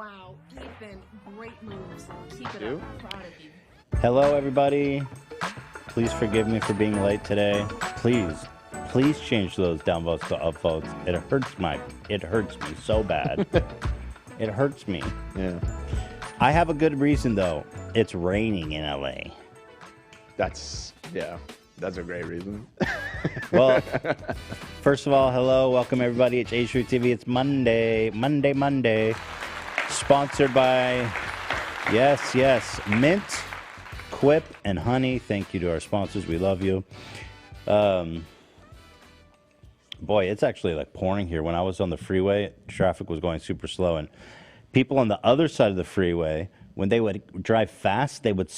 Wow, Ethan, great moves. Keep it up. Proud of you. Hello, everybody. Please forgive me for being late today. Please change those downvotes to upvotes. It hurts me so bad. It hurts me. Yeah. I have a good reason though. It's raining in LA. That's a great reason. Well, first of all, hello, welcome everybody. It's H3TV. It's Monday. Sponsored by, yes, Mint, Quip, and Honey. Thank you to our sponsors. We love you. Boy, it's actually like pouring here. When I was on the freeway, traffic was going super slow, and people on the other side of the freeway, when they would drive fast, they would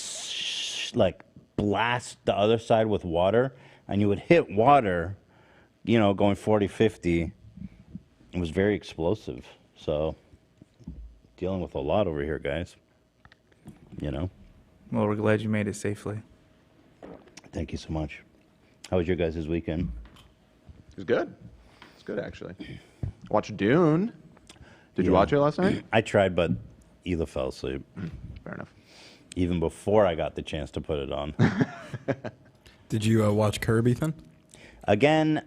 like blast the other side with water, and you would hit water, going 40, 50. It was very explosive. So, dealing with a lot over here, guys. Well, we're glad you made it safely. Thank you so much. How was your guys' weekend? It was good. It's good, actually. Watched Dune. Did you watch it last night? I tried, but Ela fell asleep. Fair enough. Even before I got the chance to put it on. Did you watch Curb, Ethan? Again,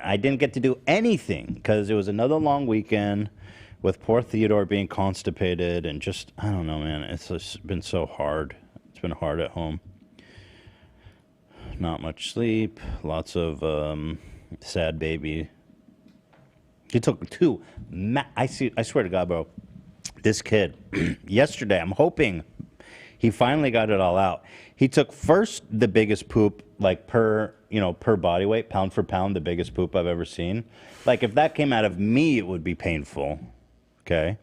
I didn't get to do anything because it was another long weekend with poor Theodore being constipated and just, I don't know, man. It's just been so hard. It's been hard at home. Not much sleep. Lots of sad baby. He took two. I swear to God, bro. This kid, yesterday, I'm hoping he finally got it all out. He took first the biggest poop, like per body weight, pound for pound, the biggest poop I've ever seen. Like if that came out of me, it would be painful. Okay,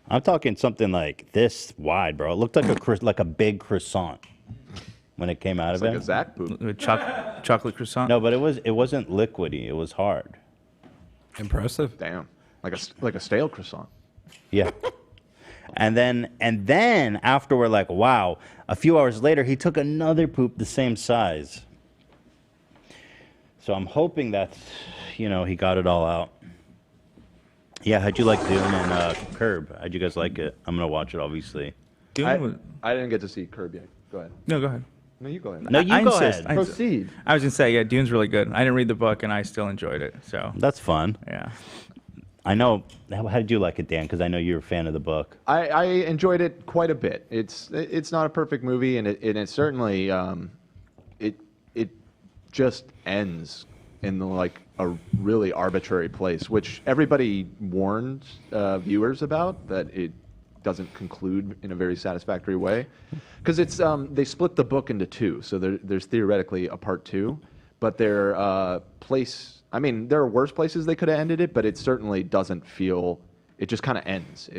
I'm talking something like this wide, bro. It looked like a big croissant when it came out of Like him. a Zach poop. Chocolate croissant? No, but it wasn't liquidy. It was hard. Impressive. Damn. Like a stale croissant. Yeah. And then after we're like, wow, a few hours later, he took another poop the same size. So I'm hoping that's, he got it all out. Yeah, how'd you like Dune and Curb? How'd you guys like it? I'm going to watch it, obviously. I didn't get to see Curb yet. Go ahead. No, go ahead. No, you go ahead. No, you go ahead. Proceed. I was going to say, yeah, Dune's really good. I didn't read the book, and I still enjoyed it. So That's fun. yeah. I know. How did you like it, Dan? Because I know you're a fan of the book. I enjoyed it quite a bit. It's not a perfect movie, and it certainly it just ends in like a really arbitrary place, which everybody warned viewers about, that it doesn't conclude in a very satisfactory way, because it's they split the book into two, so there's theoretically a part two, but there are worse places they could have ended it, but it certainly doesn't feel. It just kind of ends,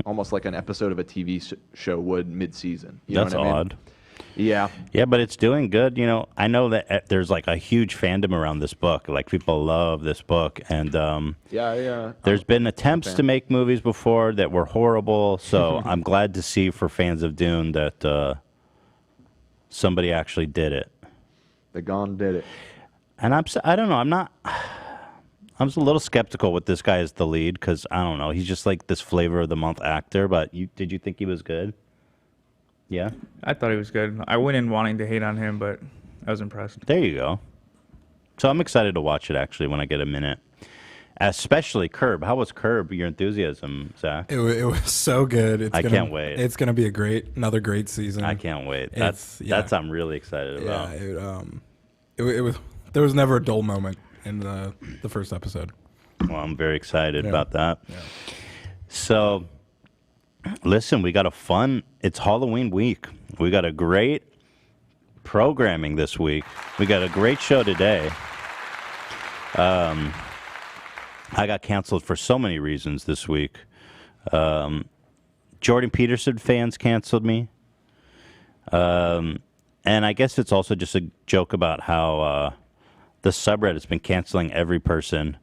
almost like an episode of a TV show would mid-season. That's odd. Yeah. Yeah, but it's doing good. I know that there's like a huge fandom around this book. Like people love this book, and there's been attempts to make movies before that were horrible. So I'm glad to see for fans of Dune that somebody actually did it. They did it. And I don't know. I'm just a little skeptical with this guy as the lead because I don't know. He's just like this flavor of the month actor. But did you think he was good? Yeah? I thought he was good. I went in wanting to hate on him, but I was impressed. There you go. So I'm excited to watch it, actually, when I get a minute. Especially Curb. How was Curb, your enthusiasm, Zach? It was so good. I can't wait. It's going to be another great season. I can't wait. That's I'm really excited about. Yeah, there was never a dull moment in the first episode. Well, I'm very excited about that. Yeah. So... Listen, it's Halloween week. We got a great programming this week. We got a great show today. I got canceled for so many reasons this week. Jordan Peterson fans canceled me. And I guess it's also just a joke about how the subreddit's been canceling every person.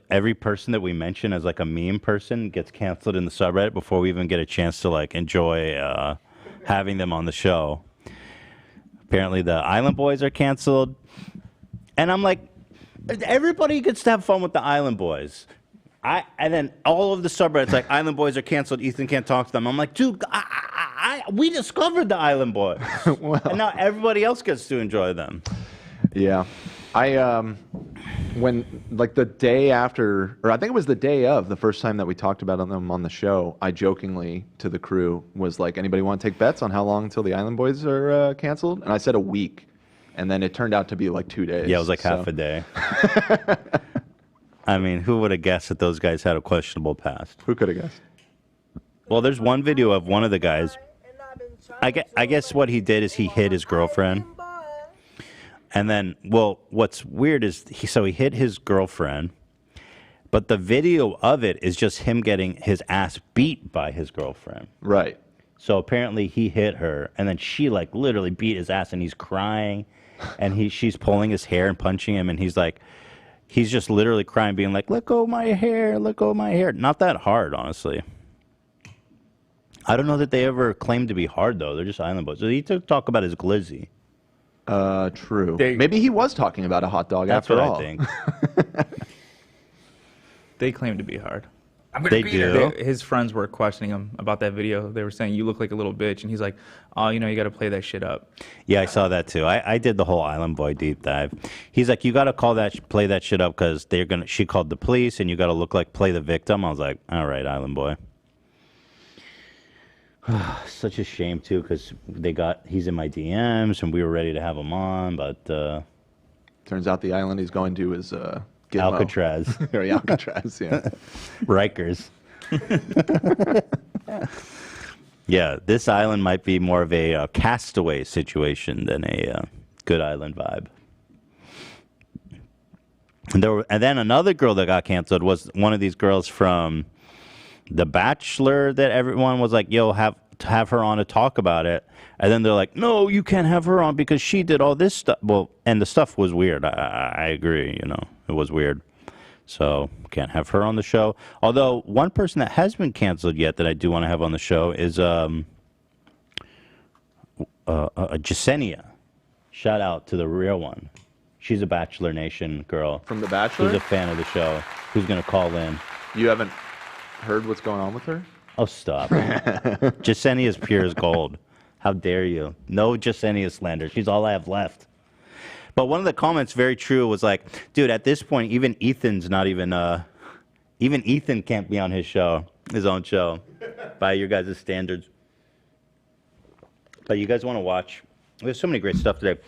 Every person that we mention as like a meme person gets canceled in the subreddit before we even get a chance to like enjoy having them on the show. Apparently the Island Boys are canceled. And I'm like, everybody gets to have fun with the Island Boys. And then all of the subreddits like Island Boys are canceled. Ethan can't talk to them. I'm like, dude, we discovered the Island Boys, and now everybody else gets to enjoy them. Yeah, when like the day after, or I think it was the day of the first time that we talked about them on the show, I jokingly to the crew was like, anybody want to take bets on how long until the Island Boys are canceled? And I said a week, and then it turned out to be like 2 days. Yeah, it was like half a day. I mean, who would have guessed that those guys had a questionable past? Who could have guessed? Well, there's one video of one of the guys. I guess what he did is he hit his girlfriend. And then, well, what's weird is he hit his girlfriend, but the video of it is just him getting his ass beat by his girlfriend. Right. So apparently he hit her, and then she like literally beat his ass, and he's crying, and she's pulling his hair and punching him, and he's just literally crying, being like, "Let go of my hair, let go of my hair." Not that hard, honestly. I don't know that they ever claimed to be hard though. They're just Island Boys. So he took talk about his glizzy. True. Maybe he was talking about a hot dog. That's after what all. I think. They claim to be hard. They do. His friends were questioning him about that video. They were saying, "You look like a little bitch," and he's like, "Oh, you got to play that shit up." Yeah, I saw that too. I did the whole Island Boy deep dive. He's like, "You got to play that shit up because she called the police, and you got to play the victim." I was like, "All right, Island Boy." Such a shame too, because he's in my DMs, and we were ready to have him on, but turns out the island he's going to is Alcatraz. Or Alcatraz, yeah. Rikers. Yeah, this island might be more of a castaway situation than a good island vibe. And then another girl that got canceled was one of these girls from The Bachelor that everyone was like, "Yo, have her on to talk about it." And then they're like, "No, you can't have her on because she did all this stuff." Well, and the stuff was weird. I agree, it was weird. So can't have her on the show. Although one person that has been canceled yet that I do want to have on the show is Jasenia. Shout out to the real one. She's a Bachelor Nation girl. From The Bachelor? Who's a fan of the show. Who's going to call in. You haven't heard what's going on with her? Oh, stop. Jasenia is pure as gold. How dare you? No Jasenia slander. She's all I have left. But one of the comments, very true, was like, dude, at this point, even Ethan's not even Ethan can't be on his own show, by your guys' standards. But you guys want to watch? There's so many great stuff today.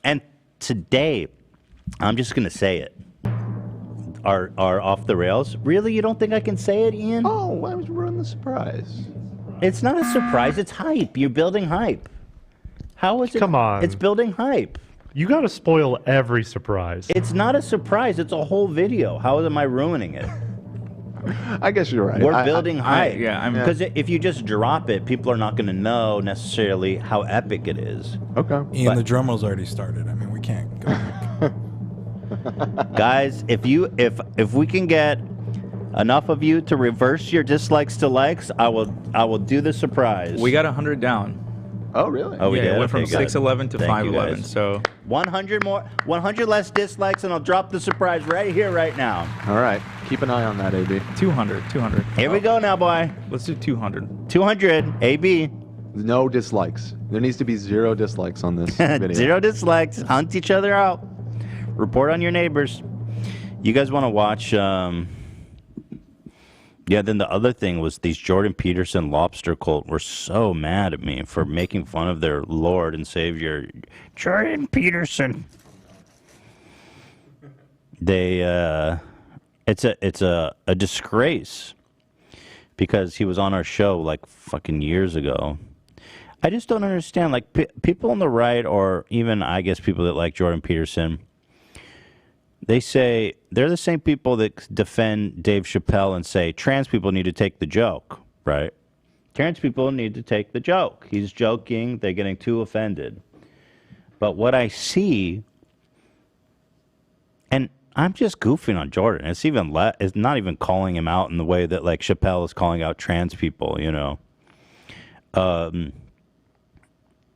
And today, I'm just going to say it. Are off the rails. Really? You don't think I can say it, Ian? Oh, why would you ruin the surprise? It's not a surprise. It's hype. You're building hype. How is it? Come on. It's building hype. You got to spoil every surprise. It's not a surprise. It's a whole video. How am I ruining it? I guess you're right. We're building hype. Yeah, because if you just drop it, people are not going to know necessarily how epic it is. Okay. Ian, the drum roll's already started. I mean, we can't go back. Guys, if we can get enough of you to reverse your dislikes to likes, I will do the surprise. We got 100 down. Oh, really? Oh, we Yeah, did. it went from Okay, good. 611 to Thank you, 511. guys. So 100 less dislikes, and I'll drop the surprise right here, right now. All right. Keep an eye on that, AB. 200. Here we go now, boy. Let's do 200. 200, AB. No dislikes. There needs to be 0 dislikes on this video. 0 dislikes. Hunt each other out. Report on your neighbors. You guys want to watch? Yeah. Then the other thing was these Jordan Peterson lobster cult were so mad at me for making fun of their Lord and Savior, Jordan Peterson. They it's a disgrace because he was on our show like fucking years ago. I just don't understand, like people on the right, or even I guess people that like Jordan Peterson. They say they're the same people that defend Dave Chappelle and say trans people need to take the joke, right? Trans people need to take the joke. He's joking. They're getting too offended. But what I see, and I'm just goofing on Jordan. It's not even calling him out in the way that like Chappelle is calling out trans people,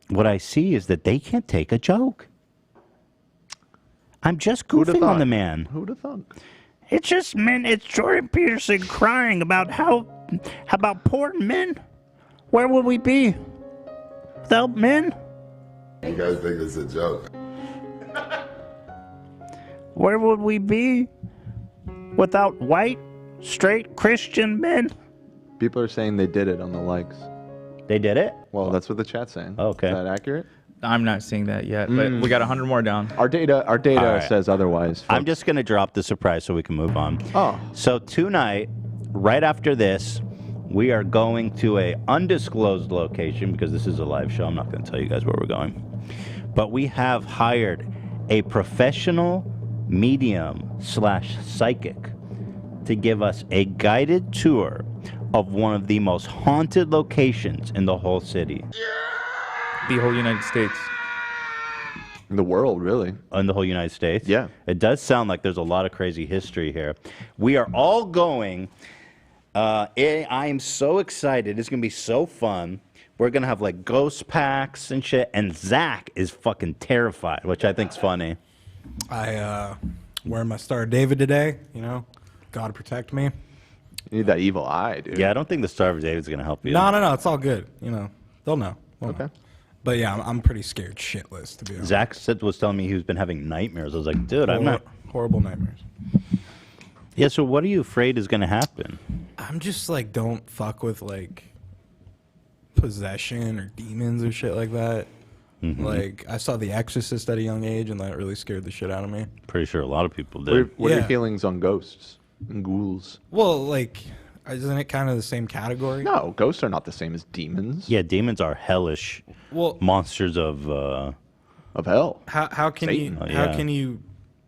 What I see is that they can't take a joke. I'm just goofing on the man. Who'd have thought? It's just men. It's Jordan Peterson crying about how about poor men. Where would we be without men? You guys think it's a joke? Where would we be without white, straight Christian men? People are saying they did it on the likes. They did it? Well, that's what the chat's saying. Okay. Is that accurate? I'm not seeing that yet, but we got 100 more down. Our data right. says otherwise. I'm folks. just going to drop the surprise so we can move on. Oh. So tonight, right after this, we are going to a undisclosed location because this is a live show. I'm not going to tell you guys where we're going. But we have hired a professional medium / psychic to give us a guided tour of one of the most haunted locations in the whole city. The whole United States. In the world, really. In the whole United States? Yeah. It does sound like there's a lot of crazy history here. We are all going. I am so excited. It's going to be so fun. We're going to have like ghost packs and shit. And Zach is fucking terrified, which I think's funny. I wear my Star of David today. You know, God protect me. You need that evil eye, dude. Yeah, I don't think the Star of David's going to help you. No, it's all good. You know, they'll know. Okay. But yeah, I'm pretty scared shitless, to be honest. Zach was telling me he's been having nightmares. I was like, dude, I'm not. Horrible nightmares. Yeah, so what are you afraid is going to happen? I'm just like, don't fuck with like possession or demons or shit like that. Mm-hmm. Like, I saw The Exorcist at a young age, and that really scared the shit out of me. Pretty sure a lot of people What are, did. what are your Yeah. feelings on ghosts and ghouls? Well, like, isn't it kind of the same category? No, ghosts are not the same as demons. Yeah, demons are hellish Well, monsters of. Of hell. how can Satan. Oh, you yeah. how can you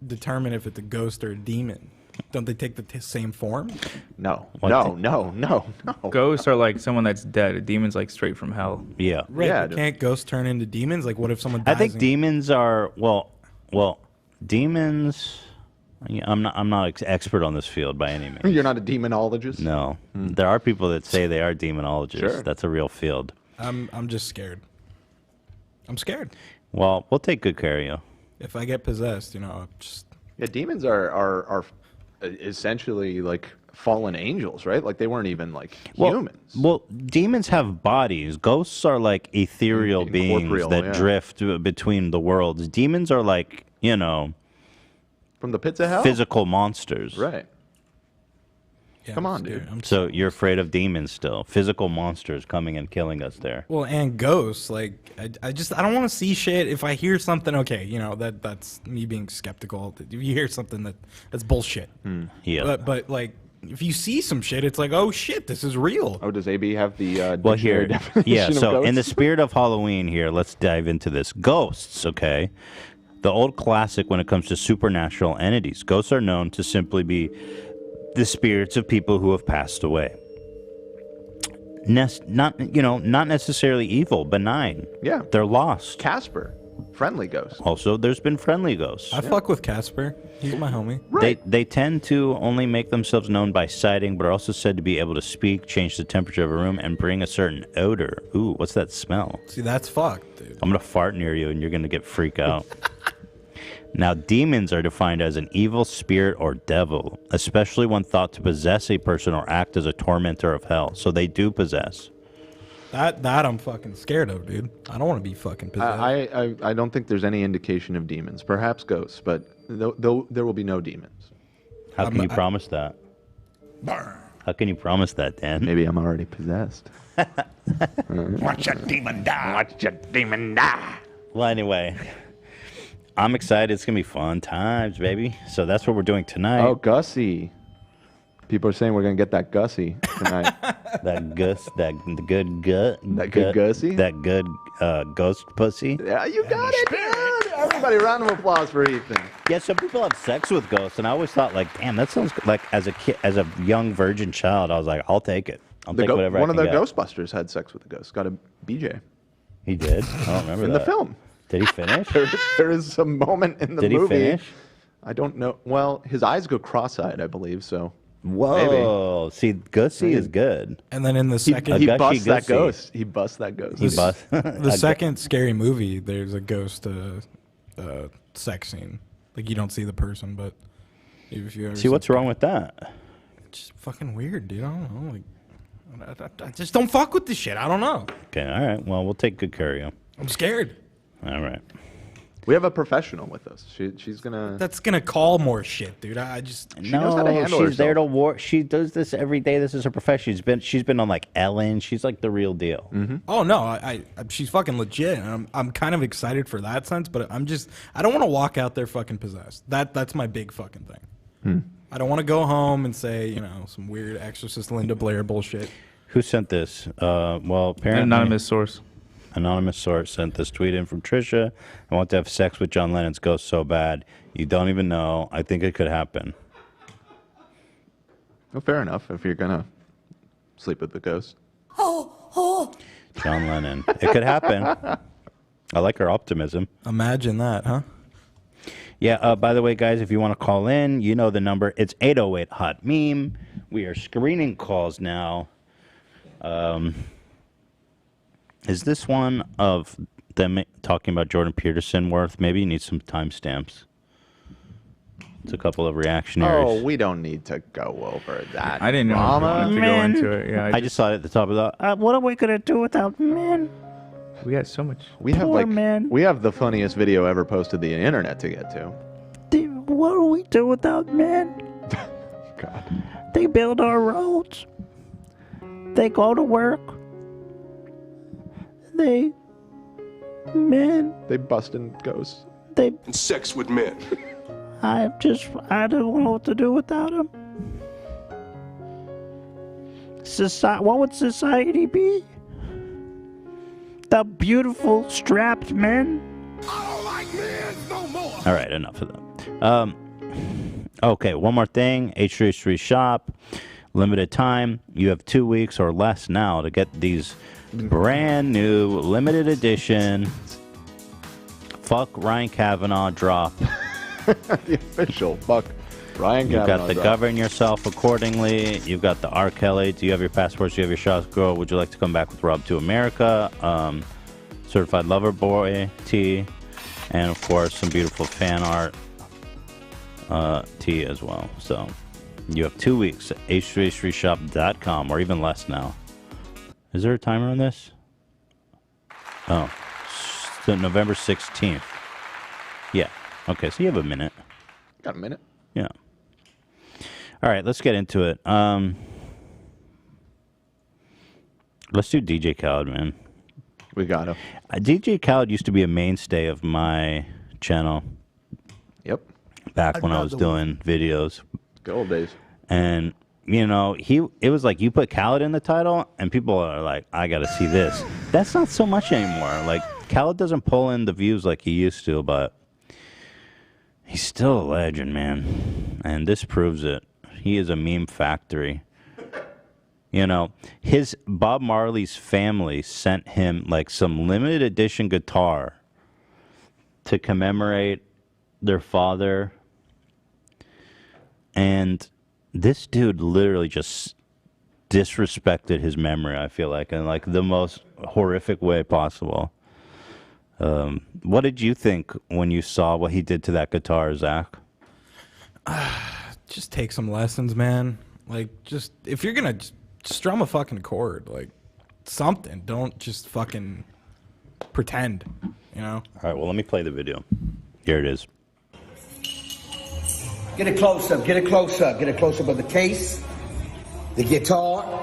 determine if it's a ghost or a demon? Don't they take the same form? No. What No. Ghosts are like someone that's dead. A demon's like straight from hell. Yeah. Right. Yeah, but dude. can't ghosts turn into demons? Like, what if someone I dies? think and- demons are demons. I'm not expert on this field by any means. You're not a demonologist? No, there are people that say they are demonologists. Sure. That's a real field. I'm just scared. I'm scared. Well, we'll take good care of you. If I get possessed, you know, I'm just Yeah, demons are essentially like fallen angels, right? Like they weren't even like humans. Well, demons have bodies. Ghosts are like ethereal beings Incorporeal, that yeah. drift between the worlds. Demons are like, From the pits of hell? physical monsters. Right. yeah, Come I'm on, scared. dude. I'm So you're afraid of demons still? Physical monsters coming and killing us there. Well, and ghosts, like I don't want to see shit. If I hear something, okay, you know that's me being skeptical. If you hear something that's bullshit, Yeah. but like if you see some shit, it's like, oh shit, this is real. Oh, does AB have the Well, dictionary here, definition yeah. of So, in the ghosts? spirit of Halloween, here, let's dive into this. Ghosts, okay, the old classic when it comes to supernatural entities. Ghosts are known to simply be the spirits of people who have passed away. Not necessarily evil, benign. Yeah. They're lost. Casper, friendly ghost. Also, there's been friendly ghosts. I fuck with Casper. He's my homie. They tend to only make themselves known by sighting, but are also said to be able to speak, change the temperature of a room, and bring a certain odor. Ooh, what's that smell? See, that's fucked, dude. I'm gonna fart near you, and you're gonna get freaked out. Now, demons are defined as an evil spirit or devil, especially when thought to possess a person or act as a tormentor of hell. So they do possess. That I'm fucking scared of, dude. I don't want to be fucking possessed. I don't think there's any indication of demons. Perhaps ghosts, but there will be no demons. How can you promise that? How can you promise that, Dan? Maybe I'm already possessed. Watch a demon die. Watch a demon die. Well, anyway, I'm excited. It's gonna be fun times, baby. So that's what we're doing tonight. Oh, Gussie. People are saying we're gonna get that Gussie tonight. That good Gussie? That good ghost pussy. Yeah, you got it, dude. Everybody, round of applause for Ethan. Yeah, some people have sex with ghosts, and I always thought, like, damn, that sounds like as a kid, as a young virgin child, I was like, I'll take it. I'll take whatever One I of can the get. Ghostbusters had sex with a ghost. Got a BJ He did. I don't remember in that. the film. Did he finish? There is a moment in the Did he movie. finish? I don't know. Well, his eyes go cross-eyed, I believe. So Whoa! See, Gussie is good. and then in the second, he gushy busts that Gussie. ghost. He busts that ghost. He bust. the second scary movie, there's a ghost sex scene. Like you don't see the person, but If you ever See, what's wrong with that? Just fucking weird, dude. I don't know. Like, I just don't fuck with this shit. I don't know. Okay, all right. Well, we'll take good care of you. I'm scared. All right. We have a professional with us. She's gonna. That's gonna call more shit, dude. I just She knows how to handle she's there to herself. war. She does this every day. This is her profession. She's been on like Ellen. She's like the real deal. Oh no, I she's fucking legit. And I'm kind of excited for that sense, but I don't want to walk out there fucking possessed. That's my big fucking thing. I don't want to go home and say, you know, some weird Exorcist Linda Blair bullshit. Who sent this? Well, apparently An anonymous source. Anonymous source sent this tweet in from Trisha. I want to have sex with John Lennon's ghost so bad. You don't even know. I think it could happen. Well, fair enough. If you're gonna sleep with the ghost. John Lennon. It could happen. I like her optimism. Imagine that, huh? Yeah, by the way, guys, if you want to call in, you know the number. It's 808 Hot Meme. We are screening calls now. Is this one of them talking about Jordan Peterson worth? Maybe you need some timestamps. It's a couple of reactionaries. Oh, we don't need to go over that. I didn't know if we wanted to go into it. Yeah, I just saw it at the top of the. What are we gonna do without men? we got so much. We have Poor man. we have the funniest video ever posted to the internet to get to. What do we do without men? God. They build our roads. They go to work. Men. They busting ghosts. And sex with men. I don't know what to do without them. What would society be? The beautiful strapped men. I don't like men no more. All right, enough of that. Okay, one more thing. H3TV shop, limited time. You have 2 weeks or less now to get these brand new limited edition Fuck Ryan Kavanaugh drop. The official fuck Ryan You've Kavanaugh got the drop. govern yourself accordingly. You've got the R. Kelly. Do you have your passports? Do you have your shots? Girl, would you like to come back with Rob to America? Certified Lover Boy tee. And, of course, some beautiful fan art tee as well. So you have 2 weeks at h3shop.com or even less now. Is there a timer on this? Oh, so November 16th. Yeah. Okay, so you have a minute. Got a minute. Yeah. All right, let's get into it. Let's do DJ Khaled, man. We got him. DJ Khaled used to be a mainstay of my channel Yep. back when I was doing videos. Good old days. And, you know, it was like you put Khaled in the title, and people are like, I got to see this. That's not so much anymore. Like, Khaled doesn't pull in the views like he used to, but he's still a legend, man. And this proves it. He is a meme factory. You know, his Bob Marley's family sent him like some limited edition guitar to commemorate their father. And this dude literally just disrespected his memory, I feel like, in like the most horrific way possible. What did you think when you saw what he did to that guitar, Zach? Just take some lessons, man. Like, just if you're gonna strum a fucking chord, like something. Don't just fucking pretend, you know? All right, well, let me play the video. Here it is. Get a close up, get a close up, get a close up of the case, the guitar. You know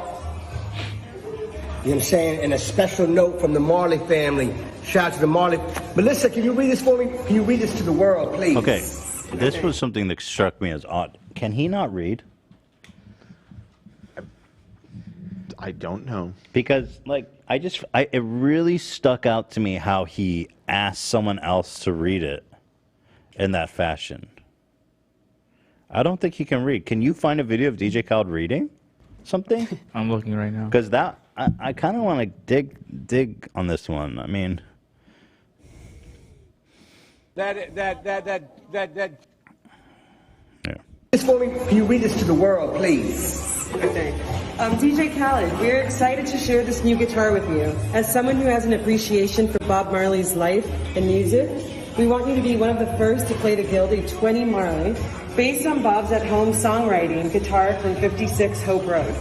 what I'm saying? And a special note from the Marley family. Shout out to the Marley. Melissa, can you read this for me? Can you read this to the world, please? Okay, this was something that struck me as odd. Can he not read? I don't know. Because, like, it really stuck out to me how he asked someone else to read it in that fashion. I don't think he can read. Can you find a video of DJ Khaled reading something? I'm looking right now. Because I kind of want to dig on this one. I mean, That. yeah. This for me. Can you read this to the world, please? Okay. DJ Khaled, we're excited to share this new guitar with you. As someone who has an appreciation for Bob Marley's life and music, we want you to be one of the first to play the Gilded 20 Marley based on Bob's at-home songwriting guitar from 56 Hope Road.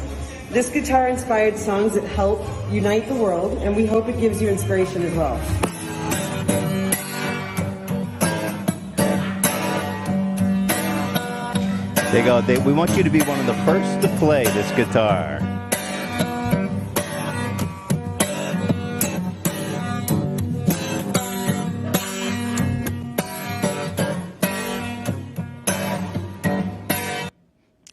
This guitar inspired songs that help unite the world, and we hope it gives you inspiration as well. There you go. We want you to be one of the first to play this guitar.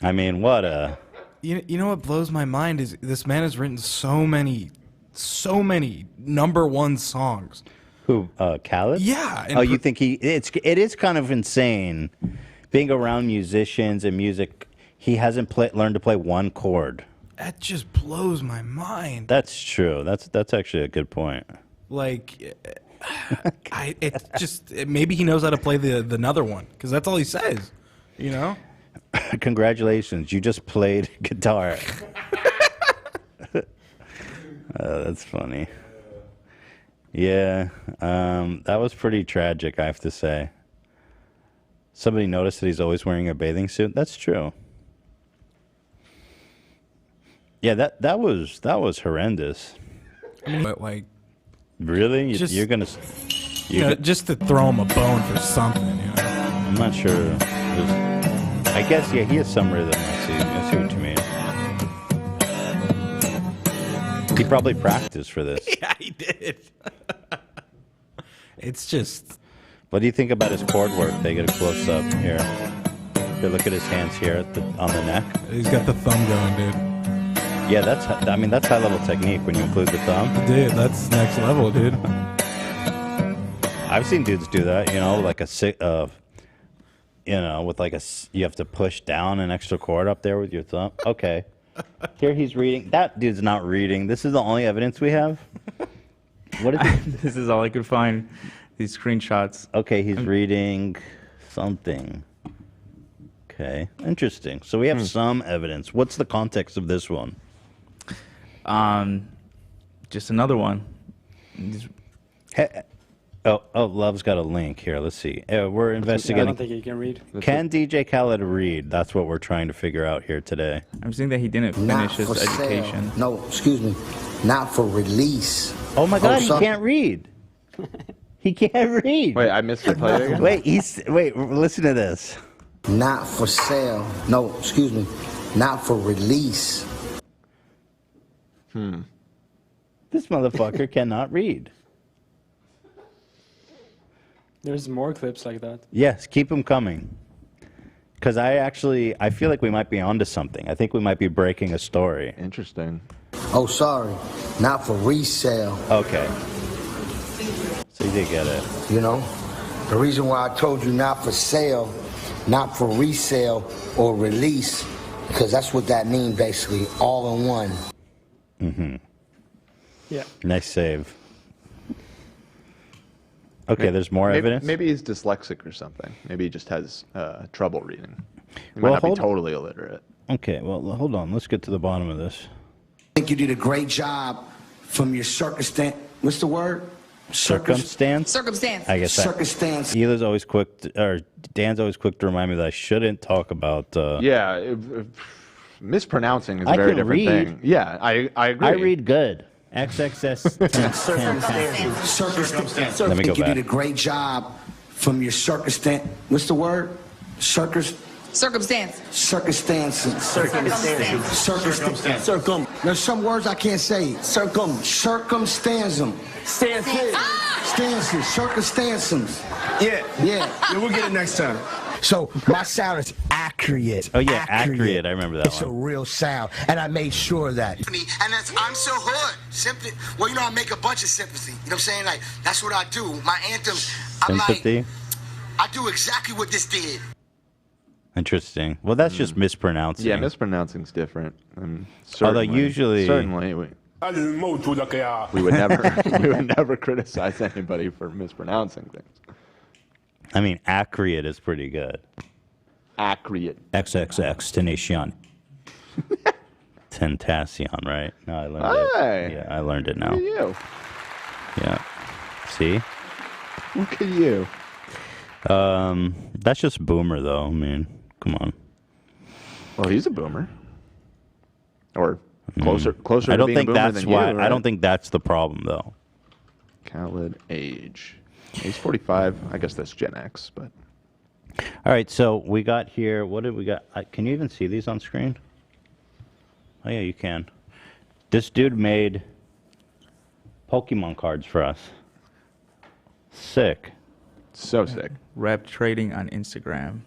I mean, what a... You know what blows my mind is this man has written so many #1 songs. Who, Khaled? Yeah. Oh, you think it is kind of insane being around musicians and music. He hasn't learned to play one chord. That just blows my mind. That's true. That's actually a good point. Like, maybe he knows how to play the another one because that's all he says. You know. Congratulations, you just played guitar. That's funny. Yeah, that was pretty tragic, I have to say. Somebody noticed that he's always wearing a bathing suit. That's true. Yeah, that was horrendous. But like, really, you're gonna, just to throw him a bone for something. You know, I'm not sure. I guess, yeah, he has some rhythm. I see what you mean. He probably practiced for this. Yeah, he did. It's just... What do you think about his chord work? They get a close-up here. Here, look at his hands here on the neck. He's got the thumb going, dude. Yeah, that's high-level technique when you include the thumb. Dude, that's next level, dude. I've seen dudes do that, like with like you have to push down an extra chord up there with your thumb. Okay. Here he's reading. That dude's not reading. This is the only evidence we have? What is it? This is all I could find. These screenshots. Okay, he's reading something. Okay, interesting. So we have some evidence. What's the context of this one? Just another one. Oh, Love's got a link here. Let's see. We're investigating. I don't think he can read. Can DJ Khaled read? That's what we're trying to figure out here today. I'm saying that he didn't finish his education. No, excuse me. Not for release. Oh my God, he can't read. He can't read. Wait, I missed the play again? Wait, listen to this. Not for sale. No, excuse me. Not for release. This motherfucker cannot read. There's more clips like that. Yes, keep them coming. Because I feel like we might be onto something. I think we might be breaking a story. Interesting. Oh, sorry. Not for resale. Okay. So you did get it. You know, the reason why I told you not for sale, not for resale or release, because that's what that means basically, all in one. Mm-hmm. Yeah. Nice save. Okay, there's more evidence? Maybe he's dyslexic or something. Maybe he just has trouble reading. He might not be totally illiterate. Okay, well, hold on. Let's get to the bottom of this. I think you did a great job from your circumstance. What's the word? Circumstance? Circumstance. I guess circumstance. Dan's always quick to remind me that I shouldn't talk about... mispronouncing is a very different thing. Yeah, I agree. I read good. XXS. Circumstance. Let me go You back. did a great job from your circumstance. What's the word? Circumstance. Circumstances. Circum. There's some words I can't say. Circumstances. Stances. Circumstances. Yeah. We'll get it next time. So my sound is accurate. Oh, yeah, accurate. I remember that It's one. a real sound, and I made sure of that. And I'm so hood. Simply, well, I make a bunch of sympathy. You know what I'm saying? Like, that's what I do. My anthems, Sympathy? I do exactly what this did. Interesting. Well, that's just mispronouncing. Yeah, mispronouncing's different. Although usually... Certainly, we would never criticize anybody for mispronouncing things. I mean, accurate is pretty good. Accurate. XXX Tenacion. Tentacion, right? No, I learned it. Yeah, I learned it now. Look at you. Yeah. See? Look at you. That's just boomer, though. I mean, Come on. Well, he's a boomer. Or closer I to don't being think a boomer that's than why. you, right? I don't think that's the problem, though. Khaled age. He's 45. I guess that's Gen X, but. All right, so we got here. What did we got? Can you even see these on screen? Oh yeah, you can. This dude made Pokemon cards for us. Sick. So sick. Rep trading on Instagram.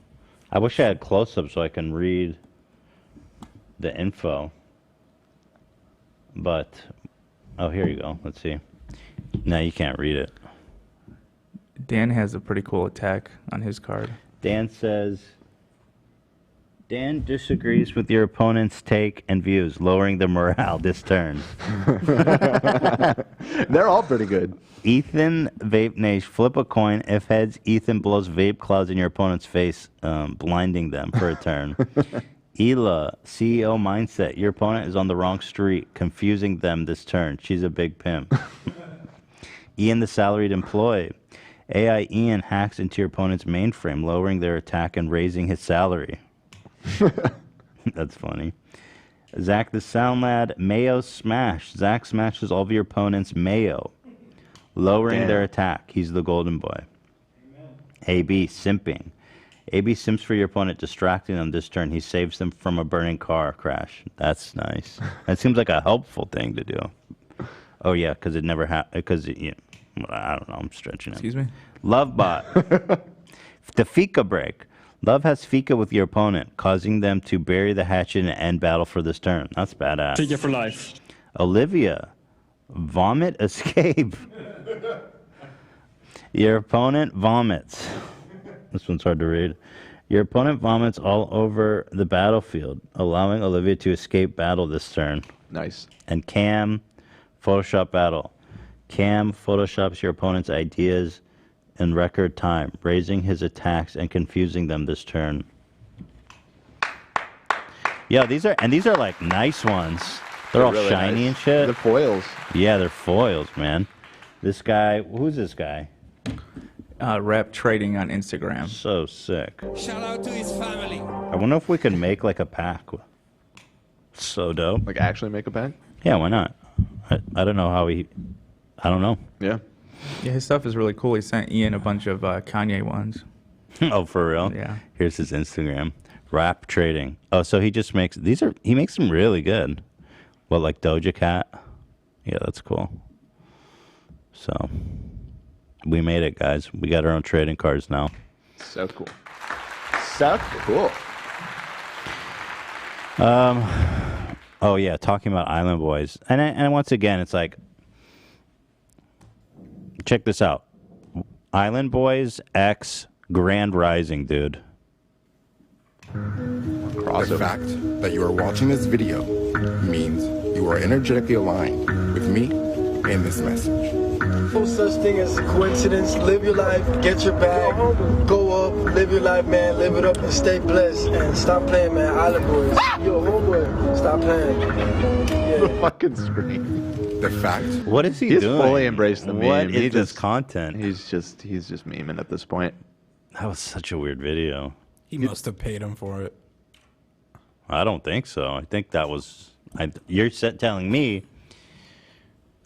I wish I had close-up so I can read the info. But, oh, here you go. Let's see. No, you can't read it. Dan has a pretty cool attack on his card. Dan says, Dan disagrees with your opponent's take and views, lowering the morale this turn. They're all pretty good. Ethan Vape Nation, flip a coin. If heads, Ethan blows vape clouds in your opponent's face, blinding them for a turn. Ela, CEO Mindset, your opponent is on the wrong street, confusing them this turn. She's a big pimp. Ian the Salaried Employee, AI Ian hacks into your opponent's mainframe, lowering their attack and raising his salary. That's funny. Zach the Sound Lad, Mayo Smash. Zach smashes all of your opponent's mayo, lowering their attack. He's the golden boy. AB Simping. AB simps for your opponent, distracting them this turn. He saves them from a burning car crash. That's nice. That seems like a helpful thing to do. Oh yeah, because it never happened. Because I don't know. I'm stretching it. Excuse me? Lovebot. The Fika break. Love has Fika with your opponent, causing them to bury the hatchet and end battle for this turn. That's badass. Take it for life. Olivia. Vomit escape. Your opponent vomits. This one's hard to read. Your opponent vomits all over the battlefield, allowing Olivia to escape battle this turn. Nice. And Cam, Photoshop battle. Cam photoshops your opponent's ideas in record time, raising his attacks and confusing them this turn. Yeah, these are like nice ones. They're all really shiny nice. and shit. The foils. Yeah, they're foils, man. This guy, who's this guy? Rep trading on Instagram. So sick. Shout out to his family. I wonder if we can make like a pack. So dope. Like actually make a pack? Yeah, why not? I don't know how he. I don't know. Yeah. Yeah, his stuff is really cool. He sent Ian a bunch of Kanye ones. Oh, for real? Yeah. Here's his Instagram. Rap trading. Oh, so he just makes he makes them really good. What, like Doja Cat? Yeah, that's cool. So we made it, guys. We got our own trading cards now. So cool. So cool. Oh yeah, talking about Island Boys, and once again, it's like, check this out, Island Boys X Grand Rising, dude. The fact that you are watching this video means you are energetically aligned with me and this message. No such thing as a coincidence. Live your life, get your bag, go up, live your life, man. Live it up and stay blessed. And stop playing, man. Island Boys, yo, homeboy, stop playing. The fucking screen. The fact. What is he He's doing? fully embraced the meme. What He is this just- content? He's just memeing at this point. That was such a weird video. He must have paid him for it. I don't think so. I think that was. You're telling me.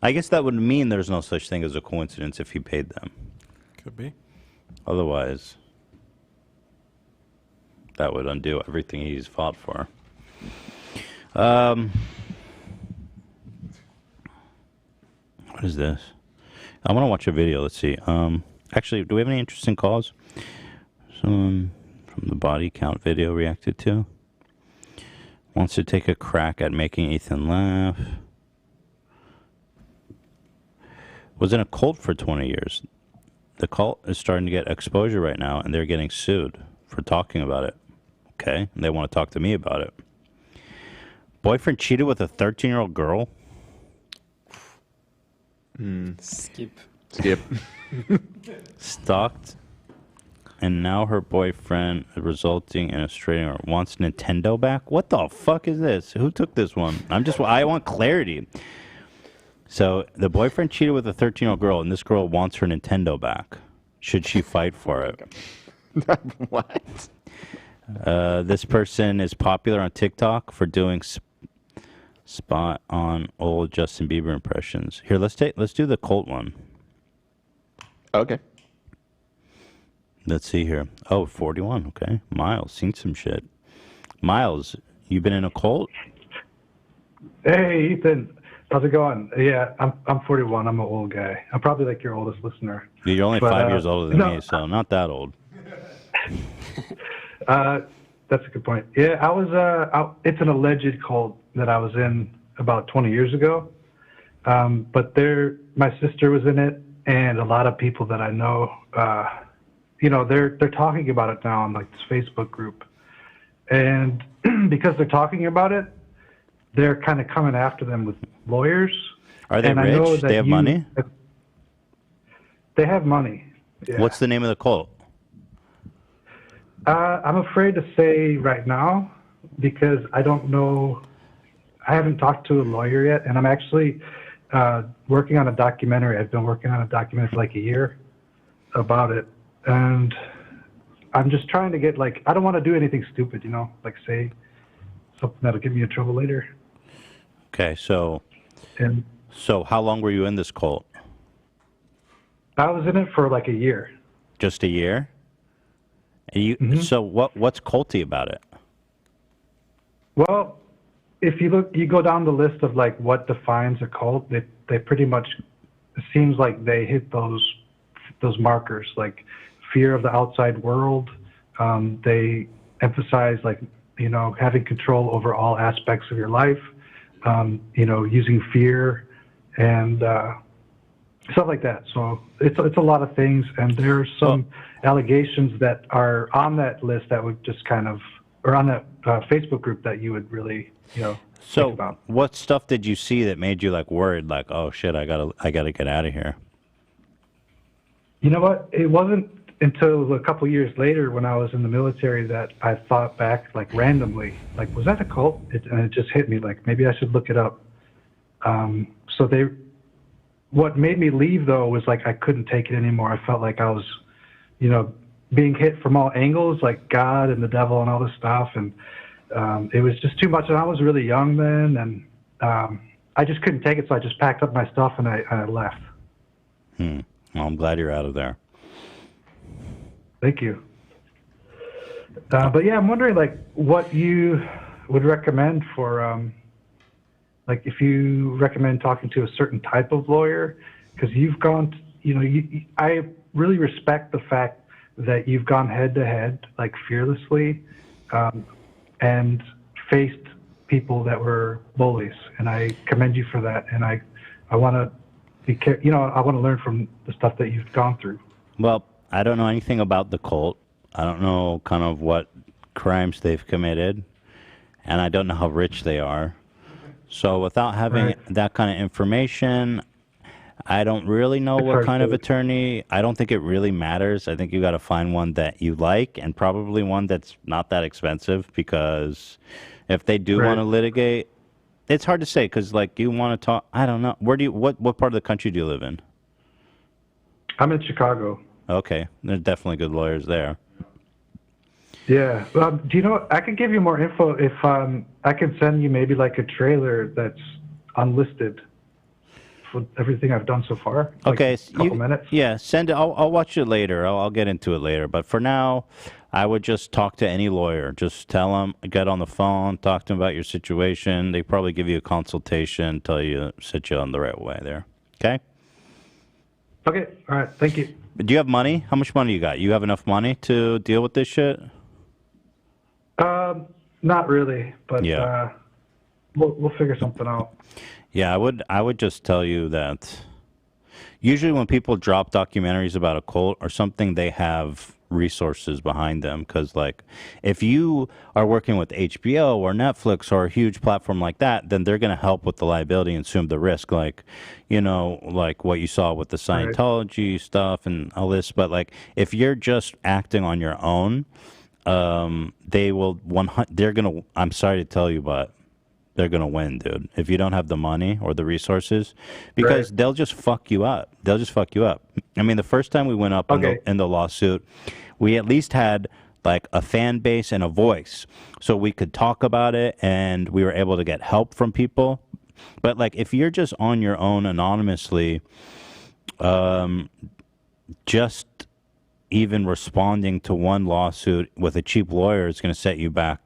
I guess that would mean there's no such thing as a coincidence if he paid them. Could be. Otherwise, that would undo everything he's fought for. What is this? I want to watch a video. Let's see. Actually, do we have any interesting calls? Someone from the body count video reacted to. Wants to take a crack at making Ethan laugh. Was in a cult for 20 years. The cult is starting to get exposure right now, and they're getting sued for talking about it. Okay? And they want to talk to me about it. Boyfriend cheated with a 13-year-old girl? Skip. Stalked. And now her boyfriend, resulting in a straightening, wants Nintendo back? What the fuck is this? Who took this one? I want clarity. So the boyfriend cheated with a 13-year-old girl, and this girl wants her Nintendo back. Should she fight for it? What? This person is popular on TikTok for doing spot on old Justin Bieber impressions. Here, let's do the cult one. Okay. Let's see here. Oh, 41. Okay. Miles, seen some shit. Miles, you been in a cult? Hey, Ethan. How's it going? Yeah, I'm 41. I'm an old guy. I'm probably like your oldest listener. You're only 5 years older than me, so not that old. That's a good point. Yeah, I was. It's an alleged cult that I was in about 20 years ago. But my sister was in it, and a lot of people that I know, they're talking about it now on like this Facebook group, and because they're talking about it, they're kind of coming after them with lawyers. Are they rich? They have money? They have money. Yeah. What's the name of the cult? I'm afraid to say right now because I don't know. I haven't talked to a lawyer yet, and I'm actually working on a documentary. I've been working on a documentary for like a year about it, and I'm just trying to get I don't want to do anything stupid, like say something that'll get me in trouble later. Okay, so how long were you in this cult? I was in it for like a year. Just a year? And you so what's culty about it? Well, if you go down the list of like what defines a cult, they pretty much, it seems like they hit those markers, like fear of the outside world. They emphasize having control over all aspects of your life, using fear and stuff like that. So it's a lot of things, and there's some allegations that are on that list that would just or on that Facebook group that you would really, think about. What stuff did you see that made you worried? Like, oh shit, I gotta get out of here. You know what? It wasn't until a couple years later when I was in the military that I thought back randomly, was that a cult? And it just hit me maybe I should look it up. What made me leave though was I couldn't take it anymore. I felt like I was, being hit from all angles, like God and the devil and all this stuff. And it was just too much. And I was really young then, and I just couldn't take it. So I just packed up my stuff and I left. Well, I'm glad you're out of there. Thank you. But yeah, I'm wondering what you would recommend for, if you recommend talking to a certain type of lawyer, because you've gone, I really respect the fact that you've gone head to head, fearlessly, and faced people that were bullies, and I commend you for that. And I want to be, I want to learn from the stuff that you've gone through. Well, I don't know anything about the cult. I don't know kind of what crimes they've committed, and I don't know how rich they are. So without having that kind of information, I don't really know what kind of attorney. I don't think it really matters. I think you got to find one that you like, and probably one that's not that expensive, because if they do want to litigate, it's hard to say because you want to talk. I don't know. What part of the country do you live in? I'm in Chicago. Okay, there's definitely good lawyers there. Yeah. Do you know, I could give you more info if I can send you maybe a trailer that's unlisted for everything I've done so far. Okay. A couple minutes. Yeah, send it. I'll watch it later. I'll get into it later. But for now, I would just talk to any lawyer. Just tell them, get on the phone, talk to them about your situation. They probably give you a consultation, set you on the right way there. Okay? Okay. All right. Thank you. Do you have money? How much money you got? You have enough money to deal with this shit? Not really, but yeah. We'll figure something out. Yeah, I would just tell you that usually when people drop documentaries about a cult or something, they have resources behind them. Because if you are working with HBO or Netflix or a huge platform like that, then they're going to help with the liability and assume the risk, like what you saw with the Scientology stuff and all this. But if you're just acting on your own, they will I'm sorry to tell you, but they're gonna win, dude. If you don't have the money or the resources, because they'll just fuck you up. I mean, the first time we went up in the lawsuit, we at least had like a fan base and a voice, so we could talk about it and we were able to get help from people. But like if you're just on your own anonymously, just even responding to one lawsuit with a cheap lawyer is going to set you back,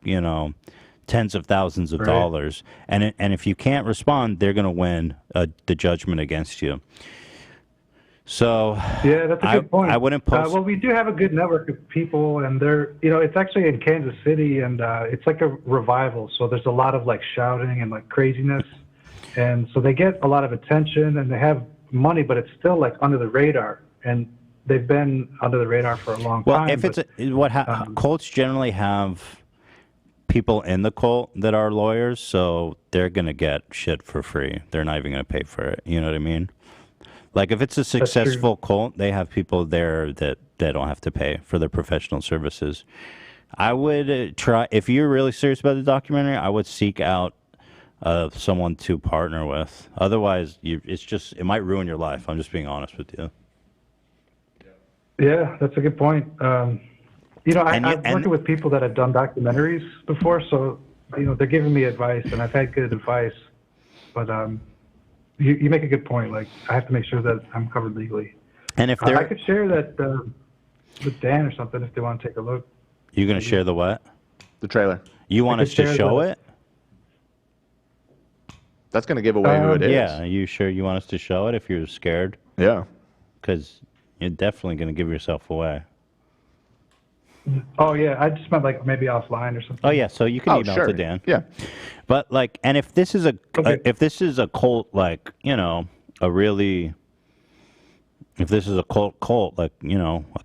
tens of thousands of dollars. And if you can't respond, they're going to win the judgment against you. So yeah, that's a good point. I wouldn't post. Well, we do have a good network of people, and they're, it's actually in Kansas City, and it's like a revival. So there's a lot of like shouting and like craziness, and so they get a lot of attention, and they have money, but it's still like under the radar, and they've been under the radar for a long time. Well, if it's cults generally have people in the cult that are lawyers, so they're gonna get shit for free. They're not even gonna pay for it. You know what I mean? Like if it's a successful cult, they have people there that they don't have to pay for their professional services. I would try, if you're really serious about the documentary, I would seek out someone to partner with. Otherwise, it might ruin your life. I'm just being honest with you. Yeah, that's a good point. I've worked with people that have done documentaries before, so they're giving me advice, and I've had good advice. But you make a good point. Like I have to make sure that I'm covered legally. And if I could share that with Dan or something if they want to take a look. You're going to share the what? The trailer. You want us to show it? That's going to give away who it is. Yeah, are you sure you want us to show it if you're scared? Yeah. Because you're definitely going to give yourself away. Oh, yeah. I just meant like maybe offline or something. Oh, yeah. So you can email it to Dan. Yeah. But like, and if this is a cult, like, if this is a cult, like, a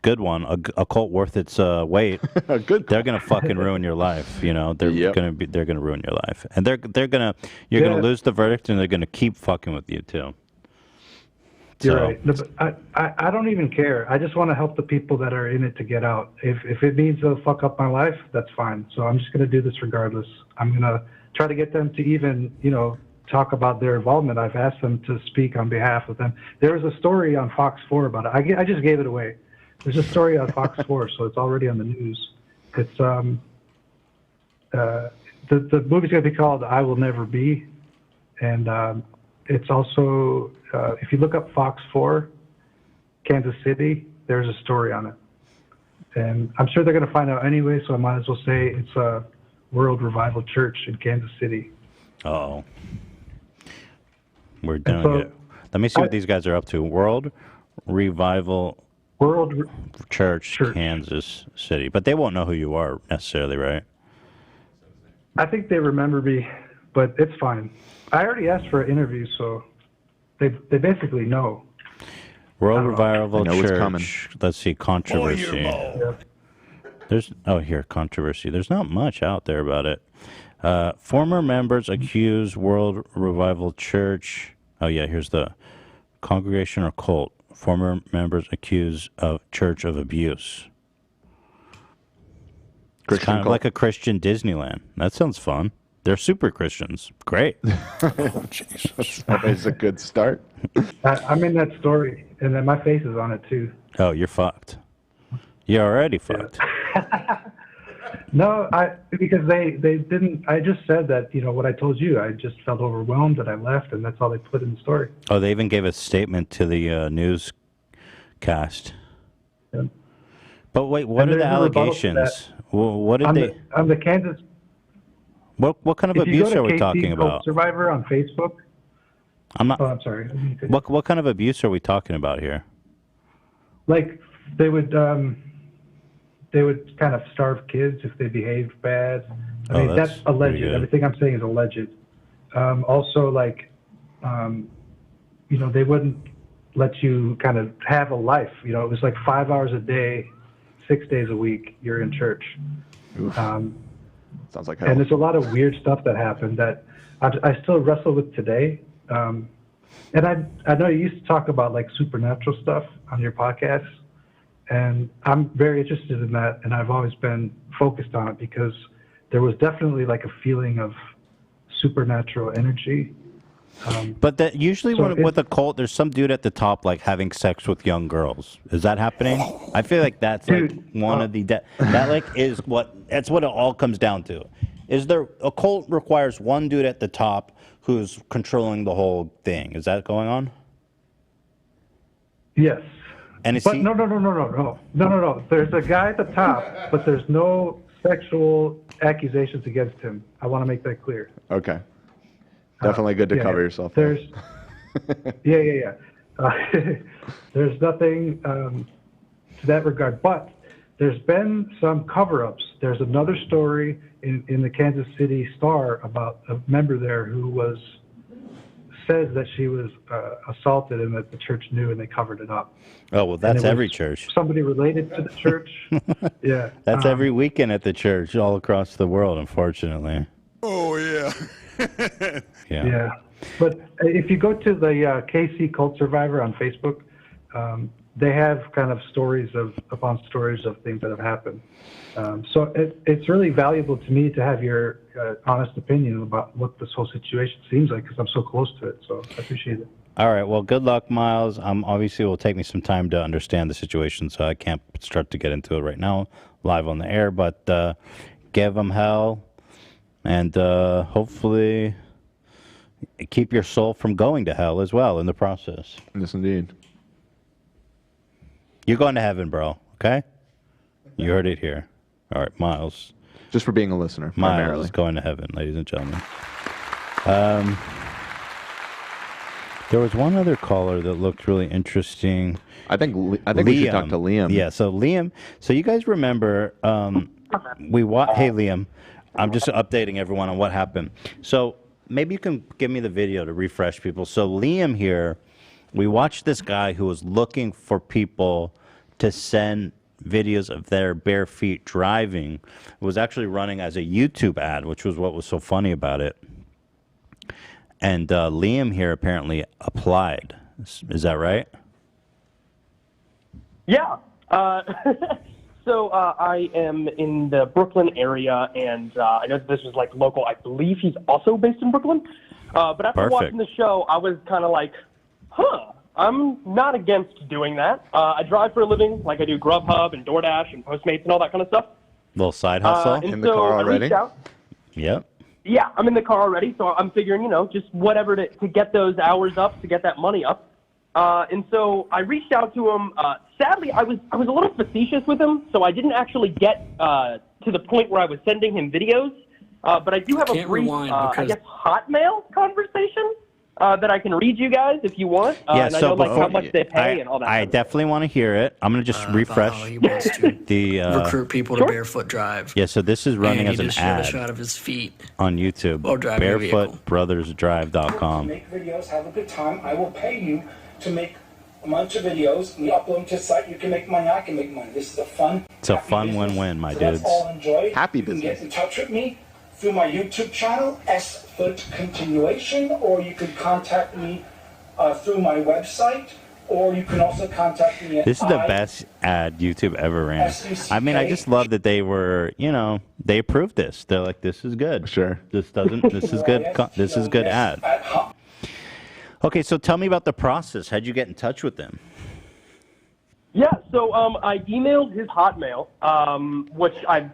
good one, a cult worth its weight, they're gonna fucking ruin your life. They're gonna ruin your life, and you're gonna lose the verdict, and they're gonna keep fucking with you too. You're right. No, but I don't even care. I just want to help the people that are in it to get out. If it means they'll fuck up my life, that's fine. So I'm just gonna do this regardless. I'm gonna try to get them to even, talk about their involvement. I've asked them to speak on behalf of them. There was a story on Fox 4 about it. I just gave it away. There's a story on Fox 4, so it's already on the news. It's the movie's going to be called I Will Never Be, and it's also if you look up Fox 4, Kansas City, there's a story on it, and I'm sure they're going to find out anyway. So I might as well say it's a World Revival Church in Kansas City. Oh. We're doing it. Let me see what these guys are up to. World Revival Church, Kansas City. But they won't know who you are necessarily, right? I think they remember me, but it's fine. I already asked for an interview, so they basically know. World Revival Church. Let's see, controversy. Controversy. There's not much out there about it. Former members accuse World Revival Church. Oh, yeah, here's the congregation or cult. Former members accuse of church of abuse. It's kind of like a Christian Disneyland. That sounds fun. They're super Christians. Great. Jesus. That's always a good start. I'm in that story, and then my face is on it, too. Oh, you're fucked. You're already fucked. No, because they didn't. I just said that, what I told you. I just felt overwhelmed that I left, and that's all they put in the story. Oh, they even gave a statement to the newscast. Yeah. But wait, what are the allegations? What did they? On the Kansas. What kind of abuse are we talking about? Survivor on Facebook. I'm not. Oh, I'm sorry. What kind of abuse are we talking about here? Like they would kind of starve kids if they behaved bad. I mean, that's alleged. Everything I'm saying is alleged. Also, they wouldn't let you kind of have a life. It was like 5 hours a day, 6 days a week, you're in church. Sounds like hell. And there's a lot of weird stuff that happened that I still wrestle with today. And I know you used to talk about like supernatural stuff on your podcast. And I'm very interested in that, and I've always been focused on it because there was definitely like a feeling of supernatural energy But that usually So with a cult, there's some dude at the top like having sex with young girls. Is that happening? I feel like that's like one of the that like is that's what it all comes down to. Is there a cult requires one dude at the top who's controlling the whole thing? Is that going on? Yes. And is But he, no. There's a guy at the top, but there's no sexual accusations against him. I want to make that clear. Okay. Definitely good to cover yourself. There's, yeah. There's nothing to that regard, but there's been some cover-ups. There's another story in the Kansas City Star about a member there who says that she was assaulted and that the church knew and they covered it up. oh well, that's every church. Somebody related to the church. Yeah. That's every weekend at the church all across the world, unfortunately. Oh, yeah. Yeah. But if you go to the KC Cult Survivor on Facebook, they have kind of stories upon stories of things that have happened. So it's really valuable to me to have your honest opinion about what this whole situation seems like because I'm so close to it. So I appreciate it. All right. Well, good luck, Miles. Obviously, it will take me some time to understand the situation, so I can't start to get into it right now, live on the air. But give them hell, and hopefully keep your soul from going to hell as well in the process. Yes, indeed. You're going to heaven, bro. Okay? You heard it here. All right, Miles. Just for being a listener, Miles primarily. is going to heaven, ladies and gentlemen. There was one other caller that looked really interesting. I think we should talk to Liam. Yeah, so Liam. So you guys remember Hey, Liam. I'm just updating everyone on what happened. So maybe you can give me the video to refresh people. So Liam here, we watched this guy who was looking for people to send videos of their bare feet driving. It was actually running as a YouTube ad, which was what was so funny about it. And Liam here apparently applied. Is that right? Yeah. So I am in the Brooklyn area, and I know that this was like local. I believe he's also based in Brooklyn. But after watching the show, I was kind of like, I'm not against doing that. I drive for a living, like I do Grubhub and DoorDash and Postmates and all that kind of stuff. Little side hustle in the car already? Yep. Yeah, I'm in the car already, so I'm figuring, just whatever to get those hours up, to get that money up. And so I reached out to him. Sadly, I was a little facetious with him, so I didn't actually get to the point where I was sending him videos. But I do have a brief, I guess, Hotmail conversation that I can read you guys if you want. Yeah, and I so know how much they pay and all that. I definitely want to hear it. I'm going to just refresh He wants to the recruit people to barefoot drive. Yeah, so this is running and as he an just showed ad a shot of his feet on YouTube. while driving a vehicle. BarefootBrothersDrive.com. Make videos, have a good time. I will pay you to make a bunch of videos. We upload them to the site. You can make money. I can make money. This is a fun. It's a fun win-win, my So dudes. let's all enjoy. Happy You can business. get in touch with me through my YouTube channel, S-Foot Continuation, or you could contact me through my website, or you can also contact me at This is the best ad YouTube ever ran. I mean, I just love that they were, they approved this. They're like, this is good. Sure. This is good. This is good ad. Okay, so tell me about the process. How'd you get in touch with them? Yeah, so I emailed his Hotmail, which I'm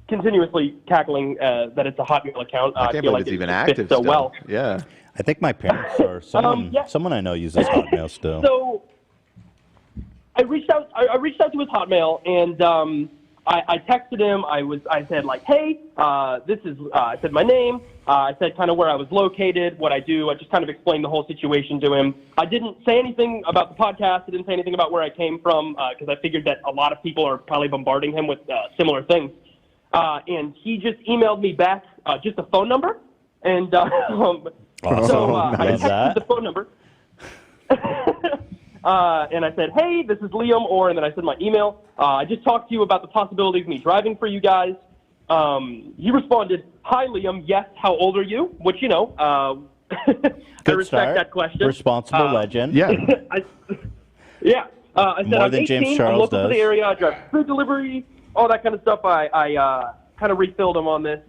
continuously cackling that it's a Hotmail account. I can't believe it's even active so still. well. Yeah. I think my parents or someone I know uses Hotmail still. So I reached out to his Hotmail, and I texted him. I said like, hey, this is. I said my name. I said kind of where I was located, what I do. I just kind of explained the whole situation to him. I didn't say anything about the podcast. I didn't say anything about where I came from because I figured that a lot of people are probably bombarding him with similar things. And he just emailed me back just a phone number, and so I texted the phone number. And I said, hey, this is Liam, and then I said my email. I just talked to you about the possibility of me driving for you guys. He responded, hi, Liam, yes, how old are you? Which, I respect that question. Responsible legend. Yeah. I said, More I'm than 18, James I'm Charles local to the does. area, I drive food delivery, all that kind of stuff. I kind of refilled him on this,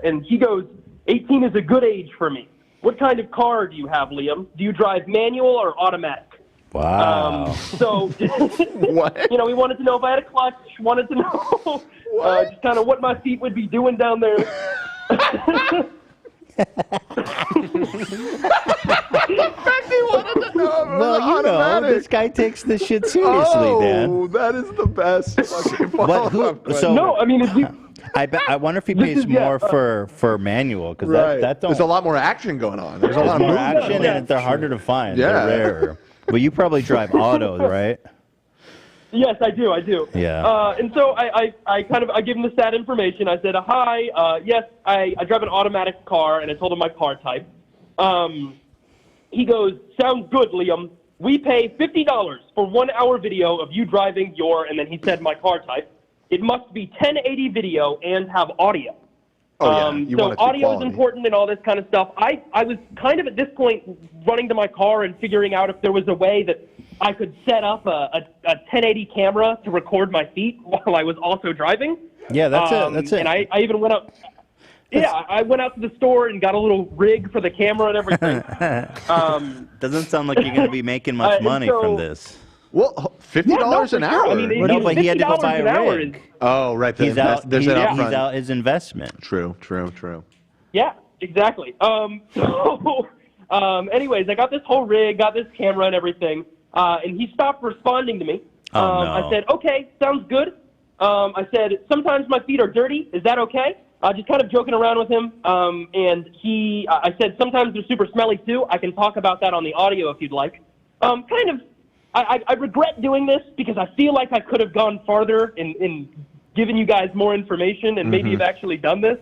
and he goes, 18 is a good age for me. what kind of car do you have, Liam? Do you drive manual or automatic? Wow. So, you know, he wanted to know if I had a clutch, wanted to know just kind of what my feet would be doing down there. Well, you know, this guy takes this shit seriously, Dan. Oh, that is the best fucking follow-up question. No, I mean, if you... I wonder if he pays more for manual, because that don't... There's a lot more action going on. There's a lot more more action, and they're harder to find. Yeah. They're rarer. But you probably drive autos, right? Yes, I do. Yeah. And so I gave him the sad information. I said, hi, yes, I drive an automatic car, and I told him my car type. He goes, sounds good, Liam. We pay $50 for 1 hour video of you driving your, and then he said my car type. It must be 1080 video and have audio. Oh, yeah. You So want it to be audio is quality. important and all this kind of stuff. I was kind of at this point running to my car and figuring out if there was a way that I could set up a 1080 camera to record my feet while I was also driving. Yeah, that's it. That's it. And I even went up. Yeah, I went out to the store and got a little rig for the camera and everything. Doesn't sound like you're going to be making much and money so- from this. Well, $50 an hour. I mean, No, but he had to go $50 buy an a hour rig. is- Oh, right. He's out. There's He's an upfront. out his investment. True. Yeah, exactly. Anyways, I got this whole rig, got this camera and everything, and he stopped responding to me. Oh, no. I said, okay, sounds good. I said, sometimes my feet are dirty. Is that okay? Just kind of joking around with him. And I said, sometimes they're super smelly too. I can talk about that on the audio if you'd like. I regret doing this because I feel like I could have gone farther in giving you guys more information and maybe have actually done this.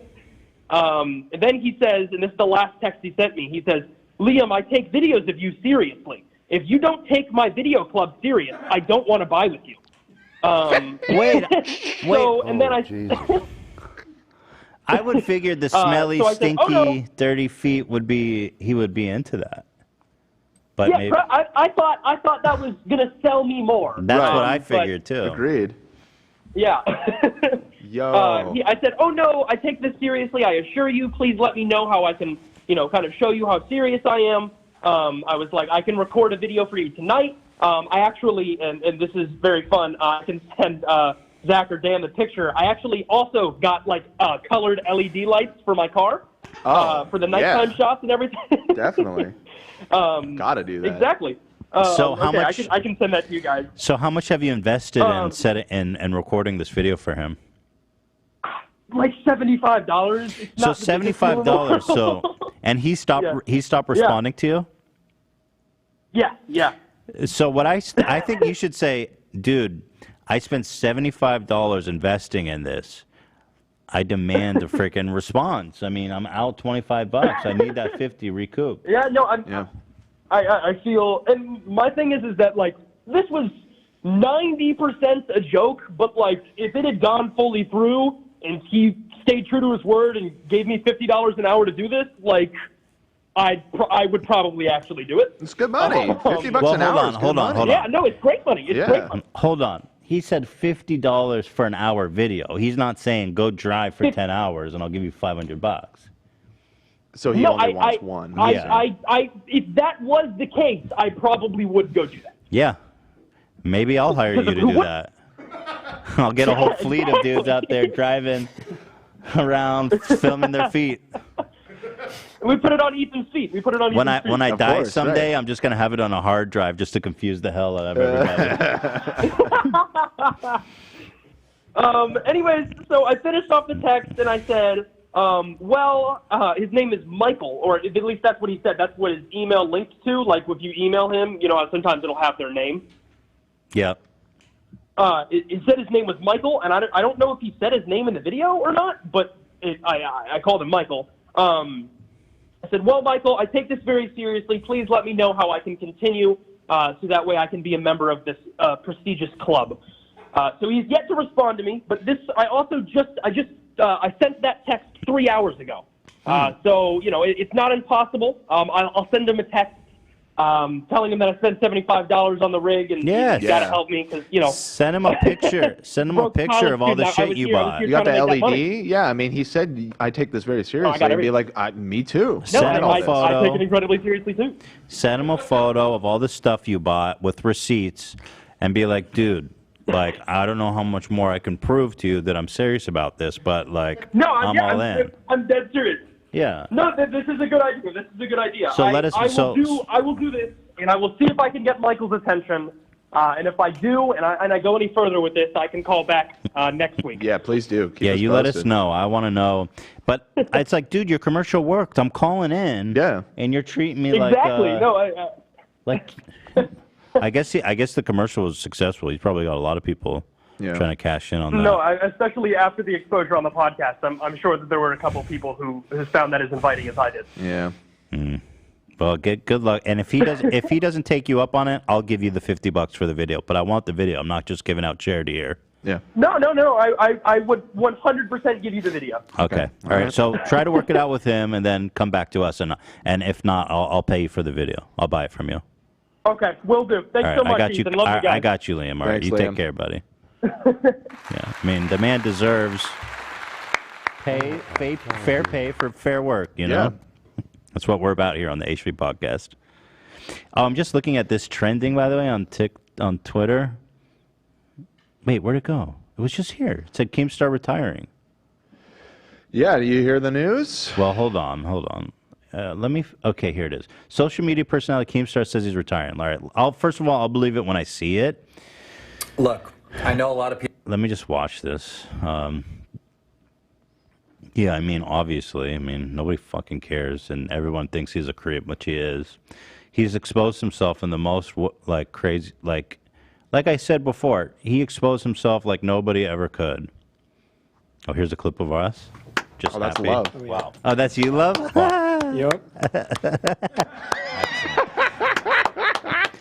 And then he says, and this is the last text he sent me, he says, Liam, I take videos of you seriously. If you don't take my video club serious, I don't want to buy with you. Wait. So, and then I would figure the smelly, so I said, stinky, "Oh, no." dirty feet he would be into that. But yeah, maybe I thought that was gonna sell me more. that's what I but- figured too. Agreed. Yeah. Yo. I said, oh no, I take this seriously. I assure you, please let me know how I can, kind of show you how serious I am. I was like, I can record a video for you tonight. I actually, and this is very fun, I can send Zach or Dan the picture. I actually also got colored LED lights for my car for the nighttime shots and everything. Definitely. Gotta do that. Exactly. So how okay, much? I can send that to you guys. So how much have you invested in recording this video for him? Like $75. So $75. So, and he stopped. Yeah. He stopped responding to you. Yeah. So what I think you should say, dude, I spent $75 investing in this. I demand a freaking response. I mean, I'm out $25. I need that 50 recoup. Yeah, no, I feel, and my thing is that this was 90% a joke, but if it had gone fully through and he stayed true to his word and gave me $50 an hour to do this, I would probably actually do it. It's good money. $50 an hour. Hold on. Yeah, no, it's great money. It's great money. Hold on. He said $50 for an hour video. He's not saying go drive for 10 hours and I'll give you $500. So he only wants one. If that was the case, I probably would go do that. Yeah. Maybe I'll hire you to do that. I'll get a whole fleet of dudes out there driving around, filming their feet. We put it on Ethan's feet. When I die someday, I'm just going to have it on a hard drive just to confuse the hell out of everybody. Anyways, so I finished off the text and I said, his name is Michael, or at least that's what he said. That's what his email linked to. If you email him, sometimes it'll have their name. Yeah. It said his name was Michael, and I don't know if he said his name in the video or not, but I called him Michael. I said, well, Michael, I take this very seriously. Please let me know how I can continue so that way I can be a member of this prestigious club. So he's yet to respond to me, but I sent that text 3 hours ago. So, it's not impossible. I'll send him a text telling him that I spent $75 on the rig and Yes. you got to help me because, you know. Send him a picture. Send him a Broke picture of all the college student. I shit was you here- I was bought. here You got the trying to make that LED? money. Yeah, I mean, he said, I take this very seriously. got He'd be everything. like, me too. No, Send I a photo. take it incredibly seriously, too. Send him a photo of all the stuff you bought with receipts and be like, dude, like, I don't know how much more I can prove to you that I'm serious about this, but, like, No, I'm all in. I'm dead serious. Yeah. No, this is a good idea. This is a good idea. So let us- I will do this, and I will see if I can get Michael's attention. And if I do, and I go any further with this, I can call back next week. Yeah, please do. Keep Yeah, us you let us posted. know. I want to know. But it's like, dude, your commercial worked. I'm calling in. Yeah. And you're treating me Exactly. like. No, Like, I guess the commercial was successful. He's probably got a lot of people trying to cash in on that. no, especially after the exposure on the podcast, I'm sure that there were a couple people who found that as inviting as I did. Yeah. Well, good luck. And if he doesn't take you up on it, I'll give you the $50 for the video. But I want the video. I'm not just giving out charity here. Yeah. No. I would 100% give you the video. Okay. All right. So try to work it out with him, and then come back to us. And if not, I'll pay you for the video. I'll buy it from you. Okay, will do. Thanks All right, so much, I got you. Ethan. Love you guys. I got you, Liam. All right, Thanks, you Liam. take care, buddy. Yeah, I mean, the man deserves fair pay for fair work. You know, that's what we're about here on the H3 podcast. I'm just looking at this trending, by the way, on Twitter. Wait, where'd it go? It was just here. It said Keemstar retiring. Yeah, do you hear the news? Well, hold on. Okay, here it is. Social media personality Keemstar says he's retiring. All right. First of all, I'll believe it when I see it. Look, I know a lot of people. Let me just watch this. Yeah, I mean, obviously, nobody fucking cares, and everyone thinks he's a creep, which he is. He's exposed himself in the most crazy, like I said before. He exposed himself like nobody ever could. Oh, here's a clip of us. Just that's happy. Love. Wow. Oh, that's you, Love? Yep.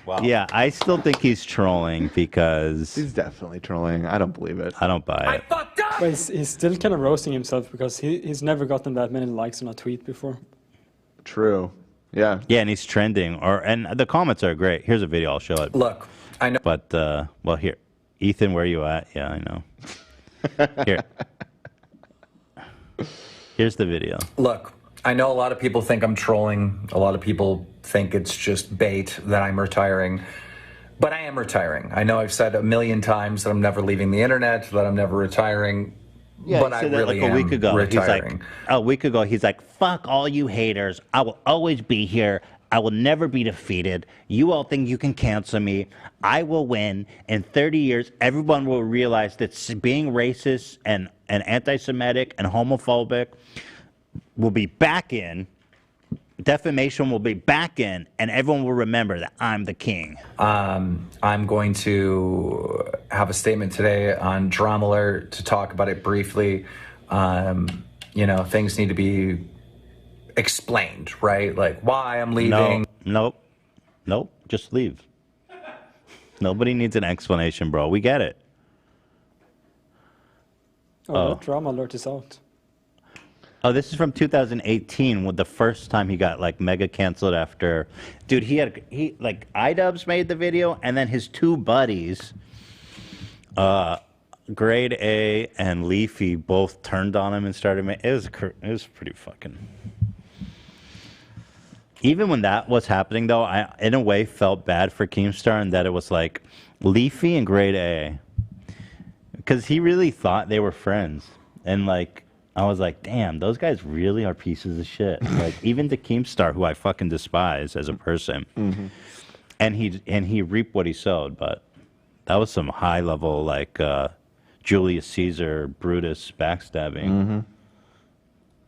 Wow. Yeah, I still think he's trolling because... He's definitely trolling. I don't believe it. I don't buy it. But he's still kind of roasting himself because he's never gotten that many likes on a tweet before. True. Yeah. Yeah, and he's trending. And the comments are great. Here's a video. I'll show it. Look, I know. But, well, here. Ethan, where you at? Yeah, I know. Here. Here's the video. Look, I know a lot of people think I'm trolling. A lot of people think it's just bait that I'm retiring. But I am retiring. I know I've said a million times that I'm never leaving the internet, that I'm never retiring. Yeah, but he I said really that like a week ago. retiring. A week ago, he's like, fuck all you haters. I will always be here. I will never be defeated. You all think you can cancel me. I will win. In 30 years, everyone will realize that being racist and anti-Semitic and homophobic will be back in. Defamation will be back in, and everyone will remember that I'm the king. I'm going to have a statement today on Drama Alert to talk about it briefly. Things need to be explained, right? Like why I'm leaving. Nope. Just leave. Nobody needs an explanation, bro. We get it. Oh, that Drama Alert is out. Oh, this is from 2018, with the first time he got like mega canceled after. Dude, he iDubbbz made the video, and then his two buddies, Grade A and Leafy, both turned on him and started making. It was pretty fucking. Even when that was happening, though, I in a way felt bad for Keemstar in that it was like Leafy and Grade A, because he really thought they were friends, and like. I was like, damn, those guys really are pieces of shit. Like, even to Keemstar, who I fucking despise as a person. Mm-hmm. And he reaped what he sowed, but that was some high level, like, Julius Caesar, Brutus backstabbing. Mm-hmm.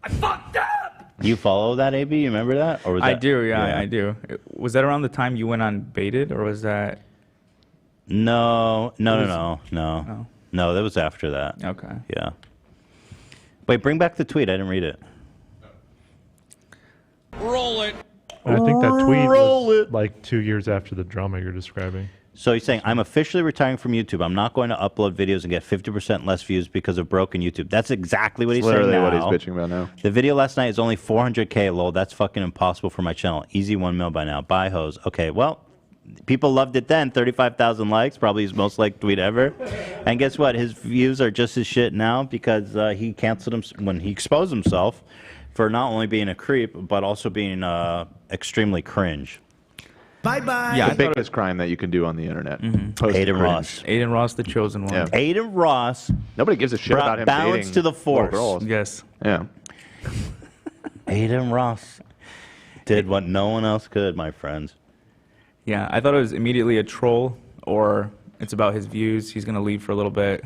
I fucked up! You follow that, AB? You remember that? Or was I that, do, yeah, I do. Was that around the time you went on Baited, or was that... No, that was after that. Okay. Yeah. Wait, bring back the tweet. I didn't read it. Roll it. I think that tweet was like 2 years after the drama you're describing. So he's saying, I'm officially retiring from YouTube. I'm not going to upload videos and get 50% less views because of broken YouTube. That's exactly what he's saying Literally now. what he's bitching about now. The video last night is only 400K. Lol, that's fucking impossible for my channel. Easy 1 mil by now. Bye, hoes. Okay, well, people loved it then. 35,000 likes, probably his most liked tweet ever. And guess what? His views are just as shit now because he canceled him when he exposed himself for not only being a creep, but also being extremely cringe. Bye-bye. Yeah, The biggest crime that you can do on the internet. Post Aiden cringe. Ross. Aiden Ross, the chosen one. Yeah. Aiden Ross. Nobody gives a shit brought about him balance dating to the force. little girls. Yes. Yeah. Aiden Ross did what no one else could, my friends. Yeah, I thought it was immediately a troll, or it's about his views. He's going to leave for a little bit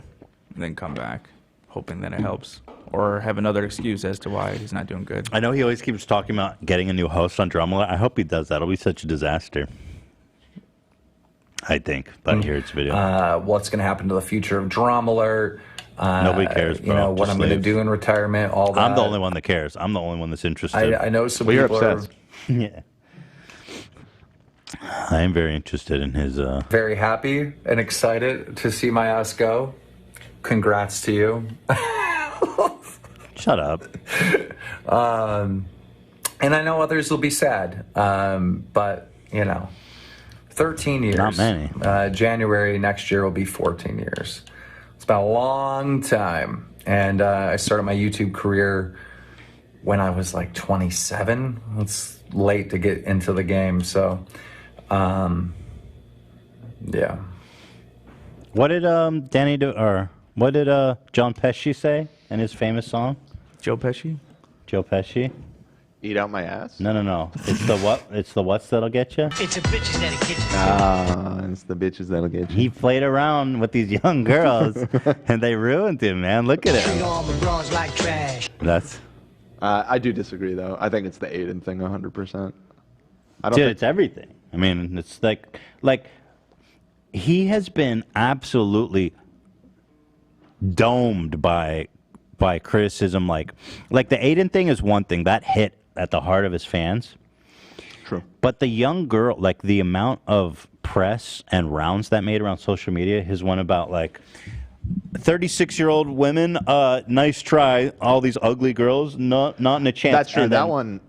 and then come back, hoping that it helps. Or have another excuse as to why he's not doing good. I know he always keeps talking about getting a new host on Drama. I hope he does that. It'll be such a disaster. I think. But I hear it's video. What's going to happen to the future of Drama Alert? Nobody cares, bro. You know, what Just I'm going to leave. do in retirement, all that. I'm the only one that cares. I'm the only one that's interested. I know some Well, you're people are obsessed. Yeah. I am very interested in his... very happy and excited to see my ass go. Congrats to you. Shut up. And I know others will be sad. But, you know, 13 years. Not many. January next year will be 14 years. It's been a long time. And I started my YouTube career when I was like 27. It's late to get into the game. So, yeah. What did Danny do? Or what did John Pesci say in his famous song? Joe Pesci? Joe Pesci? Eat out my ass? No. It's the what? It's the what's that'll get you? It's the bitches that'll get you. Ah, it's the bitches that'll get you. He played around with these young girls, and they ruined him, man. Look at Treat him. all the bras like trash. That's I do disagree, though. I think it's the Aiden thing 100%. I don't dude. think It's everything. I mean, it's like he has been absolutely domed by criticism. Like the Aiden thing is one thing that hit at the heart of his fans. True. But the young girl, like the amount of press and rounds that made around social media, his one about like 36-year-old women, nice try. All these ugly girls, not in a chance. That's true. And That then- one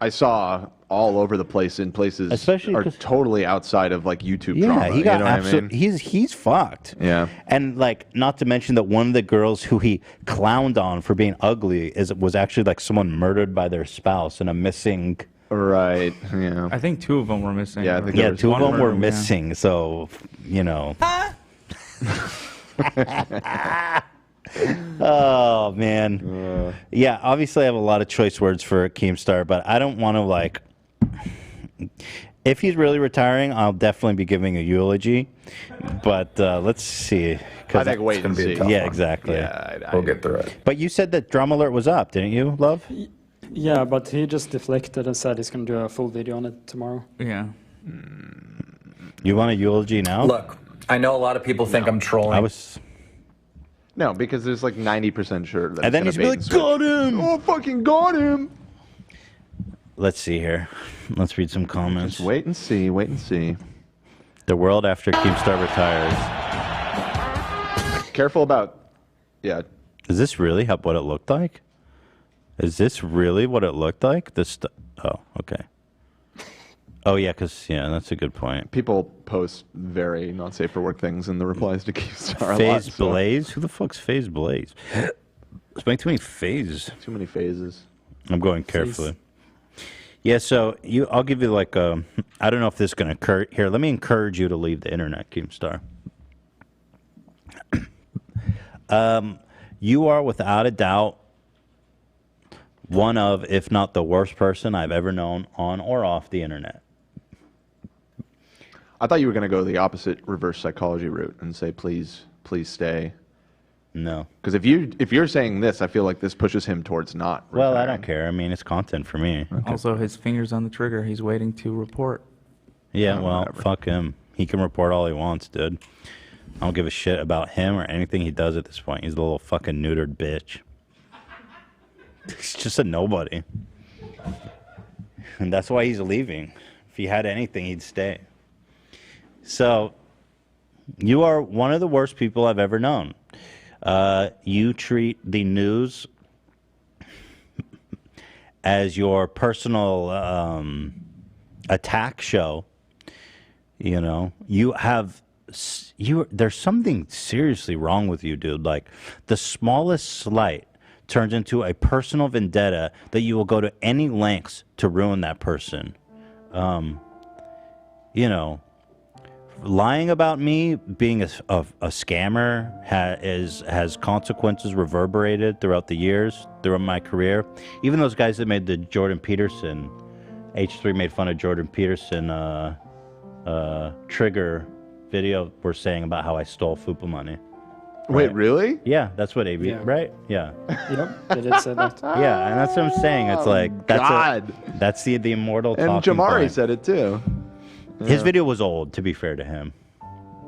I saw all over the place in places Especially are 'cause- totally outside of like YouTube Yeah, drama. he got you know what I mean? he's fucked. Yeah. And like, not to mention that one of the girls who he clowned on for being ugly was actually like someone murdered by their spouse in a missing. Right. Yeah. I think 2 of them were missing. Yeah, I think Yeah, was 2 of one them were murder, yeah. missing. So you know. Oh man. Yeah, obviously I have a lot of choice words for Keemstar, but I don't want to like. If he's really retiring, I'll definitely be giving a eulogy. But let's see. I think wait and see. Yeah, exactly. Yeah, We'll get through it. But you said that Drama Alert was up, didn't you, Love? Yeah, but he just deflected and said he's going to do a full video on it tomorrow. Yeah. You want a eulogy now? Look, I know a lot of people think I'm trolling. I was. No, because there's like 90% sure that And then he's gonna be bait like, and "Got switch." him!" Oh, fucking got him! Let's see here. Let's read some comments. Just wait and see. Wait and see. The world after Keemstar retires. Careful about. Yeah. Is this really what it looked like? Is this really what it looked like? Oh, okay. Oh, yeah, that's a good point. People post very not safe for work things in the replies to Keemstar a lot. Phase so- Blaze? Who the fuck's Phase Blaze? There's way too many phases. Too many phases. I'm going carefully. Yeah, so I'll give you like I don't know if this is going to occur. Here, let me encourage you to leave the internet, Keemstar. You are without a doubt one of, if not the worst person I've ever known on or off the internet. I thought you were going to go the opposite reverse psychology route and say, please stay. No. Because if you're saying this, I feel like this pushes him towards not Well, I retiring. don't care. I mean, it's content for me. Also, his finger's on the trigger. He's waiting to report. Yeah, well, fuck him. He can report all he wants, dude. I don't give a shit about him or anything he does at this point. He's a little fucking neutered bitch. He's just a nobody. And that's why he's leaving. If he had anything, he'd stay. So, You are one of the worst people I've ever known. You treat the news as your personal attack show. You know, there's something seriously wrong with you, dude. Like, the smallest slight turns into a personal vendetta that you will go to any lengths to ruin that person. You know, lying about me being a scammer has consequences reverberated throughout the years, throughout my career. Even those guys that made the Jordan Peterson, H3 made fun of Jordan Peterson trigger video were saying about how I stole FUPA money. Wait, really? Yeah, that's what AB, Yeah. right? Yeah. Yep, they did say that. Yeah, and that's what I'm saying. It's like, that's the immortal And talking Jamari point. said it too. His Yeah. video was old, to be fair to him.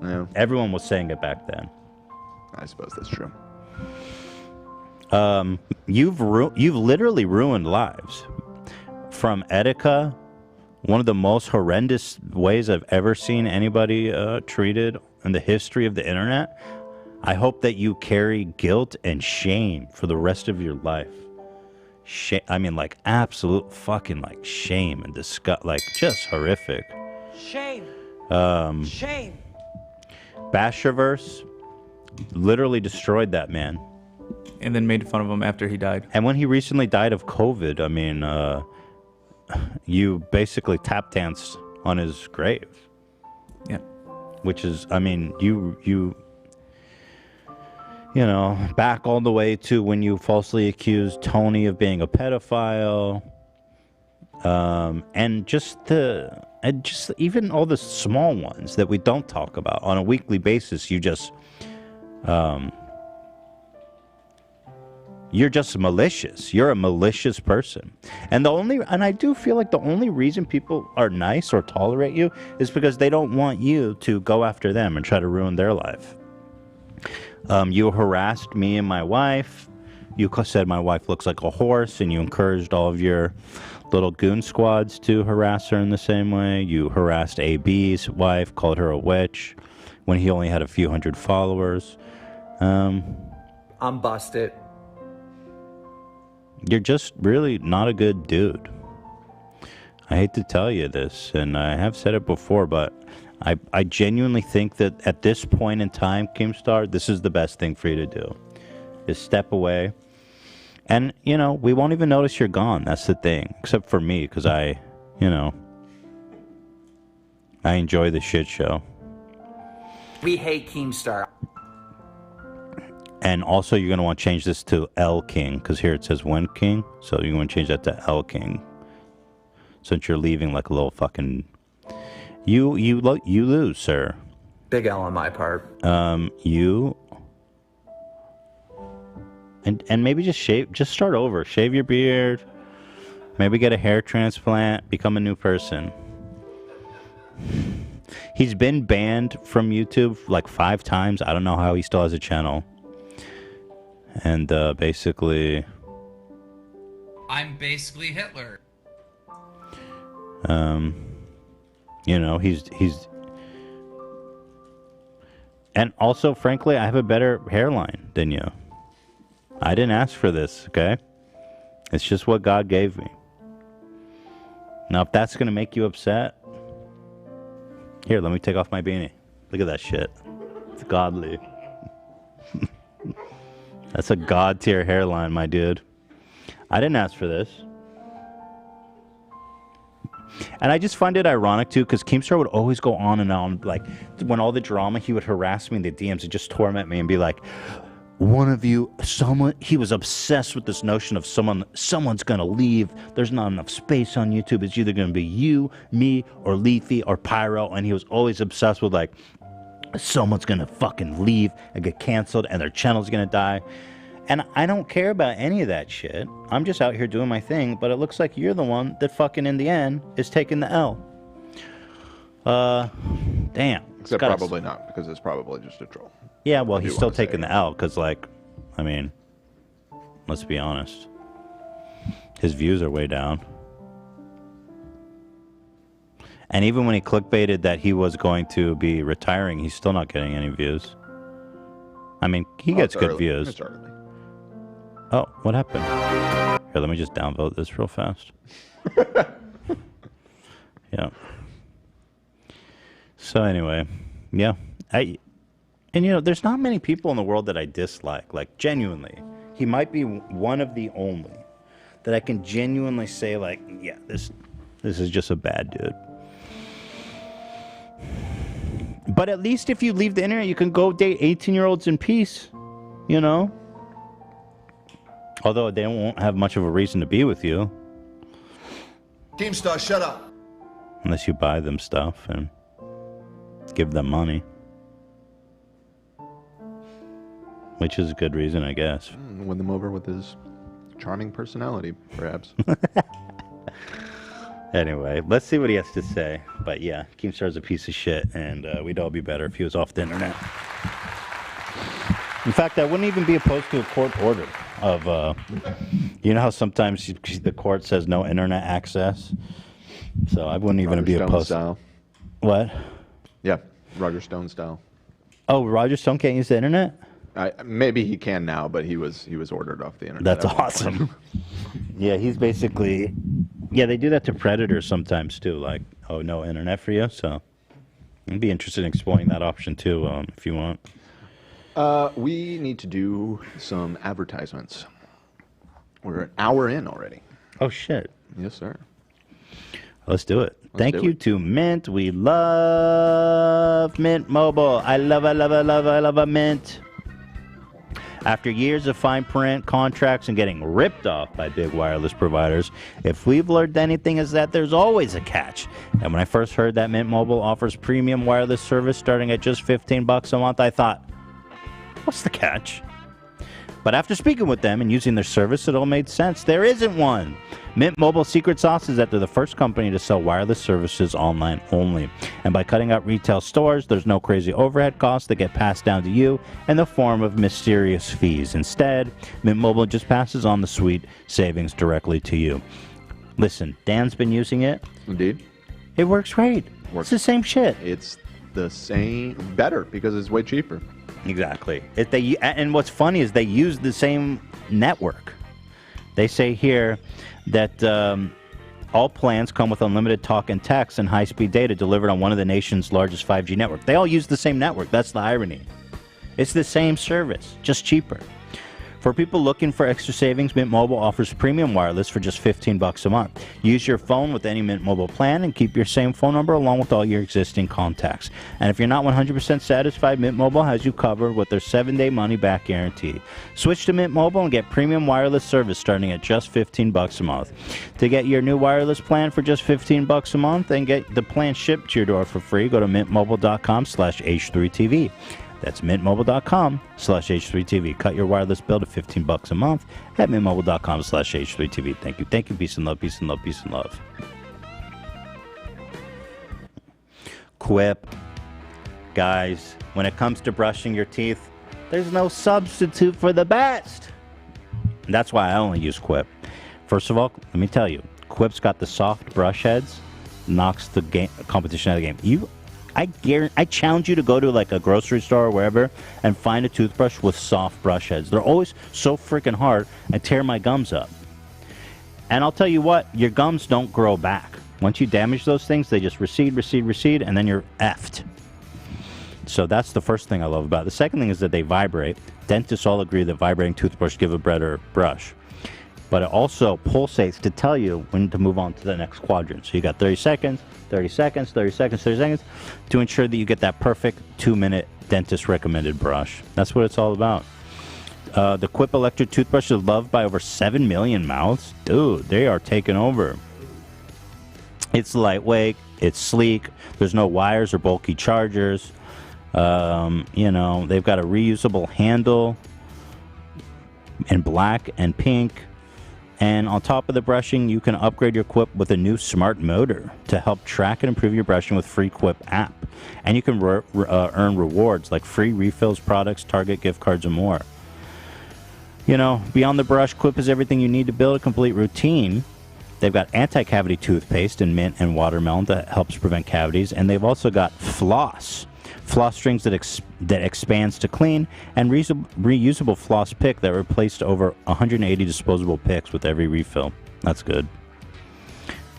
Yeah. Everyone was saying it back then. I suppose that's true. You've literally ruined lives. From Etika, one of the most horrendous ways I've ever seen anybody treated in the history of the internet. I hope that you carry guilt and shame for the rest of your life. I mean, like, absolute fucking, like, shame and disgust, like, just horrific. Shame. Shame. Basherverse literally destroyed that man. And then made fun of him after he died. And when he recently died of COVID, I mean, you basically tap danced on his grave. Yeah. Which is, I mean, you know, back all the way to when you falsely accused Tony of being a pedophile, and just even all the small ones that we don't talk about on a weekly basis. You just, you're just malicious. You're a malicious person, and I do feel like the only reason people are nice or tolerate you is because they don't want you to go after them and try to ruin their life. You harassed me and my wife. You said my wife looks like a horse, and you encouraged all of your little goon squads to harass her in the same way. You harassed AB's wife, called her a witch, when he only had a few hundred followers. I'm busted. You're just really not a good dude. I hate to tell you this, and I have said it before, but I genuinely think that at this point in time, Keemstar, this is the best thing for you to do, is step away. And, you know, we won't even notice you're gone. That's the thing. Except for me, because I enjoy the shit show. We hate Keemstar. And also, you're going to want to change this to L King, because here it says When King. So you're going to change that to L King. Since you're leaving like a little fucking... You lose, sir. Big L on my part. You... And maybe just start over. Shave your beard. Maybe get a hair transplant. Become a new person. He's been banned from YouTube like 5 times. I don't know how he still has a channel. And basically... I'm basically Hitler. You know, he's... And also, frankly, I have a better hairline than you. I didn't ask for this, okay? It's just what God gave me. Now, if that's going to make you upset... Here, let me take off my beanie. Look at that shit. It's godly. That's a god-tier hairline, my dude. I didn't ask for this. And I just find it ironic, too, because Keemstar would always go on and on. Like, when all the drama, he would harass me in the DMs and just torment me and be like, one of you, he was obsessed with this notion of someone's going to leave. There's not enough space on YouTube. It's either going to be you, me, or Leafy, or Pyro. And he was always obsessed with, like, someone's going to fucking leave and get canceled and their channel's going to die. And I don't care about any of that shit. I'm just out here doing my thing, but it looks like you're the one that fucking, in the end, is taking the L. Damn. Except probably not, because it's probably just a troll. Yeah, well, he's still taking the L, because, like, I mean, let's be honest. His views are way down. And even when he clickbaited that he was going to be retiring, he's still not getting any views. I mean, he gets good views. It's early. Oh, what happened? Here, let me just downvote this real fast. Yeah. So anyway, yeah. And you know, there's not many people in the world that I dislike. Like, genuinely. He might be one of the only that I can genuinely say, like, yeah, this is just a bad dude. But at least if you leave the internet, you can go date 18-year-olds in peace, you know? Although they won't have much of a reason to be with you. Keemstar, shut up. Unless you buy them stuff and give them money. Which is a good reason, I guess. Win them over with his charming personality, perhaps. Anyway, let's see what he has to say. But yeah, Keemstar's a piece of shit, and we'd all be better if he was off the internet. In fact, I wouldn't even be opposed to a court order of, you know how sometimes the court says no internet access? So I wouldn't even be opposed. Style. What? Yeah, Roger Stone style. Oh, Roger Stone can't use the internet? Maybe he can now, but he was ordered off the internet. That's awesome. Yeah, he's basically... Yeah, they do that to predators sometimes, too. Like, oh, no internet for you? So I'd be interested in exploring that option, too, if you want. We need to do some advertisements. We're an hour in already. Oh, shit. Yes, sir. Let's do it. Thank you to Mint. We love Mint Mobile. I love a Mint. After years of fine print, contracts, and getting ripped off by big wireless providers, if we've learned anything is that there's always a catch. And when I first heard that Mint Mobile offers premium wireless service starting at just $15 a month, I thought, what's the catch? But after speaking with them and using their service, it all made sense. There isn't one. Mint Mobile's secret sauce is that they're the first company to sell wireless services online only. And by cutting out retail stores, there's no crazy overhead costs that get passed down to you in the form of mysterious fees. Instead, Mint Mobile just passes on the sweet savings directly to you. Listen, Dan's been using it. Indeed. It works great. It's the same shit. It's the same, better, because it's way cheaper. Exactly. And what's funny is they use the same network. They say here that all plans come with unlimited talk and text and high-speed data delivered on one of the nation's largest 5G networks. They all use the same network. That's the irony. It's the same service, just cheaper. For people looking for extra savings, Mint Mobile offers premium wireless for just $15 a month. Use your phone with any Mint Mobile plan and keep your same phone number along with all your existing contacts. And if you're not 100% satisfied, Mint Mobile has you covered with their 7-day money-back guarantee. Switch to Mint Mobile and get premium wireless service starting at just $15 a month. To get your new wireless plan for just $15 a month and get the plan shipped to your door for free, go to mintmobile.com/H3TV. That's mintmobile.com/H3TV. Cut your wireless bill to $15 a month at mintmobile.com/H3TV. Thank you. Thank you. Peace and love. Peace and love. Peace and love. Quip. Guys, when it comes to brushing your teeth, there's no substitute for the best. And that's why I only use Quip. First of all, let me tell you, Quip's got the soft brush heads, knocks the competition out of the game. I challenge you to go to like a grocery store or wherever and find a toothbrush with soft brush heads. They're always so freaking hard and tear my gums up. And I'll tell you what, your gums don't grow back. Once you damage those things, they just recede, and then you're effed. So that's the first thing I love about it. The second thing is that they vibrate. Dentists all agree that vibrating toothbrush give a better brush. But it also pulsates to tell you when to move on to the next quadrant. So you got 30 seconds, 30 seconds, 30 seconds, 30 seconds to ensure that you get that perfect 2-minute dentist recommended brush. That's what it's all about. The Quip electric toothbrush is loved by over 7 million mouths. Dude, they are taking over. It's lightweight, it's sleek, there's no wires or bulky chargers. They've got a reusable handle in black and pink. And on top of the brushing, you can upgrade your Quip with a new smart motor to help track and improve your brushing with free Quip app. And you can earn rewards like free refills, products, Target gift cards, and more. Beyond the brush, Quip is everything you need to build a complete routine They've got anti-cavity toothpaste in mint and watermelon that helps prevent cavities, and they've also got floss strings that expands to clean, and reusable floss pick that replaced over 180 disposable picks with every refill. That's good.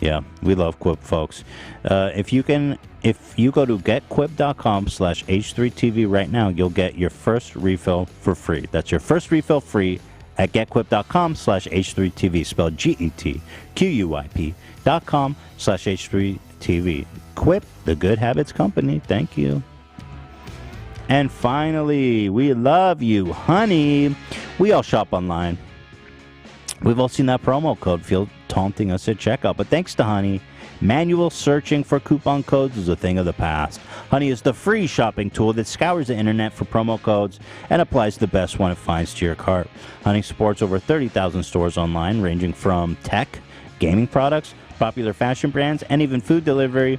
Yeah, we love Quip, folks. If you go to getquip.com/H3TV right now, you'll get your first refill for free. That's your first refill free at getquip.com/H3TV, spelled GETQUIP.com/H3TV. Quip, the good habits company. Thank you. And finally, we love you, honey. We all shop online. We've all seen that promo code field taunting us at checkout. But thanks to Honey, manual searching for coupon codes is a thing of the past. Honey is the free shopping tool that scours the internet for promo codes and applies the best one it finds to your cart. Honey supports over 30,000 stores online, ranging from tech, gaming products, popular fashion brands, and even food delivery.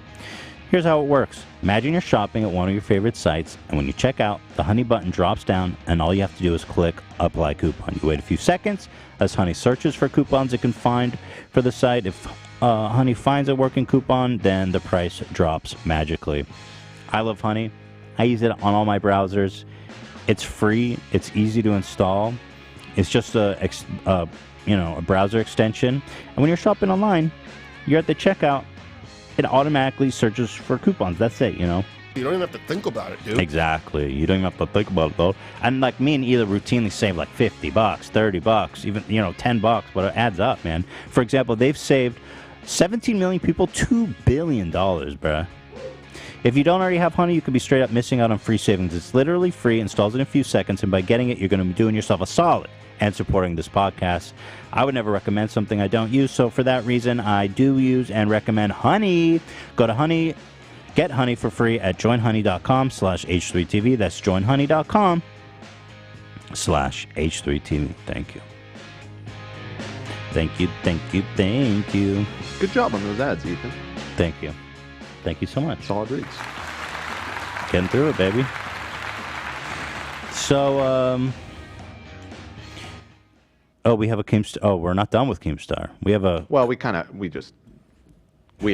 Here's how it works. Imagine you're shopping at one of your favorite sites, and when you check out, the Honey button drops down, and all you have to do is click Apply Coupon. You wait a few seconds as Honey searches for coupons it can find for the site. If Honey finds a working coupon, then the price drops magically. I love Honey. I use it on all my browsers. It's free. It's easy to install. It's just a browser extension. And when you're shopping online, you're at the checkout, it automatically searches for coupons. That's it, You don't even have to think about it, dude. Exactly. You don't even have to think about it, though. And like me and Ela routinely save like $50, $30, even, $10, but it adds up, man. For example, they've saved 17 million people $2 billion, bruh. If you don't already have Honey, you could be straight up missing out on free savings. It's literally free, installs in a few seconds, and by getting it, you're going to be doing yourself a solid and supporting this podcast. I would never recommend something I don't use, so for that reason, I do use and recommend Honey. Go to Honey, get Honey for free at joinhoney.com/H3TV. That's joinhoney.com/H3TV. Thank you. Thank you, thank you, thank you. Good job on those ads, Ethan. Thank you. Thank you so much. Solid reads. Getting through it, baby. So, we have a Keemstar. Oh, we're not done with Keemstar. We have a... Well, we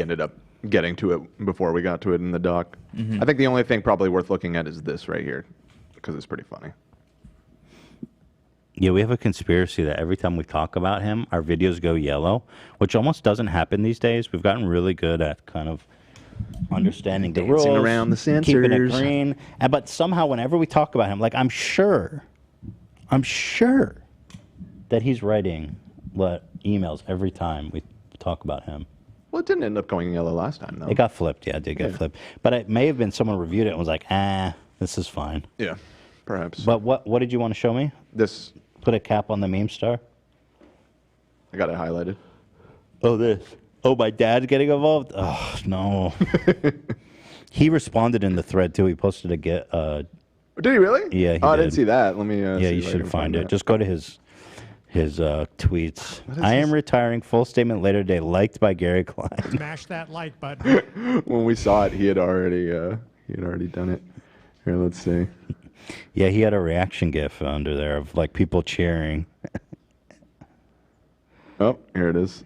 ended up getting to it before we got to it in the doc. Mhm. I think the only thing probably worth looking at is this right here, because it's pretty funny. Yeah, we have a conspiracy that every time we talk about him, our videos go yellow, which almost doesn't happen these days. We've gotten really good at kind of understanding the rules, Dancing around the keeping it sensors. green. But somehow, whenever we talk about him, like I'm sure that he's writing emails every time we talk about him. Well, it didn't end up going yellow last time, though. It got flipped, yeah, it did get flipped. But it may have been someone reviewed it and was like, this is fine. Yeah, perhaps. But what did you want to show me? This. Put a cap on the meme star? I got it highlighted. Oh, this. Oh, my dad's getting involved? Oh, no. He responded in the thread, too. He posted a get. Did he really? Yeah, he I did. didn't see that. Let me. Yeah, see you if I should can find it. that. Just go to his tweets. What is I am this? retiring. Full statement later today. Liked by Gary Klein. Smash that like button. When we saw it, he had already done it. Here, let's see. Yeah, he had a reaction gif under there of like people cheering. Oh, here it is.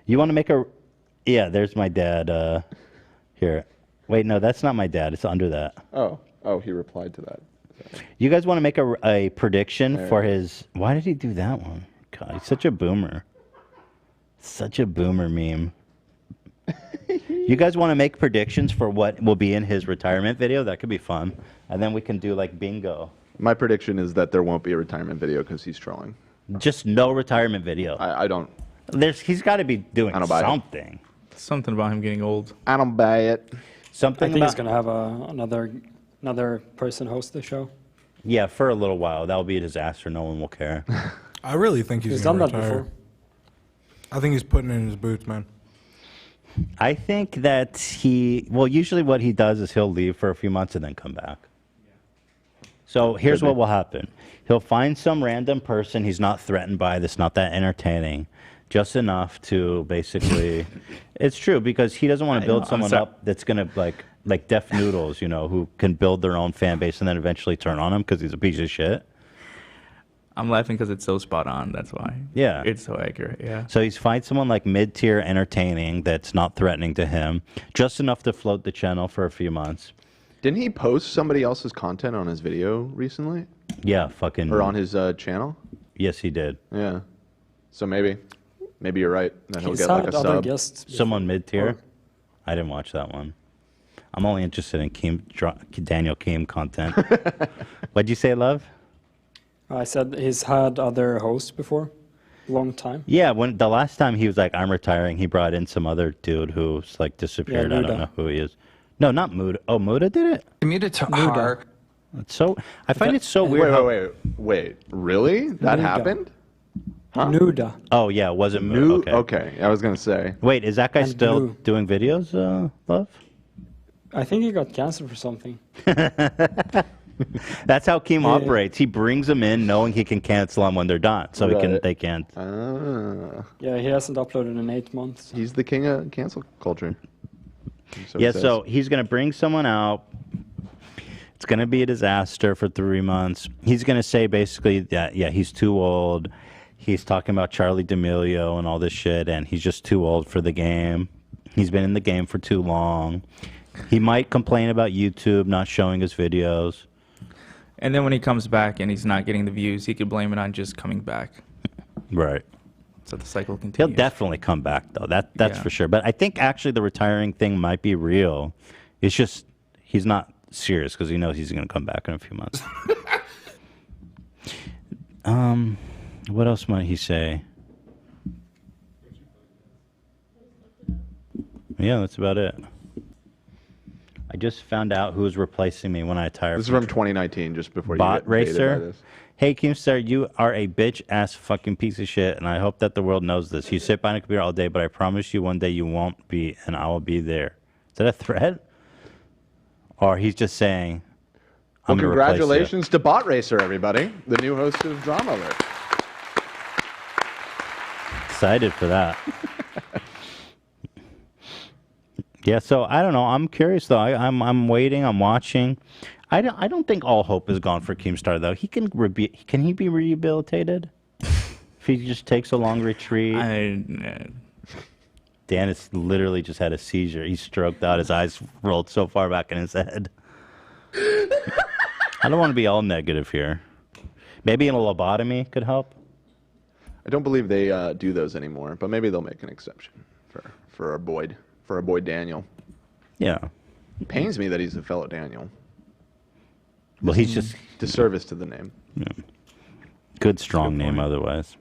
You want to make a... Yeah, there's my dad. Here. Wait, no, that's not my dad. It's under that. Oh, he replied to that. You guys want to make a prediction There for it his... Why did he do that one? God, he's such a boomer. Such a boomer meme. You guys want to make predictions for what will be in his retirement video? That could be fun. And then we can do like bingo. My prediction is that there won't be a retirement video because he's trolling. Just no retirement video. I don't. He's got to be doing I don't buy it. something. Something about him getting old. I don't buy it. Something I think about... he's gonna have another person host the show. Yeah, for a little while. That'll be a disaster. No one will care. I really think he's He's going done to that retire. before. I think he's putting it in his boots, man. I think that usually what he does is he'll leave for a few months and then come back. So here's what will happen. He'll find some random person he's not threatened by that's not that entertaining, just enough to basically... It's true, because he doesn't want to build someone up that's going to, like Deaf Noodles, who can build their own fan base and then eventually turn on him because he's a piece of shit. I'm laughing because it's so spot on. That's why. Yeah. It's so accurate. Yeah. So he's find someone like mid-tier entertaining that's not threatening to him, just enough to float the channel for a few months. Didn't he post somebody else's content on his video recently? Yeah, fucking. Or on his channel? Yes, he did. Yeah. So maybe you're right. That he'll He's get like had a other sub. guests before. Someone mid-tier. Or- I didn't watch that one. I'm only interested in Daniel Keem content. What'd you say, Love? I said he's had other hosts before. Long time. Yeah, when the last time he was like, I'm retiring, he brought in some other dude who's like disappeared. Yeah, I don't Muda. know who he is. No, not Muda. Oh, Muda did it? Muda. It's so, I find it so weird. how- Wait. Really? That Nuda. happened? Huh? Nuda. Oh, yeah, was it Muda? Okay, I was going to say. Wait, is that guy And still Blue. doing videos, Love? I think he got cancer for something. That's how Keem Yeah. operates. He brings them in knowing he can cancel them when they're done. So Right. they can't. Yeah, he hasn't uploaded in 8 months. He's the king of cancel culture. So Yeah, it says. so he's going to bring someone out. It's going to be a disaster for 3 months. He's going to say basically that, yeah, he's too old. He's talking about Charlie D'Amelio and all this shit, and he's just too old for the game. He's been in the game for too long. He might complain about YouTube not showing his videos. And then when he comes back and he's not getting the views, he could blame it on just coming back. Right. So the cycle He'll continues. definitely come back, though. That's Yeah. for sure. But I think actually the retiring thing might be real. It's just he's not serious because he knows he's going to come back in a few months. What else might he say? Yeah, that's about it. I just found out who was replacing me when I retired. This is from 2019, just before you Bot get dated by Racer. this. Hey, Keemstar, you are a bitch-ass fucking piece of shit, and I hope that the world knows this. You sit behind a computer all day, but I promise you one day you won't be, and I will be there. Is that a threat? Or he's just saying, I'm Well, gonna replace you. congratulations to Bot Racer, everybody, the new host of Drama Alert. Excited for that. Yeah, so I don't know. I'm curious though. I'm waiting. I'm watching. I don't think all hope is gone for Keemstar though. He can he be rehabilitated if he just takes a long retreat? Dan has literally just had a seizure. He stroked out. His eyes rolled so far back in his head. I don't want to be all negative here. Maybe a lobotomy could help. I don't believe they do those anymore, but maybe they'll make an exception for our Boyd, Daniel. Yeah. It pains me that he's a fellow Daniel. Well, he's just disservice to the name. Yeah. Good strong name otherwise.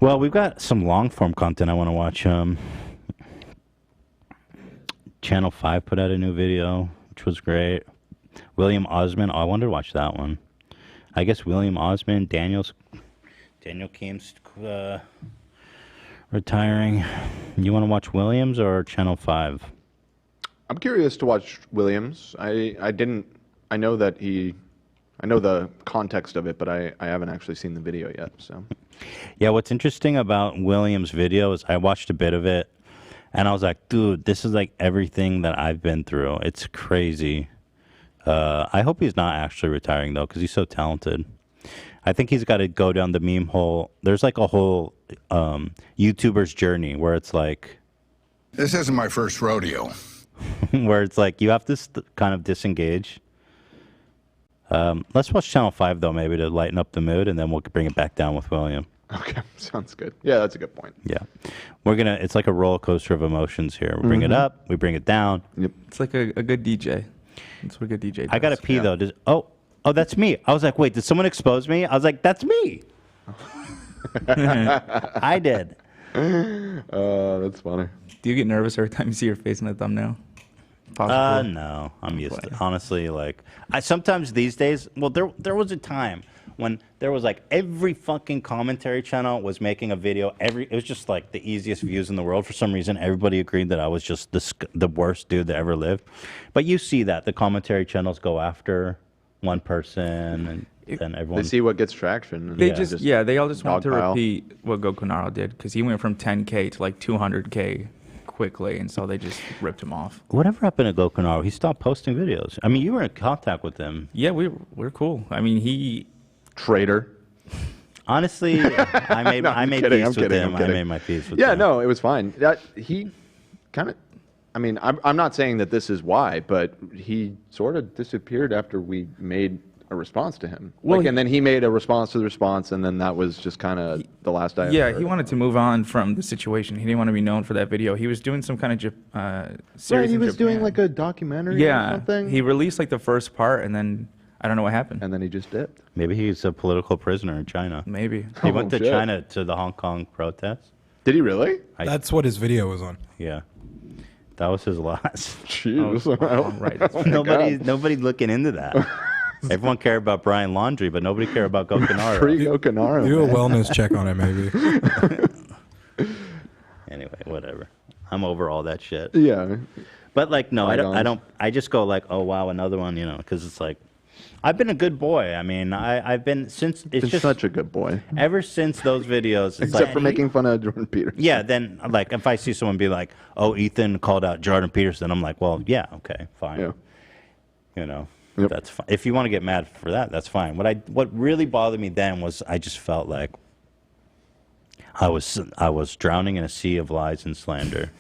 Well, we've got some long form content I want to watch. Channel 5 put out a new video, which was great. William Osmond. Oh, I wanted to watch that one. I guess William Osmond, Daniel Keem's retiring. You want to watch Williams or Channel 5? I'm curious to watch Williams. I know the context of it, but I haven't actually seen the video yet. So, yeah, what's interesting about Williams' video is I watched a bit of it, and I was like, dude, this is like everything that I've been through. It's crazy. I hope he's not actually retiring, though, because he's so talented. I think he's got to go down the meme hole. There's like a whole YouTuber's journey where it's like... This isn't my first rodeo. where it's like you have to kind of disengage. Let's watch Channel 5, though, maybe to lighten up the mood, and then we'll bring it back down with William. Okay, sounds good. Yeah, that's a good point. Yeah. It's like a roller coaster of emotions here. We bring it up, we bring it down. Yep. It's like a good DJ. That's what a good DJ does. I got to pee, though. Oh, that's me. I was like, wait, did someone expose me? I was like, that's me. I did. That's funny. Do you get nervous every time you see your face in the thumbnail? Possibly. No, I'm used to it. Honestly, like, sometimes these days, well, there was a time when there was like every fucking commentary channel was making a video. It was just like the easiest views in the world. For some reason, everybody agreed that I was just the worst dude that ever lived. But you see that the commentary channels go after one person and then everyone. They see what gets traction. And They they all just want to dogpile. repeat what Gokunaro did because he went from 10K to like 200K quickly, and so they just ripped him off. Whatever happened to Gokunaro? He stopped posting videos. I mean, you were in contact with him. Yeah, we're cool. I mean, he Traitor. Honestly, I made No, I I'm made kidding, peace I'm with kidding, him. I'm I kidding. made my peace with Yeah, him. no, it was fine. He kind of. I mean, I'm not saying that this is why, but he sort of disappeared after we made a response to him. Well, and then he made a response to the response, and then that was just kind of the last I. Yeah, he wanted to move on from the situation. He didn't want to be known for that video. He was doing some kind of series. Right, he in was Japan. doing like a documentary or Yeah, something. he released like the first part, and then I don't know what happened. And then he just dipped. Maybe he's a political prisoner in China. Maybe. He went to shit. China to the Hong Kong protests. Did he really? That's what his video was on. Yeah. That was his last. Jeez. Right. Nobody's looking into that. Everyone cared about Brian Laundrie, but nobody cared about Gokanaro. Free Gokanaro. Do a man. wellness check on it, maybe. Anyway, whatever. I'm over all that shit. Yeah. But like, no, I Bygones. don't. I just go like, oh wow, another one, because it's like, I've been a good boy. I mean, I've been since it's Been just such a good boy. ever since those videos. It's Except like, for making fun of Jordan Peterson. Yeah, then like if I see someone be like, "Oh, Ethan called out Jordan Peterson," I'm like, "Well, yeah, okay, fine." Yeah. That's fine. If you want to get mad for that, that's fine. What really bothered me then was I just felt like I was drowning in a sea of lies and slander.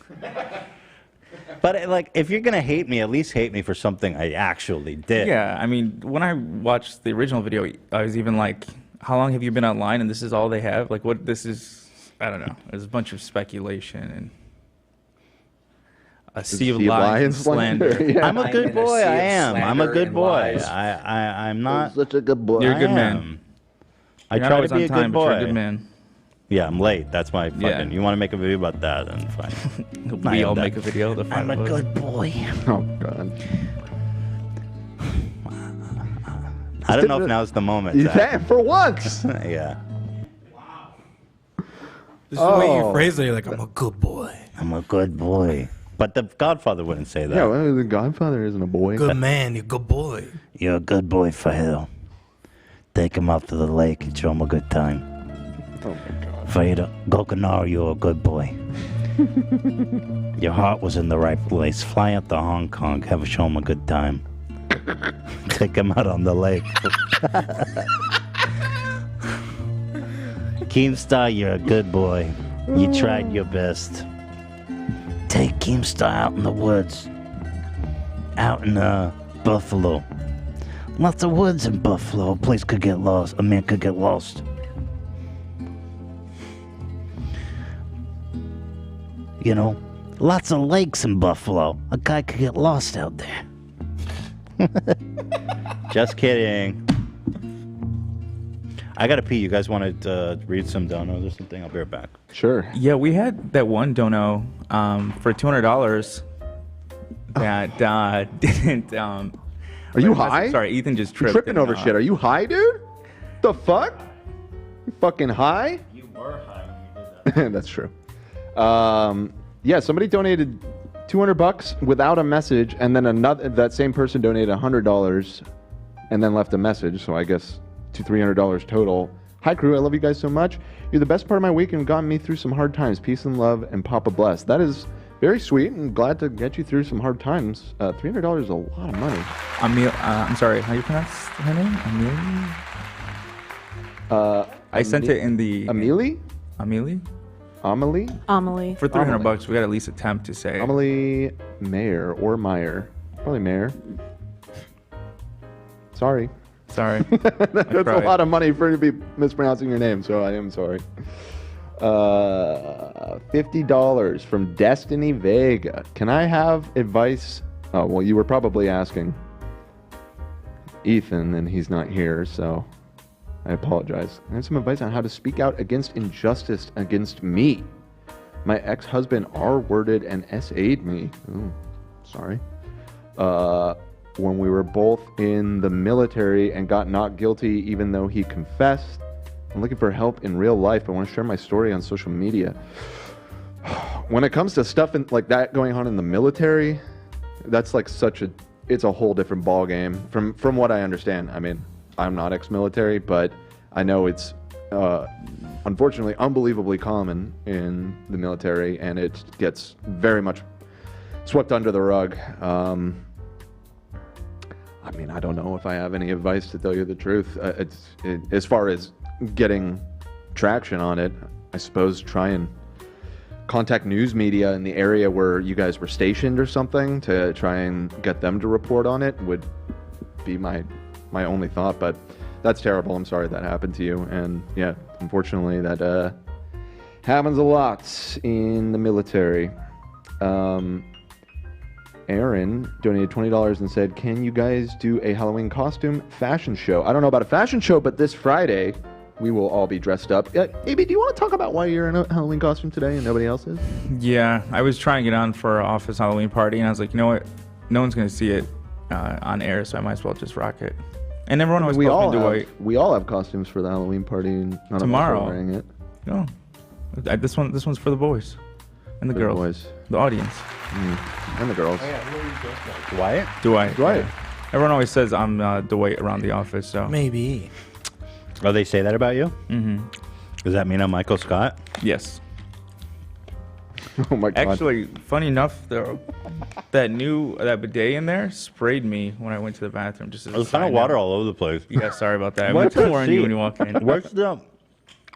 But like, if you're gonna hate me, at least hate me for something I actually did. Yeah, I mean, when I watched the original video, I was even like, how long have you been online and this is all they have? Like, what this is, I don't know. There's a bunch of speculation and a sea of lies and slander. Yeah. I'm a good boy. I am. I'm a good boy. I'm not such a good boy. You're a good I man. am. I You're not try always to be on a time, good but boy. you're a good man. Yeah, I'm late. That's my fucking. Yeah. You want to make a video about that? Then fine. We all make a video. The I'm a five of us. good boy. Oh god. I don't know if now's the moment. Zach. Yeah, for once. Yeah. This is the way you phrase it. You're like, I'm a good boy. I'm a good boy. But the Godfather wouldn't say that. Yeah, well, the Godfather isn't a boy. Good man, you're a good boy. You're a good boy for hell. Take him out to the lake and show him a good time. Oh my god. Fayda, Gokanaro, you're a good boy. Your heart was in the right place. Fly out to Hong Kong, show him a good time. Take him out on the lake. Keemstar, you're a good boy. You tried your best. Take Keemstar out in the woods. Out in Buffalo. Lots of woods in Buffalo. A place could get lost. A man could get lost. You know, lots of lakes in Buffalo. A guy could get lost out there. Just kidding. I gotta pee. You guys want to read some donos or something? I'll be right back. Sure. Yeah, we had that one dono for $200 that didn't. Are you high? Sorry, Ethan just You're tripped. tripping over shit. Are you high, dude? The fuck? You fucking high? You were high when you did that. That's true. Yeah, somebody donated $200 without a message, and then that same person donated $100 and then left a message. So I guess $300 total. Hi crew, I love you guys so much. You're the best part of my week and gotten me through some hard times. Peace and love, and Papa bless. That is very sweet, and glad to get you through some hard times. $300 is a lot of money. I'm sorry, how you pronounce her name? Amelie? I sent it in the... Amelie? Amelie? Amelie? Amelie. For $300, we got to at least attempt to say. Amelie Mayer or Meyer. Probably Mayer. Sorry. Sorry. That's a lot of money for you to be mispronouncing your name, so I am sorry. $50 from Destiny Vega. Can I have advice? Oh, well, you were probably asking Ethan, and he's not here, so I apologize. I have some advice on how to speak out against injustice against me. My ex-husband R-worded and S-A'd me. Ooh, sorry. When we were both in the military and got not guilty even though he confessed. I'm looking for help in real life. I want to share my story on social media. When it comes to stuff like that going on in the military, that's like it's a whole different ball game from what I understand. I mean, I'm not ex-military, but I know it's unfortunately unbelievably common in the military, and it gets very much swept under the rug. mean, I don't know if I have any advice to tell you the truth. As far as getting traction on it, I suppose try and contact news media in the area where you guys were stationed or something to try and get them to report on it would be my only thought. But that's terrible. I'm sorry that happened to you. And yeah, unfortunately that happens a lot in the military. Aaron donated $20 and said, can you guys do a Halloween costume fashion show? I don't know about a fashion show, but this Friday we will all be dressed up. AB, do you want to talk about why you're in a Halloween costume today and nobody else is? Yeah, I was trying to get on for our office Halloween party, and I was like, you know what? No one's going to see it on air, so I might as well just rock it. And everyone always calls me Dwight. We all have costumes for the Halloween party, and none Tomorrow. of us are wearing it. No, this one's for the boys and the For the girls, boys. the audience, and the girls. Dwight? Dwight. Dwight. Everyone always says I'm Dwight around the office, so Maybe. Oh, they say that about you? Mm-hmm. Does that mean I'm Michael Scott? Yes. Oh my God. Actually, funny enough, that bidet in there sprayed me when I went to the bathroom. Just as There's kind of water all over the place. Yeah, sorry about that. I What's meant to the warn you seat? when you walk in.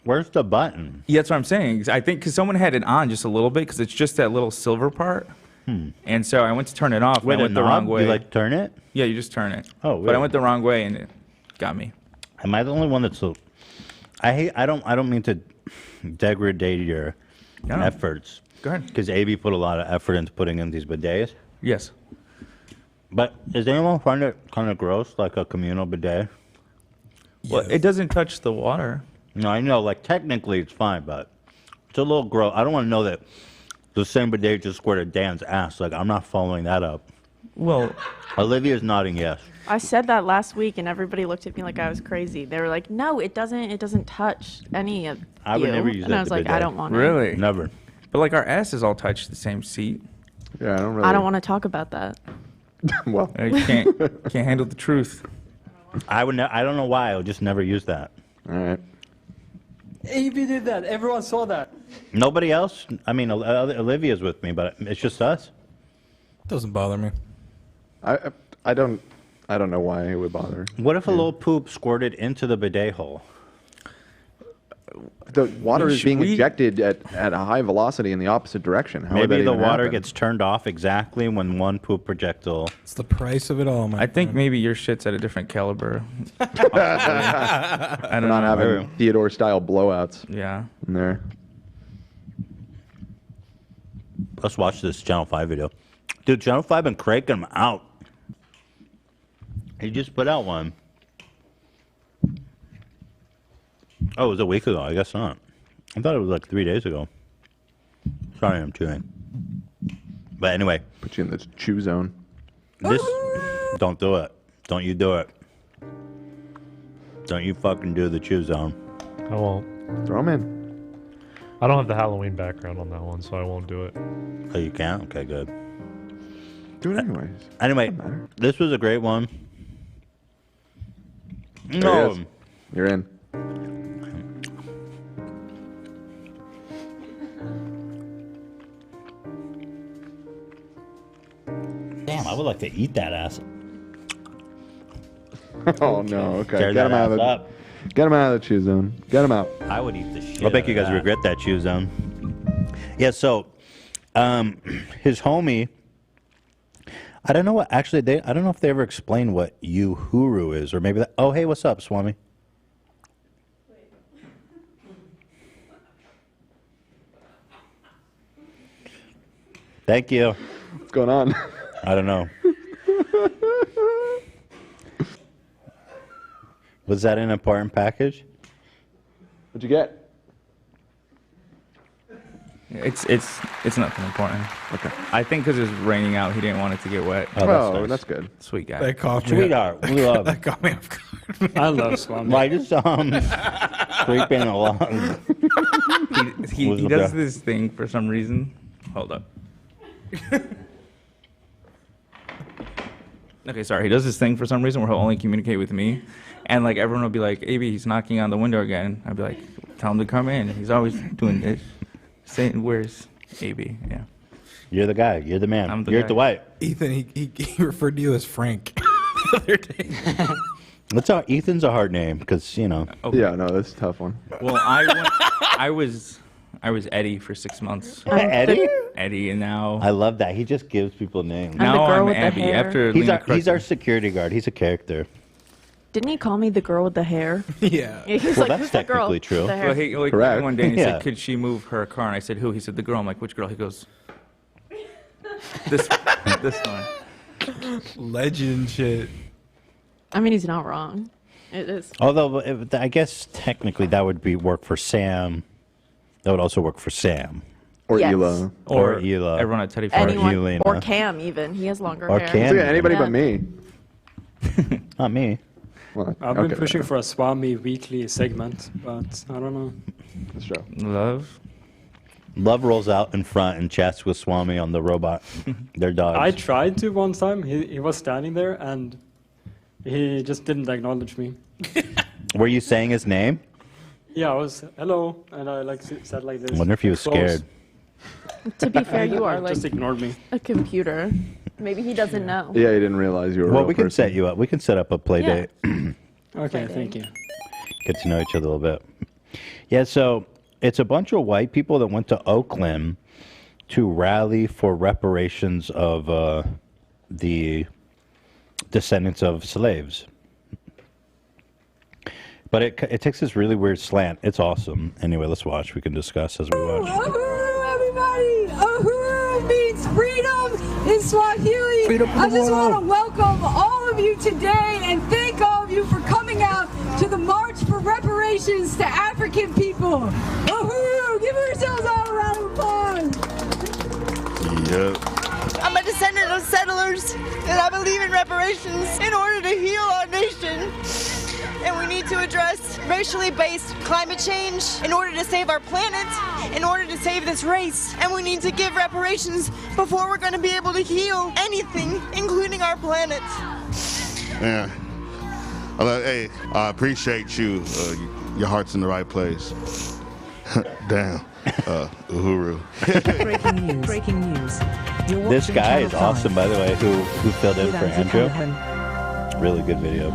Where's the button? Yeah, that's what I'm saying. I think because someone had it on just a little bit, because it's just that little silver part. And so I went to turn it off. Wait, and I a went the knob? wrong way. You like turn it? Yeah, you just turn it. Oh, But I weird. went the wrong way and it got me. Am I the only one that's so? I don't mean to degrade your efforts. Go ahead. Because AB put a lot of effort into putting in these bidets. Yes. But does anyone find it kind of gross, like a communal bidet? Well, it doesn't touch the water. No, I know. Like technically, it's fine, but it's a little gross. I don't want to know that the same bidet just squirted Dan's ass. Like I'm not following that up. Well, Olivia's nodding yes. I said that last week, and everybody looked at me like I was crazy. They were like, "No, it doesn't. It doesn't touch any of I would you." never use and that I was like, bidet. "I don't want Really? Never. But like our asses all touch the same seat. Yeah, I don't I don't want to talk about that. Well, I can't handle the truth. I would. I don't know why. I would just never use that. All right. AB did that. Everyone saw that. Nobody else. I mean, Olivia's with me, but it's just us. Doesn't bother me. I don't know why it would bother. What if a little poop squirted into the bidet hole? The water is being injected at a high velocity in the opposite direction. How would Maybe that the even water happen? gets turned off exactly when one poop projectile. It's the price of it all, man. I think maybe your shit's at a different caliber. I We're don't not know. having Theodore-style blowouts. Yeah. In there. Let's watch this Channel 5 video. Dude, Channel 5 been cranking them out. He just put out one. Oh, it was a week ago. I guess not. I thought it was like 3 days ago. Sorry, I'm chewing. But anyway. Put you in the chew zone. This. Don't do it. Don't you do it. Don't you fucking do the chew zone. I won't. Throw 'em in. I don't have the Halloween background on that one, so I won't do it. Oh, you can't? Okay, good. Do it anyways. Anyway, this was a great one. There No. he is. You're in. Damn, I would like to eat that ass. Oh no. Okay. Tear Get that him out of ass the. up. Get him out of the chew zone. Get him out. I would eat the shit. I'll make you guys regret that chew zone. Yeah, so his homie, I don't know what actually I don't know if they ever explained what Uhuru is, or maybe that. Oh, hey, what's up, Swami? Thank you. What's going on? I don't know. Was that an important package? What'd you get? It's nothing important. Okay. I think because it was raining out, he didn't want it to get wet. Oh, that's good. Sweet guy. That caught me. Sweetheart, we love. That caught me off guard. I love Swami. I just creeping along. He does this thing for some reason. Hold up. Okay, sorry. He does this thing for some reason where he'll only communicate with me. And like everyone will be like, AB, he's knocking on the window again. I'd be like, tell him to come in. He's always doing this. Saying, where's AB? Yeah. You're the guy. You're the man. I'm the You're guy. Dwight. Ethan, he referred to you as Frank. Ethan's a hard name because Yeah, no, that's a tough one. Well, I was Eddie for 6 months. Eddie? Eddie, and now I love that. He just gives people names. now I'm Abby. After He's our security guard. He's a character. Didn't he call me the girl with the hair? Yeah. He's Well, like, that's who's the girl technically true. with the hair? Well, he like Correct. one day and he Yeah. said, "Could she move her car?" And I said, "Who?" He said, "The girl." I'm like, "Which girl?" He goes, "This one." Legend shit. I mean, he's not wrong. It is. Although I guess technically that would be work for Sam. That would also work for Sam. Or Yes. Ela. Or Ela. Everyone at Teddy Or Farm. Anyone, Elena. or Cam even. He has longer Or hair. Cam. Yeah, anybody Yeah. but me. Not me. Well, I've been okay. pushing for a Swami weekly segment, but I don't know. That's true. Love rolls out in front and chats with Swami on the robot. Their dogs. I tried to one time. He was standing there and he just didn't acknowledge me. Were you saying his name? Yeah, I was hello, and I like said like this. I wonder if he was Close. scared. To be fair, you are like just ignored me. a computer. Maybe he doesn't know. Yeah, he didn't realize you were a Well, real we can person. set you up. We can set up a play Yeah. date. Okay, thank you. Get to know each other a little bit. Yeah, so it's a bunch of white people that went to Oakland to rally for reparations of the descendants of slaves. But it takes this really weird slant. It's awesome. Anyway, let's watch. We can discuss as we watch. Uhuru, everybody! Uhuru means freedom in Swahili. Freedom for I the just world. want to welcome all of you today and thank all of you for coming out to the March for Reparations to African People. Uhuru! Give yourselves all a round of applause. Yep. I'm a descendant of settlers, and I believe in reparations in order to heal our nation. And we need to address racially based climate change in order to save our planet, in order to save this race. And we need to give reparations before we're going to be able to heal anything, including our planet. Yeah. Hey, I appreciate you. Your heart's in the right place. Damn. Uhuru. Breaking news. Breaking news. This guy is awesome, by the way, who filled in for Andrew. Really good video.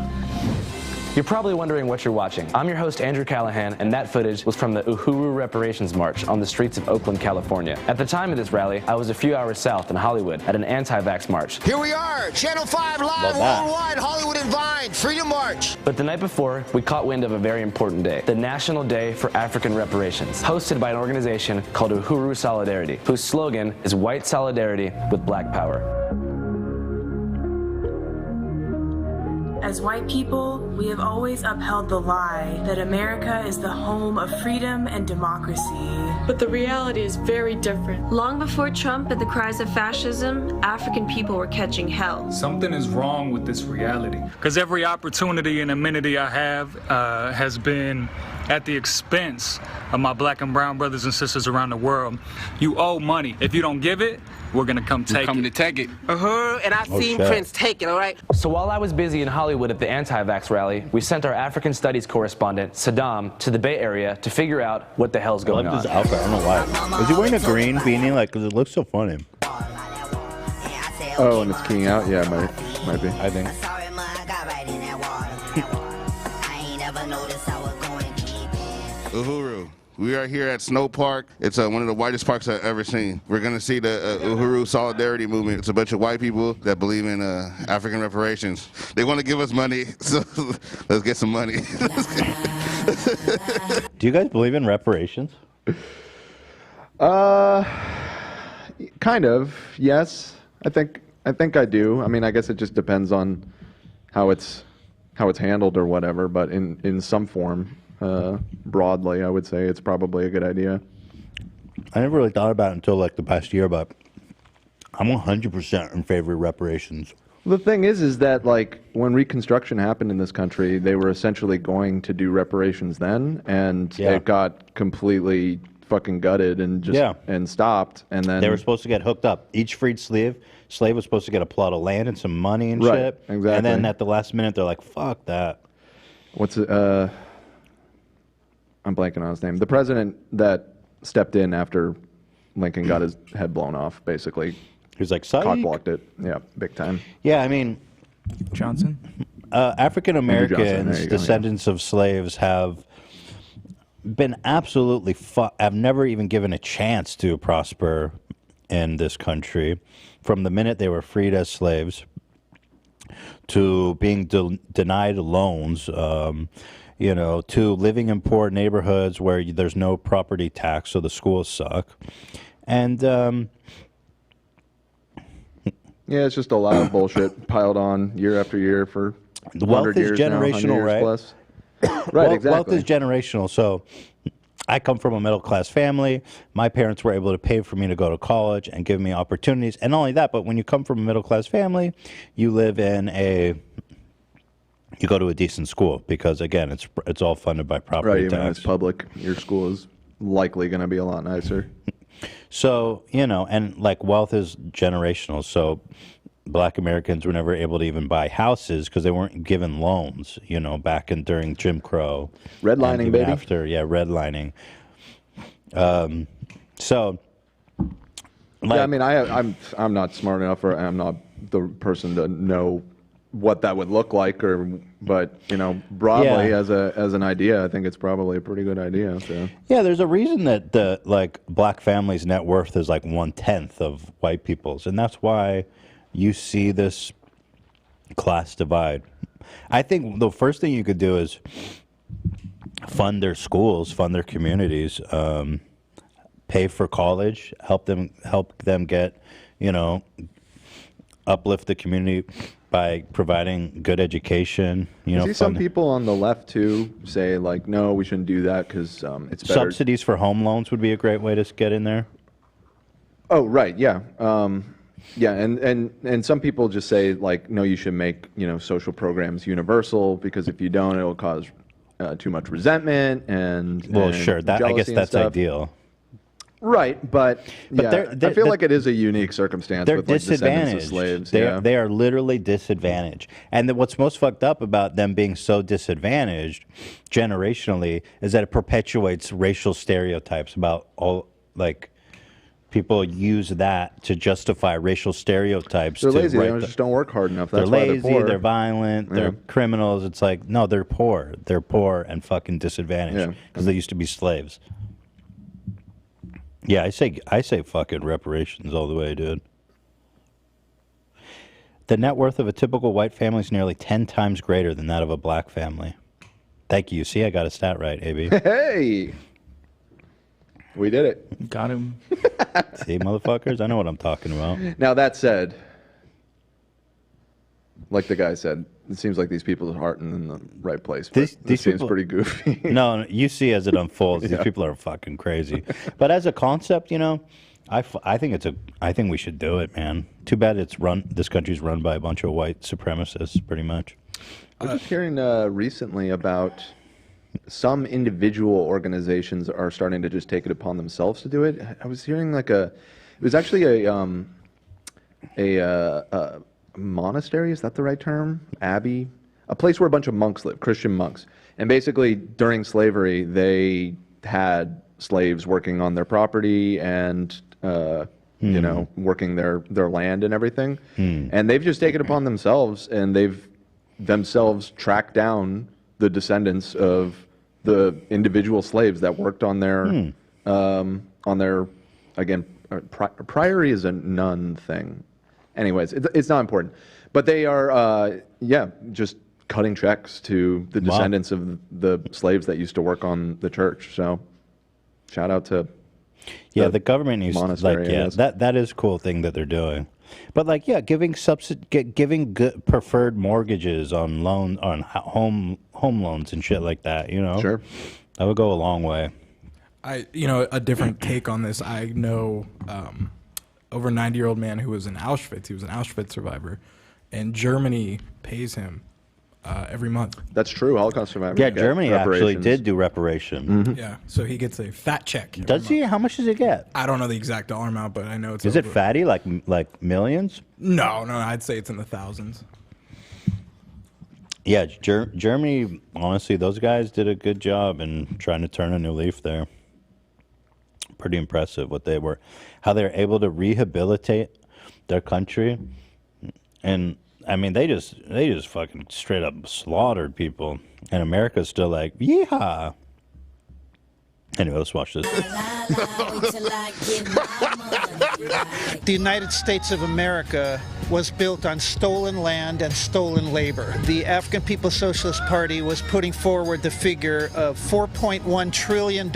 You're probably wondering what you're watching. I'm your host, Andrew Callahan, and that footage was from the Uhuru Reparations March on the streets of Oakland, California. At the time of this rally, I was a few hours south in Hollywood at an anti-vax march. Here we are, Channel 5 live worldwide, Hollywood and Vine, Freedom March. But the night before, we caught wind of a very important day, the National Day for African Reparations, hosted by an organization called Uhuru Solidarity, whose slogan is white solidarity with black power. As white people, we have always upheld the lie that America is the home of freedom and democracy. But the reality is very different. Long before Trump and the cries of fascism, African people were catching hell. Something is wrong with this reality. Because every opportunity and amenity I have has been at the expense of my black and brown brothers and sisters around the world. You owe money. If you don't give it, we're gonna come take it. Coming to take it. And I've seen Prince take it, all right? So while I was busy in Hollywood at the anti-vax rally, we sent our African studies correspondent, Saddam, to the Bay Area to figure out what the hell's going I on. love this outfit. I don't know why. Is he wearing a green beanie? Like, 'cause it looks so funny. Oh, and it's keying out? Yeah, might be. I think. Uhuru. We are here at Snow Park. It's one of the whitest parks I've ever seen. We're going to see the Uhuru Solidarity Movement. It's a bunch of white people that believe in African reparations. They want to give us money, so let's get some money. Do you guys believe in reparations? Kind of. Yes. I think I do. I mean, I guess it just depends on how it's handled or whatever, but in some form. Broadly, I would say it's probably a good idea. I never really thought about it until like the past year, but I'm 100% in favor of reparations. The thing is that like when Reconstruction happened in this country, they were essentially going to do reparations then, and it got completely fucking gutted and just and stopped. And then They were supposed to get hooked up. Each freed slave was supposed to get a plot of land and some money and shit. Exactly. And then at the last minute, they're like, "Fuck that." What's it? I'm blanking on his name. The president that stepped in after Lincoln got his head blown off, basically. He was like, cock blocked it. Yeah, big time. Yeah, I mean, Johnson. African Johnson, there Americans, you go, descendants of slaves, have been absolutely have never even given a chance to prosper in this country. From the minute they were freed as slaves to being denied loans, you know, to living in poor neighborhoods where there's no property tax, so the schools suck. And yeah, it's just a lot of bullshit piled on year after year for the wealth 100 is years now, 100 generational, years right? plus. Right, exactly. Wealth is generational. So I come from a middle-class family. My parents were able to pay for me to go to college and give me opportunities. And not only that, but when you come from a middle-class family, you live in you go to a decent school because, again, it's all funded by property Right, tax. even when it's public, your school is likely going to be a lot nicer. So, you know, and like wealth is generational. So Black Americans were never able to even buy houses because they weren't given loans, you know, back in during Jim Crow. Redlining, baby. After, yeah, redlining. So, Yeah, I mean, I'm not smart enough, or I'm not the person to know what that would look like, but you know, broadly Yeah. as an idea, I think it's probably a pretty good idea. So. yeah, there's a reason that the like black families' net worth is like 1/10 of white people's, and that's why you see this class divide. I think the first thing you could do is fund their schools, fund their communities, pay for college, help them get, you know, uplift the community by providing good education. You know, I see some people on the left too say like, no, we shouldn't do that because it's better. Subsidies for home loans would be a great way to get in there. Oh, right, yeah. Yeah, and some people just say like, no, you should make, you know, social programs universal because if you don't, it'll cause too much resentment and Well, and sure, I guess jealousy and that's stuff. ideal. Right, but yeah, I feel like it is a unique circumstance They're with like descendants of disadvantaged. slaves. They are literally disadvantaged. And what's most fucked up about them being so disadvantaged generationally is that it perpetuates racial stereotypes about all, like, people use that to justify racial stereotypes. They're to lazy. They write just don't work hard enough. That's they're why lazy, they're poor. they're violent, they're Yeah. criminals. It's like, no, they're poor. They're poor and fucking disadvantaged because they used to be slaves. Yeah, I say fucking reparations all the way, dude. The net worth of a typical white family is nearly 10 times greater than that of a black family. Thank you. See, I got a stat right, AB. Hey, we did it. Got him. See, motherfuckers, I know what I'm talking about. Now that said, like the guy said, it seems like these people's heart in the right place. This seems people- pretty goofy. No, you see as it unfolds, these Yeah. people are fucking crazy. But as a concept, you know, I think we should do it, man. Too bad this country's run by a bunch of white supremacists, pretty much. I was just hearing recently about some individual organizations are starting to just take it upon themselves to do it. I was hearing it was actually a monastery, is that the right term? Abbey? A place where a bunch of monks live, Christian monks. And basically during slavery, they had slaves working on their property and, you know, working their land and everything. And they've just taken it upon themselves and they've themselves tracked down the descendants of the individual slaves that worked on their, again, priory is a nun thing. Anyways, it's not important. But they are, just cutting checks to the descendants of the slaves that used to work on the church. So, shout out to the government needs monastery. that is a cool thing that they're doing. But like, giving good preferred mortgages on home loans and shit like that, you know. Sure. That would go a long way. A different take on this. I know over a 90-year-old man who was in Auschwitz. He was an Auschwitz survivor, and Germany pays him every month. That's true. Holocaust survivors. Yeah, get Germany actually reparations. did do reparation. Yeah, so he gets a fat check. Does he? How much does he get? I don't know the exact dollar amount, but I know it's. Is it fatty, like millions? No, I'd say it's in the thousands. Yeah, Germany, honestly, those guys did a good job in trying to turn a new leaf there. Pretty impressive how they were able to rehabilitate their country. And I mean, they just fucking straight up slaughtered people, and America's still like, yeehaw. Anyway, let's watch this. The United States of America was built on stolen land and stolen labor. The African People's Socialist Party was putting forward the figure of $4.1 trillion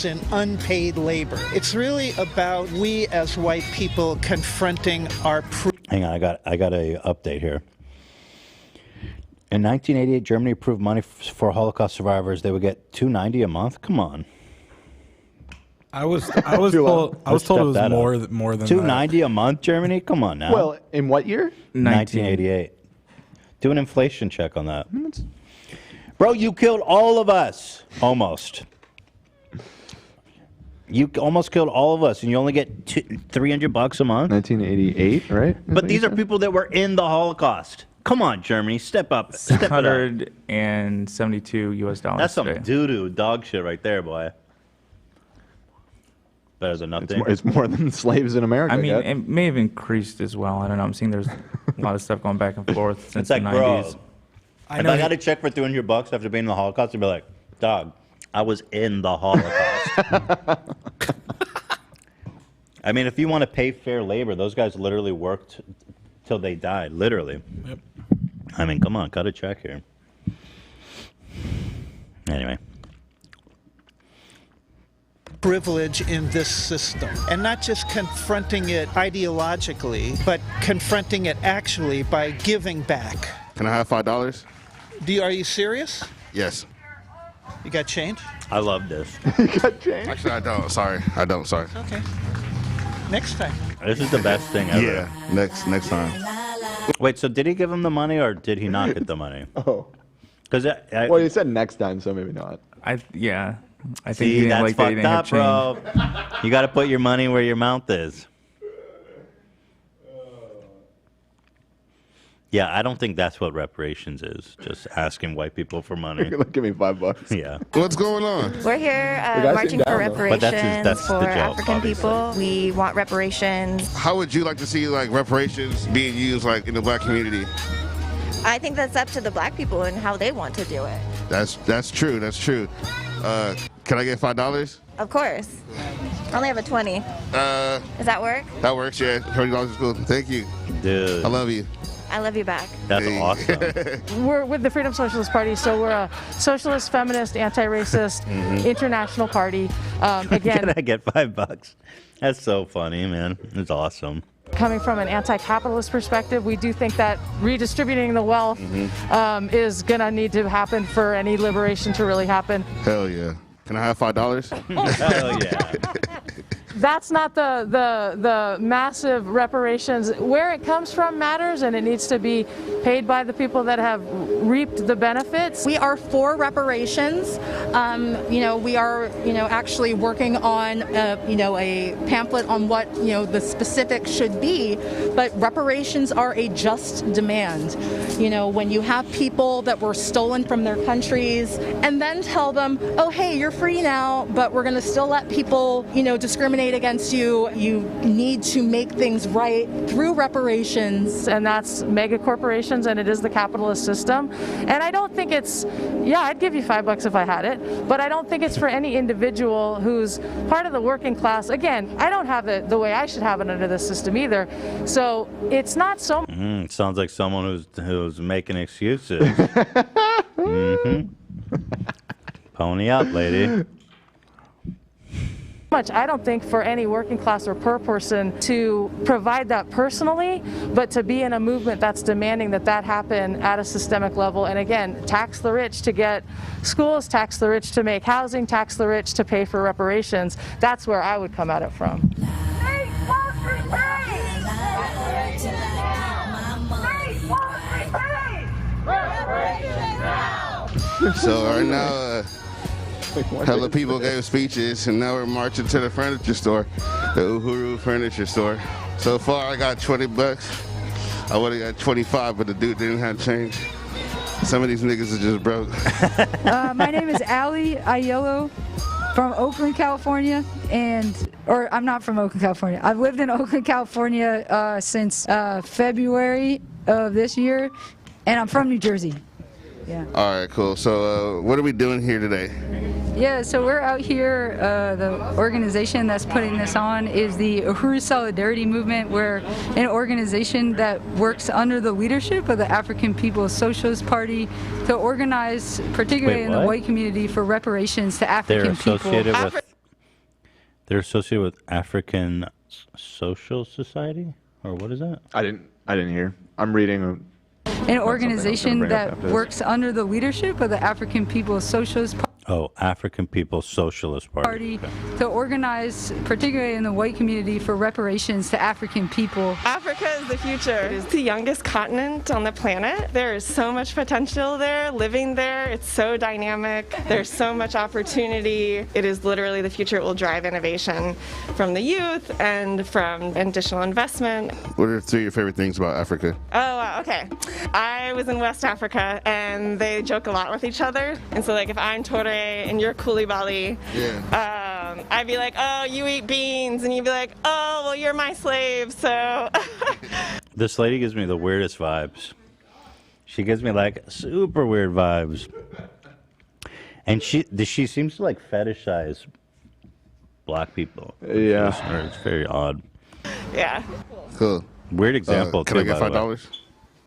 in unpaid labor. It's really about we as white people confronting our... Hang on, I got a update here. In 1988, Germany approved money for Holocaust survivors. They would get $290 a month. Come on. I was told it was more than $290 a month, Germany. Come on now. Well, in what year? 1988. Do an inflation check on that, bro. You killed all of us, almost. You almost killed all of us, and you only get $300 a month. 1988, right? But these are people that were in the Holocaust. Come on, Germany, step up. Step it up. $672 That's some today. doo-doo dog shit right there, boy. Better than nothing. It's more than slaves in America. I mean, it may have increased as well. I don't know. I'm seeing there's a lot of stuff going back and forth since It's like, the bro, 90s. if I got to check for $300 after being in the Holocaust, I'd be like, dog, I was in the Holocaust. I mean, if you want to pay fair labor, those guys literally worked till they died, literally. Yep. I mean, come on, got a check here. Anyway. privilege in this system, and not just confronting it ideologically, but confronting it actually by giving back. Can I have $5? Are you serious? Yes. You got change? I love this. You got change? Actually, I don't. Sorry. I don't. Sorry. Okay. Next time. This is the best thing ever. Yeah. Next time. Wait, so did he give him the money or did he not get the money? Oh. Because well, he said next time, so maybe not. I think he See, didn't that's like that he fucked didn't up, have bro. You got to put your money where your mouth is. Yeah, I don't think that's what reparations is. Just asking white people for money. Give me $5. Yeah. What's going on? We're here marching for reparations for African people. We want reparations. How would you like to see like reparations being used like in the black community? I think that's up to the black people and how they want to do it. That's true. That's true. Can I get $5? Of course. I only have a 20. Does that work? That works. Yeah, $20 is cool. Thank you. Dude. I love you. I love you back. That's awesome. We're with the Freedom Socialist Party, so we're a socialist, feminist, anti-racist, international party. Again, Can I get $5? That's so funny, man. It's awesome. coming from an anti-capitalist perspective, we do think that redistributing the wealth is going to need to happen for any liberation to really happen. Hell yeah. Can I have $5? Hell yeah. That's not the massive reparations. Where it comes from matters, and it needs to be paid by the people that have reaped the benefits. We are for reparations. We are, actually working on, a pamphlet on what, the specifics should be. But reparations are a just demand. When you have people that were stolen from their countries and then tell them, oh, hey, you're free now, but we're going to still let people, discriminate against you. You need to make things right through reparations. And that's mega corporations, and it is the capitalist system. And I don't think it's, I'd give you $5 if I had it, but I don't think it's for any individual who's part of the working class. Again, I don't have it the way I should have it under this system either. So it's not so Sounds like someone who's making excuses. Pony up, lady. much, I don't think, for any working class or poor person to provide that personally, but to be in a movement that's demanding that happen at a systemic level. And again, tax the rich to get schools, tax the rich to make housing, tax the rich to pay for reparations. That's where I would come at it from. So right now, hella people gave speeches, and now we're marching to the furniture store, the Uhuru furniture store. So far, I got $20. I would have got 25, but the dude didn't have change. Some of these niggas are just broke. My name is Allie Aiello from Oakland, California, I'm not from Oakland, California. I've lived in Oakland, California since February of this year, and I'm from New Jersey. Yeah. All right, cool. So what are we doing here today? Yeah, so we're out here. The organization that's putting this on is the Uhuru Solidarity Movement. We're an organization that works under the leadership of the African People's Socialist Party to organize, particularly in the white community, for reparations to African people. They're associated with African Social Society, or what is that? I didn't hear. I'm reading. An organization that works under the leadership of the African People's Socialist Party. Oh, African People's Socialist Party. To organize, particularly in the white community, for reparations to African people. Africa is the future. It is the youngest continent on the planet. There is so much potential there, living there. It's so dynamic. There's so much opportunity. It is literally the future. It will drive innovation from the youth and from additional investment. What are 3 of your favorite things about Africa? Oh, okay. I was in West Africa, and they joke a lot with each other. And so, like, if I'm Torre and you're Koulibaly, I'd be like, oh, you eat beans, and you'd be like, oh, well, you're my slave, so. This lady gives me the weirdest vibes. She gives me like super weird vibes. And she seems to like fetishize black people. Yeah. It's very odd. Yeah. Cool. Weird example, Can I get $5?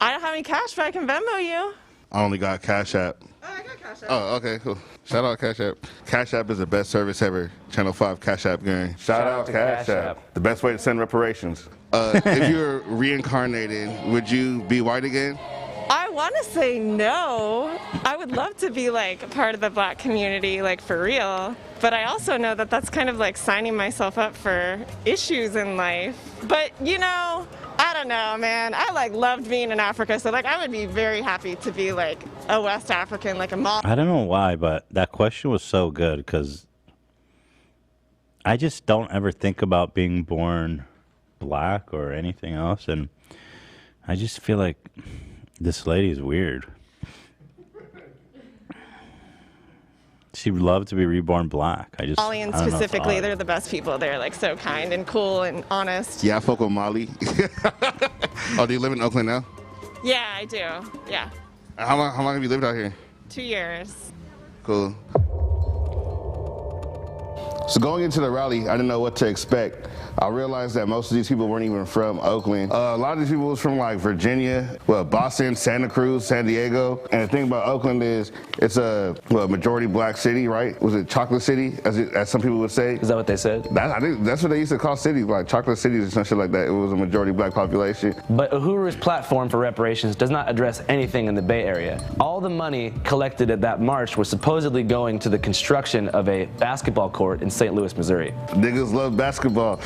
I don't have any cash, but I can Venmo you. I only got Cash App. Oh, okay, cool. Shout out Cash App. Cash App is the best service ever. Channel 5 Cash App gang. Shout out Cash App. The best way to send reparations. If you were reincarnated, would you be white again? I want to say no. I would love to be like a part of the black community, like for real. But I also know that that's kind of like signing myself up for issues in life. But you know, I don't know, man. I like loved being in Africa, so like I would be very happy to be like a West African, like a mom. I don't know why, but that question was so good because I just don't ever think about being born black or anything else, and I just feel like this lady is weird. She would love to be reborn black. Malians specifically, they're the best people. They're like so kind and cool and honest. Yeah, I fuck with Mali. Oh, do you live in Oakland now? Yeah, I do. Yeah. How long have you lived out here? 2 years. Cool. So going into the rally, I didn't know what to expect. I realized that most of these people weren't even from Oakland. A lot of these people was from like Virginia, Boston, Santa Cruz, San Diego. And the thing about Oakland is it's a majority black city, right? Was it Chocolate City, as some people would say? Is that what they said? I think that's what they used to call cities, like Chocolate Cities or some shit like that. It was a majority black population. But Uhuru's platform for reparations does not address anything in the Bay Area. All the money collected at that march was supposedly going to the construction of a basketball court in St. Louis, Missouri. Niggas love basketball.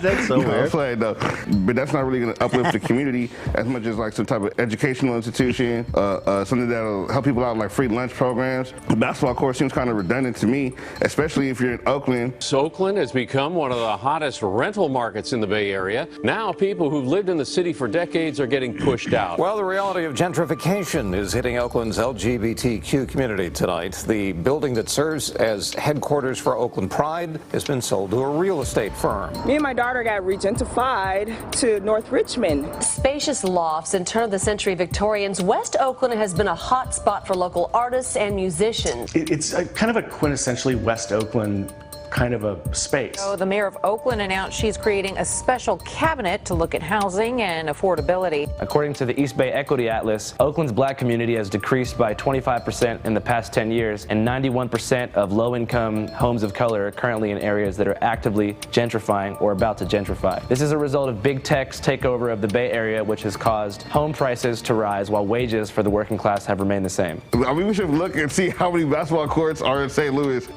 That's so weird. Playing, though. But that's not really going to uplift the community as much as like some type of educational institution, something that'll help people out, like free lunch programs. The basketball court seems kind of redundant to me, especially if you're in Oakland. So Oakland has become one of the hottest rental markets in the Bay Area. Now people who've lived in the city for decades are getting pushed out. Well, the reality of gentrification is hitting Oakland's LGBTQ community tonight. The building that serves as headquarters for Oakland Pride has been sold to a real estate firm. Me and my daughter got regentified to North Richmond. Spacious lofts and turn-of-the-century Victorians, West Oakland has been a hot spot for local artists and musicians. It's kind of a quintessentially West Oakland kind of a space. So the mayor of Oakland announced she's creating a special cabinet to look at housing and affordability. According to the East Bay Equity Atlas, Oakland's black community has decreased by 25% in the past 10 years, and 91% of low-income homes of color are currently in areas that are actively gentrifying or about to gentrify. This is a result of big tech's takeover of the Bay Area, which has caused home prices to rise while wages for the working class have remained the same. I mean, we should look and see how many basketball courts are in St. Louis.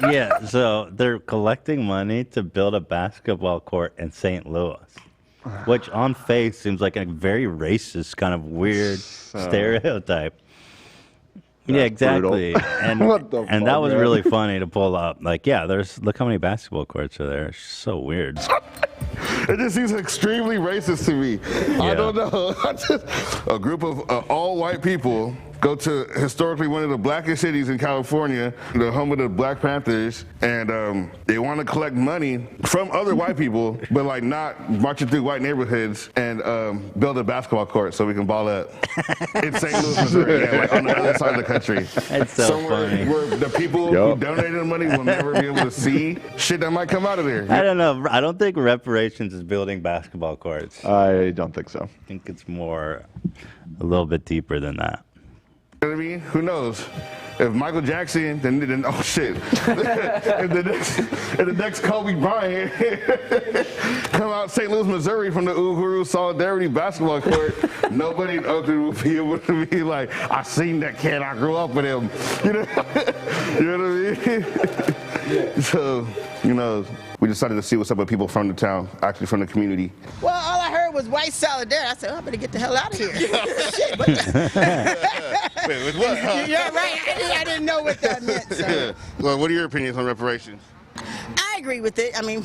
Yeah, so they're collecting money to build a basketball court in St. Louis, which on face seems like a very racist, kind of weird stereotype. Yeah, exactly. And that was really funny to pull up. Like, yeah, look how many basketball courts are there. It's so weird. It just seems extremely racist to me. Yeah. I don't know. A group of all white people go to historically one of the blackest cities in California, the home of the Black Panthers, and they want to collect money from other white people, but like not marching through white neighborhoods and build a basketball court so we can ball up in St. Louis, Missouri, yeah, like on the other side of the country. That's so Somewhere funny. where the people who donated the money will never be able to see shit that might come out of there. I don't know. I don't think reparations is building basketball courts. I don't think so. I think it's more, a little bit deeper than that. You know what I mean? Who knows? If Michael Jackson, then oh shit. if the next Kobe Bryant come out St. Louis, Missouri from the Uhuru Solidarity basketball court, nobody in Oakland will be able to be like, I seen that kid, I grew up with him. You know what I mean? So, you know, we decided to see what's up with people from the town, actually from the community. Well, all I heard was white solidarity. I said, oh, I better get the hell out of here. Shit, what Wait, with what? You're right. I didn't know what that meant. So. Yeah. Well, what are your opinions on reparations? I agree with it. I mean,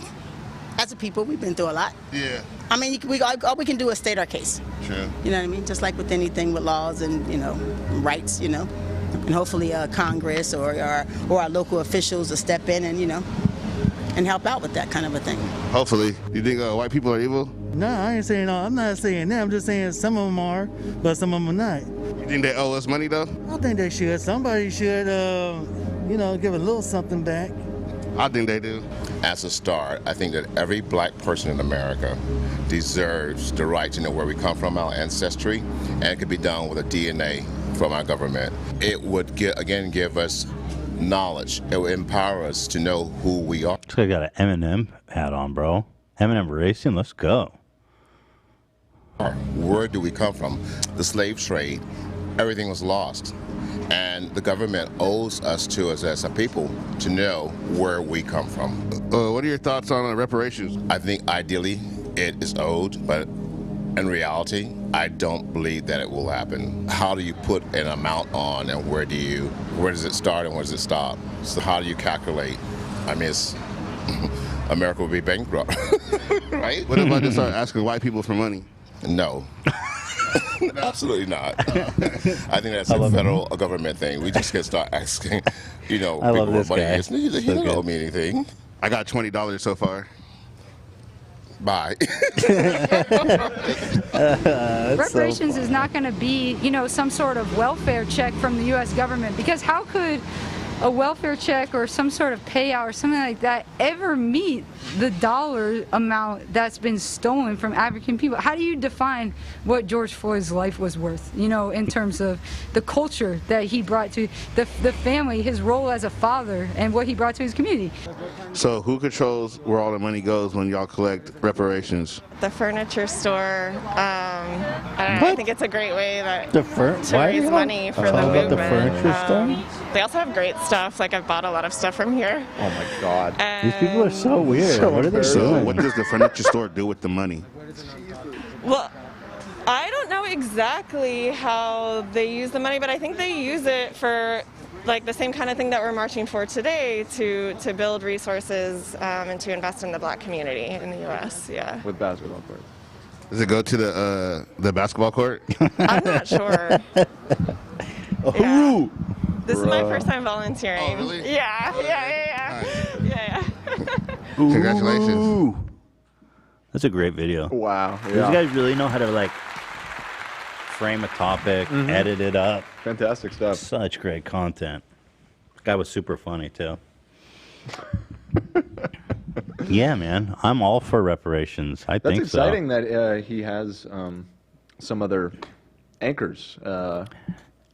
as a people, we've been through a lot. Yeah. I mean, all we can do is state our case. True. You know what I mean? Just like with anything with laws and, you know, rights, you know. And hopefully Congress or our local officials will step in and, you know, and help out with that kind of a thing. Hopefully. You think white people are evil? No, I ain't saying all. I'm not saying that. I'm just saying some of them are, but some of them are not. You think they owe us money, though? I think they should. Somebody should, you know, give a little something back. I think they do. As a start, I think that every black person in America deserves the right to know where we come from, our ancestry, and it could be done with a DNA from our government. It would, give us knowledge. It would empower us to know who we are. So I got an Eminem hat on, bro. Eminem Racing, let's go. Where do we come from? The slave trade, everything was lost. And the government owes us as a people to know where we come from. What are your thoughts on reparations? I think ideally it is owed, but in reality, I don't believe that it will happen. How do you put an amount on, and where does it start and where does it stop? So how do you calculate? I mean, America will be bankrupt, right? What if I just start asking white people for money? No. Absolutely not. I think that's a federal government thing. We just can start asking, you know, I people love this what money guy. is. He don't owe me anything. I got $20 so far. Bye. Reparations is not going to be, you know, some sort of welfare check from the U.S. government, because how could a welfare check or some sort of payout or something like that ever meet the dollar amount that's been stolen from African people? How do you define what George Floyd's life was worth, you know, in terms of the culture that he brought to the family, his role as a father, and what he brought to his community? So who controls where all the money goes when y'all collect reparations? The furniture store. I don't know, I think it's a great way to raise money for the movement. The furniture store? They also have great stuff. Like, I've bought a lot of stuff from here. Oh my God. These people are so weird. What are they doing? What does the furniture store do with the money? Well, I don't know exactly how they use the money, but I think they use it for like the same kind of thing that we're marching for today, to build resources and to invest in the black community in the U.S. Yeah. With basketball courts. Does it go to the basketball court? I'm not sure. Yeah. This is my first time volunteering. Oh, really? Yeah. Congratulations. That's a great video. Wow. These guys really know how to like frame a topic, edit it up. Fantastic stuff. Such great content. This guy was super funny too. Yeah, man. I'm all for reparations. I think That's exciting that he has some other anchors.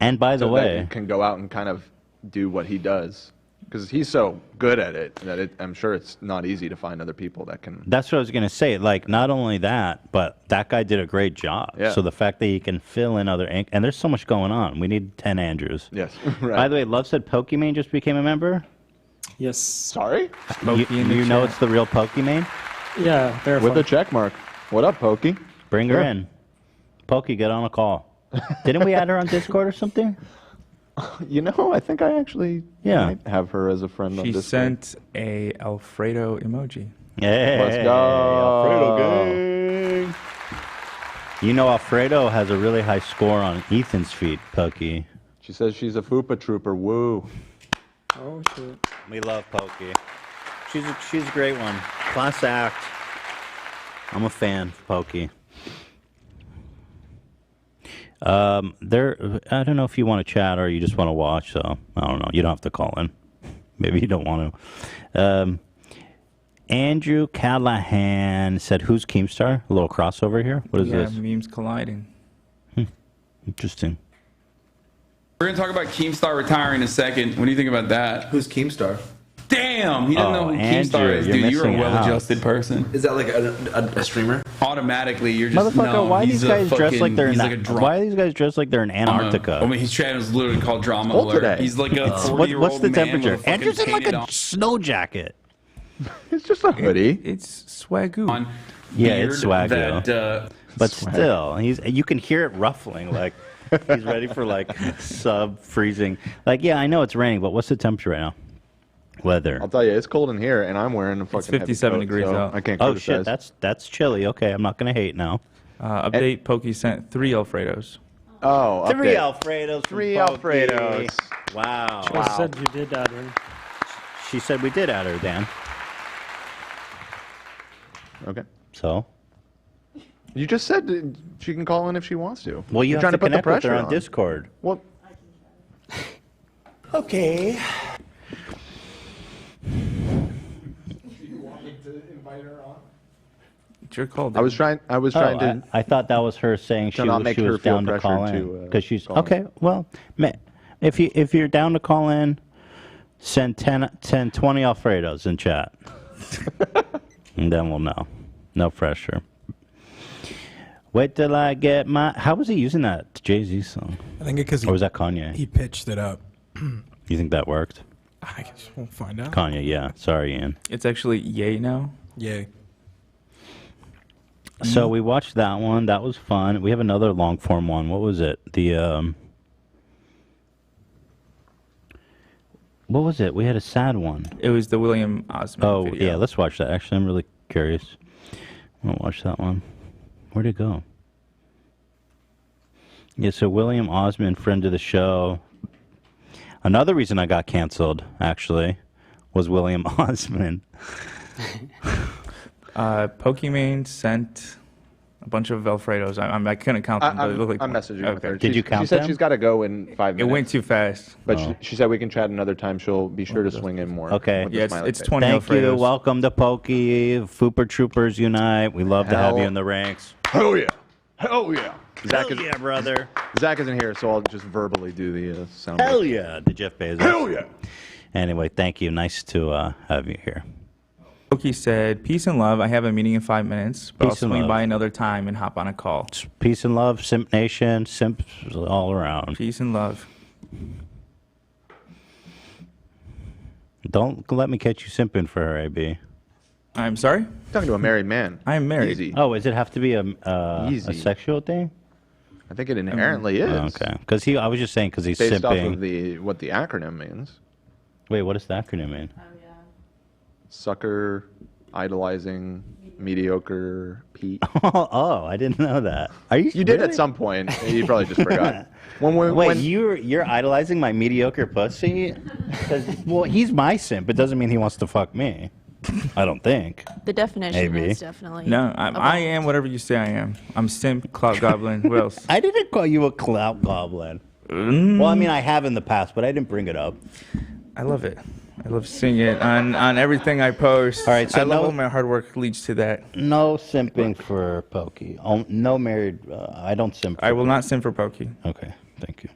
And by the way, that can go out and kind of do what he does, because he's so good at it that I'm sure it's not easy to find other people that can. that's what I was going to say. Like, not only that, but that guy did a great job. Yeah. So the fact that he can fill in other ink, and there's so much going on. We need 10 Andrews. Yes. Right. By the way, Love said Pokimane just became a member. Yes. Sorry? You know it's the real Pokimane? Yeah, verify. With a check mark. What up, Pokey? Bring her in. Pokey, get on a call. Didn't we add her on Discord or something? You know, I think I actually might have her as a friend on She Discord. sent a Alfredo emoji. Hey, Let's go. Alfredo gang. You know, Alfredo has a really high score on Ethan's feet, Pokey. She says she's a Fupa Trooper. Woo. Oh shit. We love Pokey. She's a great one. Class act. I'm a fan of Pokey. I don't know if you want to chat or you just want to watch, so I don't know. You don't have to call in. Maybe you don't want to. Andrew Callahan said, who's Keemstar? A little crossover here. What is this? Memes colliding. Interesting. We're going to talk about Keemstar retiring in a second. What do you think about that? Who's Keemstar? Damn, he doesn't know who Keemstar is, dude. You're a well-adjusted person. Is that like a streamer? Automatically, you're just Motherfucker, why are these guys dressed like they're in Why are these guys dressed like they're in Antarctica? I mean, his channel is literally called Drama Cold Alert. today. He's like a 40-year-old What's the man temperature? with a Andrew's in like fucking a painted snow jacket. It's just a hoodie. It's swagoo. Yeah, it's beard swagoo. that, but still, you can hear it ruffling. Like he's ready for like sub-freezing. Like, yeah, I know it's raining, but what's the temperature right now? Weather. I'll tell you, it's cold in here, and I'm wearing a fucking. It's 57 heavy coat, degrees so out. I can't. Oh criticize. shit, that's chilly. Okay, I'm not gonna hate now. Update: Pokey sent 3 Alfredos. Oh, 3 Alfredos. 3 Alfredos. Wow. She said you did add her. She said we did add her, Dan. Okay. So. You just said that she can call in if she wants to. Well, you You're have to trying to put the connect with her pressure on Discord. Well. Okay. It's your call. I was trying to. I thought that was her saying she not was, make she her was feel down to pressured call to, in because she's call in. okay. Well, if you're down to call in, send 20 Alfredos in chat, and then we'll know. No pressure. Wait till I get my. How was he using that Jay-Z song? I think because or was that Kanye? He pitched it up. You think that worked? I guess we'll find out. Kanye, yeah. Sorry, Ian. It's actually yay now. Yay. So we watched that one. That was fun. We have another long form one. What was it? What was it? We had a sad one. It was the William Osmond. Oh video. yeah, let's watch that. Actually, I'm really curious. I want to watch that one. Where'd it go? Yeah, so William Osmond, friend of the show. Another reason I got canceled, actually, was William Osmond. Pokimane sent a bunch of Alfredos. I couldn't count them, but it looked like I'm messaging with her. Did you count She said them? she's got to go in 5 minutes. It went too fast. But she said we can chat another time. She'll be sure to swing in more. Okay. with the Yeah, smiley it's face. 20 Thank you. Alfredos. Welcome to Pokey. Fupa Troopers Unite. We love to have you Hell- in the ranks. Hell yeah. Hell yeah. Zach Hell yeah, brother. Zach isn't here, so I'll just verbally do the sound. Hell bite. yeah, to Jeff Bezos. Hell yeah. Anyway, thank you. Nice to have you here. Pokey said, peace and love. I have a meeting in 5 minutes, but Peace I'll and swing love. by another time and hop on a call. Peace and love, Simp Nation, Simps all around. Peace and love. Don't let me catch you simping for her, AB. I'm sorry? Talking to a married man. I'm married. Easy. Oh, does it have to be a Easy. sexual thing? I think it inherently is. Okay, because I was just saying because he's Based off simping. of what the acronym means. Wait, what does the acronym mean? Sucker, idolizing, mediocre, Pete. Oh, I didn't know that. Are you? You did really? at some point. You probably just forgot. Wait, you're idolizing my mediocre pussy? 'Cause, well, he's my simp. It doesn't mean he wants to fuck me. I don't think. The definition Maybe. is definitely. No, I am whatever you say I am. I'm simp, clout goblin. What else? I didn't call you a clout goblin. Well, I mean, I have in the past, but I didn't bring it up. I love it. I love seeing it on everything I post. All right, so I love no- all my hard work leads to that. No simping for Pokey. Oh, no married. I don't simp. I will not simp for Pokey. Okay, thank you.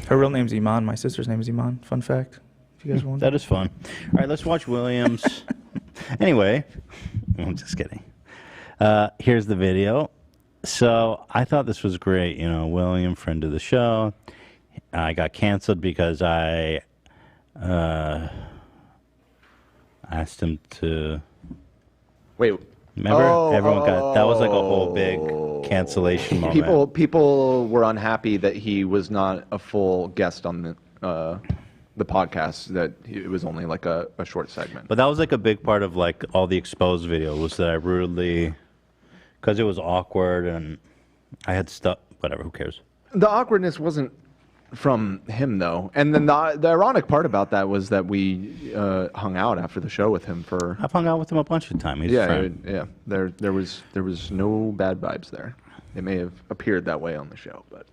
Her real name's Iman. My sister's name is Iman. Fun fact. If you guys want. That is fun. All right, let's watch Williams. Anyway, I'm just kidding. Here's the video. So I thought this was great. You know, William, friend of the show. I got canceled because I asked him to. Wait. Remember, everyone got that was like a whole big cancellation moment. People were unhappy that he was not a full guest on the podcast. That it was only like a short segment. But that was like a big part of like all the exposed video was that I rudely, because it was awkward and I had stuff. Whatever, who cares? The awkwardness wasn't from him, though. And then the ironic part about that was that we hung out after the show with him for. I've hung out with him a bunch of times. He's a Yeah, friend. yeah. There was no bad vibes there. It may have appeared that way on the show, but.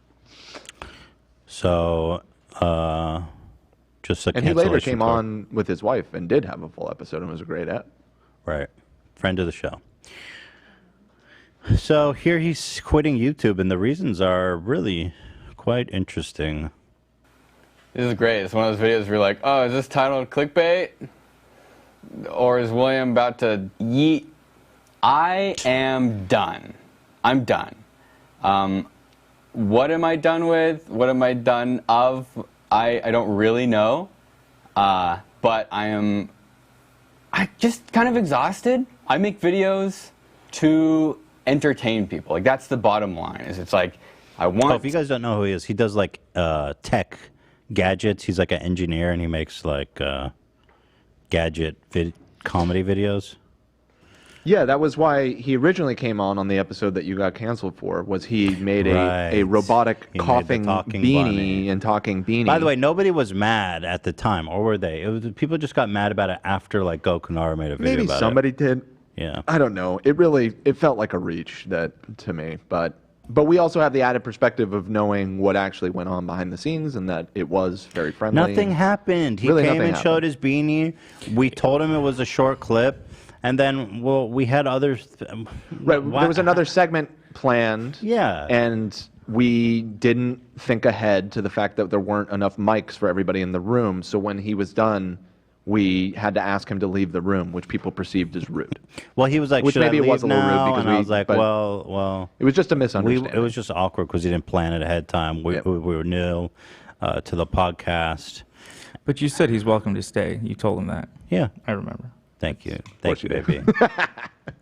So, just a And he later cancellation came tour. on with his wife and did have a full episode and was a great ep. Right. Friend of the show. So here he's quitting YouTube, and the reasons are really quite interesting. This is great. It's one of those videos where you're like, oh, is this titled clickbait? Or is William about to yeet? I am done. I'm done. What am I done with? What am I done of? I don't really know. But I just kind of exhausted. I make videos to entertain people. Like, that's the bottom line. Is it's like, I want... Oh, if you guys don't know who he is, he does like tech gadgets. He's like an engineer, and he makes like gadget comedy videos. Yeah, that was why he originally came on the episode that you got canceled for. Was he made a robotic He made the coughing talking beanie bunny. and talking beanie? By the way, nobody was mad at the time, or were they? It was, people just got mad about it after like Go Kunara made a video maybe about somebody it. did. Yeah. I don't know. It felt like a reach to me, but we also have the added perspective of knowing what actually went on behind the scenes and that it was very friendly. Nothing happened. He Really came nothing and happened. showed his beanie. We told him it was a short clip, and then we had others. Right, there was another segment planned. Yeah. And we didn't think ahead to the fact that there weren't enough mics for everybody in the room. So when he was done, we had to ask him to leave the room, which people perceived as rude. Well, he was like, which "Should maybe I it leave was a little now?" rude because and I was like, but well, it was just a misunderstanding. It was just awkward because he didn't plan it ahead of time. We were new to the podcast. But you said he's welcome to stay. You told him that. Yeah. I remember. Thank you. Thank you, baby.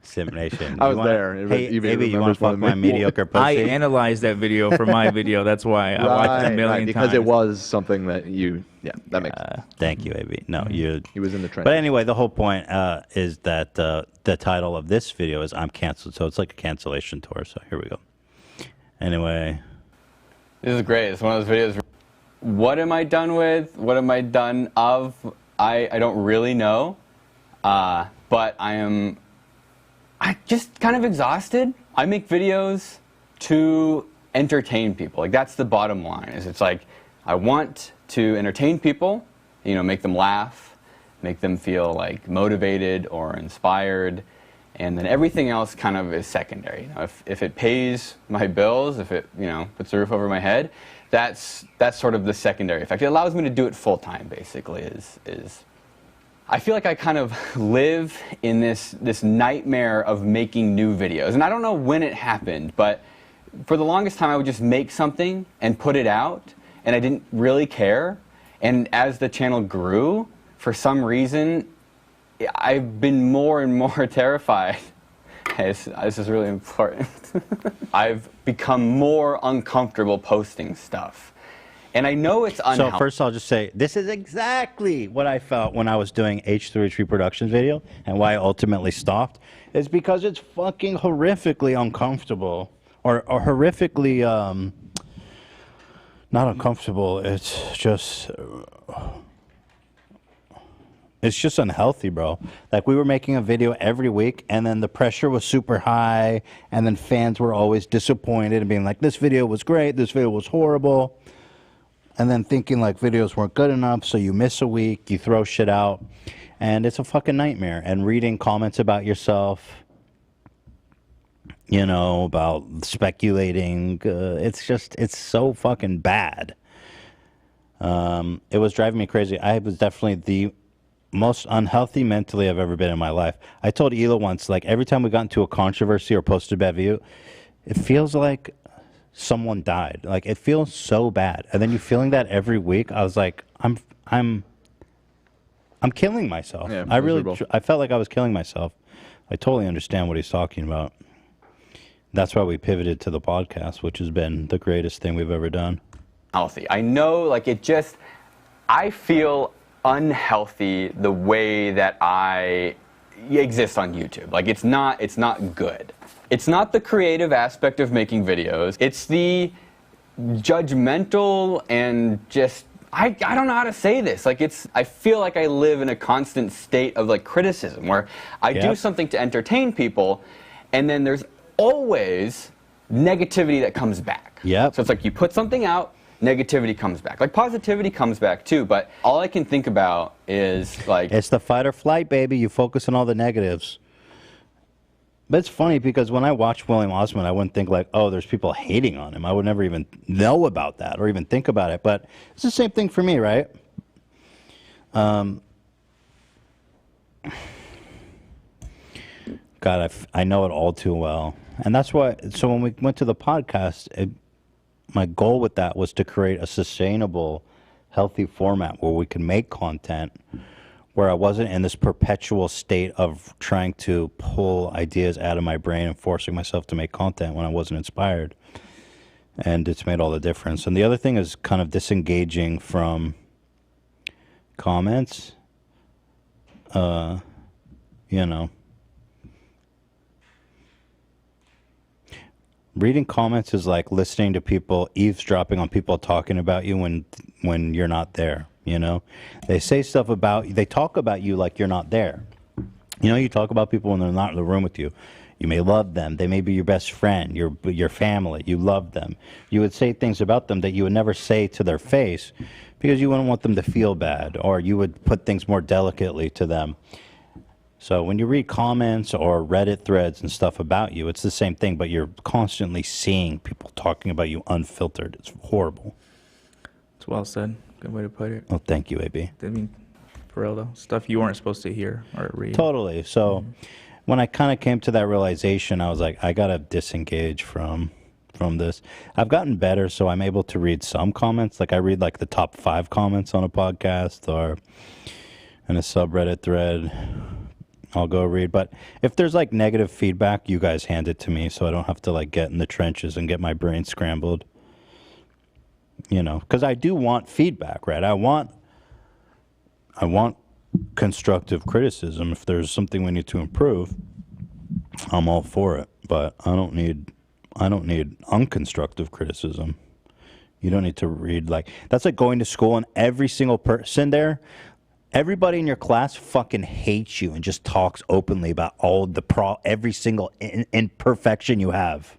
Sim Nation. I was You wanna- there. Hey, baby, you want to fuck my mediocre pussy? I analyzed that video for my video. That's why I watched it a million because times. it was something that that makes sense. Thank you, AB. No, you. He was in the trenches. But anyway, the whole point is that the title of this video is "I'm Canceled," so it's like a cancellation tour. So here we go. Anyway, This is great. It's one of those videos where, what am I done with? What am I done of? I don't really know. But I just kind of exhausted. I make videos to entertain people. Like, that's the bottom line. Is it's like, I want to entertain people, make them laugh, make them feel like motivated or inspired, and then everything else kind of is secondary. If it pays my bills, if it puts a roof over my head, that's sort of the secondary effect. It allows me to do it full time. Basically, is I feel like I kind of live in this nightmare of making new videos, and I don't know when it happened, but for the longest time I would just make something and put it out, and I didn't really care. And as the channel grew, for some reason, I've been more and more terrified. This is really important. I've become more uncomfortable posting stuff. And I know it's unhealthy. so first I'll just say this is exactly what I felt when I was doing H3TV Productions video, and why I ultimately stopped is because it's fucking horrifically uncomfortable, or horrifically not uncomfortable. It's just unhealthy, bro. Like, we were making a video every week, and then the pressure was super high, and then fans were always disappointed and being like, this video was great, this video was horrible. And then thinking like videos weren't good enough, so you miss a week, you throw shit out, and it's a fucking nightmare. And reading comments about yourself, about speculating, it's so fucking bad. It was driving me crazy. I was definitely the most unhealthy mentally I've ever been in my life. I told Hila once, like, every time we got into a controversy or posted a bad view, it feels like someone died. Like, it feels so bad. And then you feeling that every week, I was like, I'm killing myself. Yeah, I felt like I was killing myself. I totally understand what he's talking about. That's why we pivoted to the podcast, which has been the greatest thing we've ever done. Healthy. I know, like, I feel unhealthy the way that I exist on YouTube. Like, it's not good. It's not the creative aspect of making videos. It's the judgmental and just I don't know how to say this. Like I feel like I live in a constant state of like criticism where I do something to entertain people, and then there's always negativity that comes back. Yep. So it's like you put something out, negativity comes back. Like positivity comes back too, but all I can think about is like it's the fight or flight, baby. You focus on all the negatives. But it's funny because when I watch William Osmond, I wouldn't think like, oh, there's people hating on him. I would never even know about that or even think about it. But it's the same thing for me, right? God, I know it all too well. And that's why, so when we went to the podcast, my goal with that was to create a sustainable, healthy format where we can make content where I wasn't in this perpetual state of trying to pull ideas out of my brain and forcing myself to make content when I wasn't inspired. And it's made all the difference. And the other thing is kind of disengaging from comments. You know. Reading comments is like listening to people, eavesdropping on people talking about you when you're not there. You know, they say stuff about you, they talk about you like you're not there. You know, you talk about people when they're not in the room with you. You may love them. They may be your best friend, your family. You love them. You would say things about them that you would never say to their face because you wouldn't want them to feel bad, or you would put things more delicately to them. So when you read comments or Reddit threads and stuff about you, it's the same thing, but you're constantly seeing people talking about you unfiltered. It's horrible. It's well said. Good way to put it. Oh, thank you, AB. I mean, for real though, stuff you weren't supposed to hear or read. Totally. So when I kind of came to that realization, I was like, I gotta disengage from this. I've gotten better, so I'm able to read some comments. Like I read like the top 5 comments on a podcast or in a subreddit thread. I'll go read. But if there's like negative feedback, you guys hand it to me so I don't have to like get in the trenches and get my brain scrambled. You know, because I do want feedback, right? I want constructive criticism. If there's something we need to improve, I'm all for it. But I don't need unconstructive criticism. You don't need to read like that's like going to school and every single person there, everybody in your class fucking hates you and just talks openly about all the every single imperfection you have.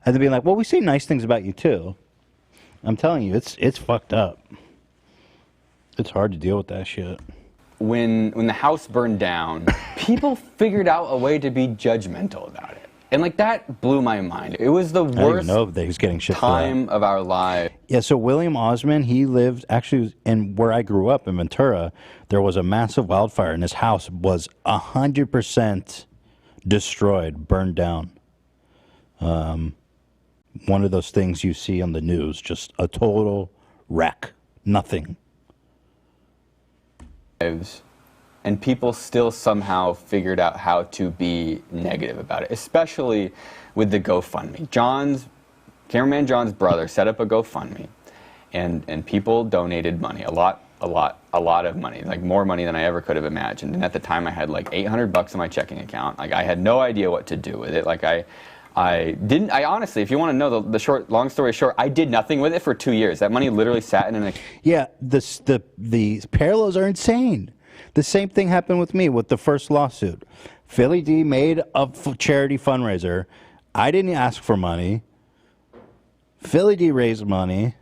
And then being like, well, we say nice things about you too. I'm telling you, it's fucked up. It's hard to deal with that shit. When the house burned down, people figured out a way to be judgmental about it. And like that blew my mind. It was the worst I didn't even know that he was getting shit time of our lives. Yeah, so William Osmond, he lived actually in where I grew up in Ventura. There was a massive wildfire and his house was 100% destroyed, burned down. One of those things you see on the news, just a total wreck, nothing. And people still somehow figured out how to be negative about it, especially with the GoFundMe. Cameraman John's brother set up a GoFundMe, and people donated money, a lot of money, like more money than I ever could have imagined. And at the time I had like $800 in my checking account. Like I had no idea what to do with it. Like I honestly, if you want to know long story short, I did nothing with it for 2 years. That money literally sat in an account. Yeah, the parallels are insane. The same thing happened with me with the first lawsuit. Philly D made a charity fundraiser. I didn't ask for money. Philly D raised money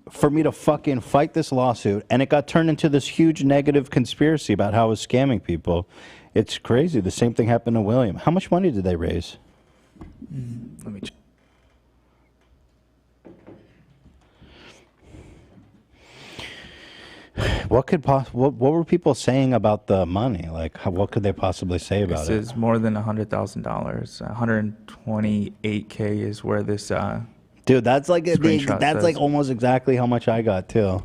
for me to fucking fight this lawsuit, and it got turned into this huge negative conspiracy about how I was scamming people. It's crazy. The same thing happened to William. How much money did they raise? Let me check. What were people saying about the money? Like, what could they possibly say about This is more than $100,000. 128K is where this. Dude, that's like screenshot that's says. like almost exactly how much I got too.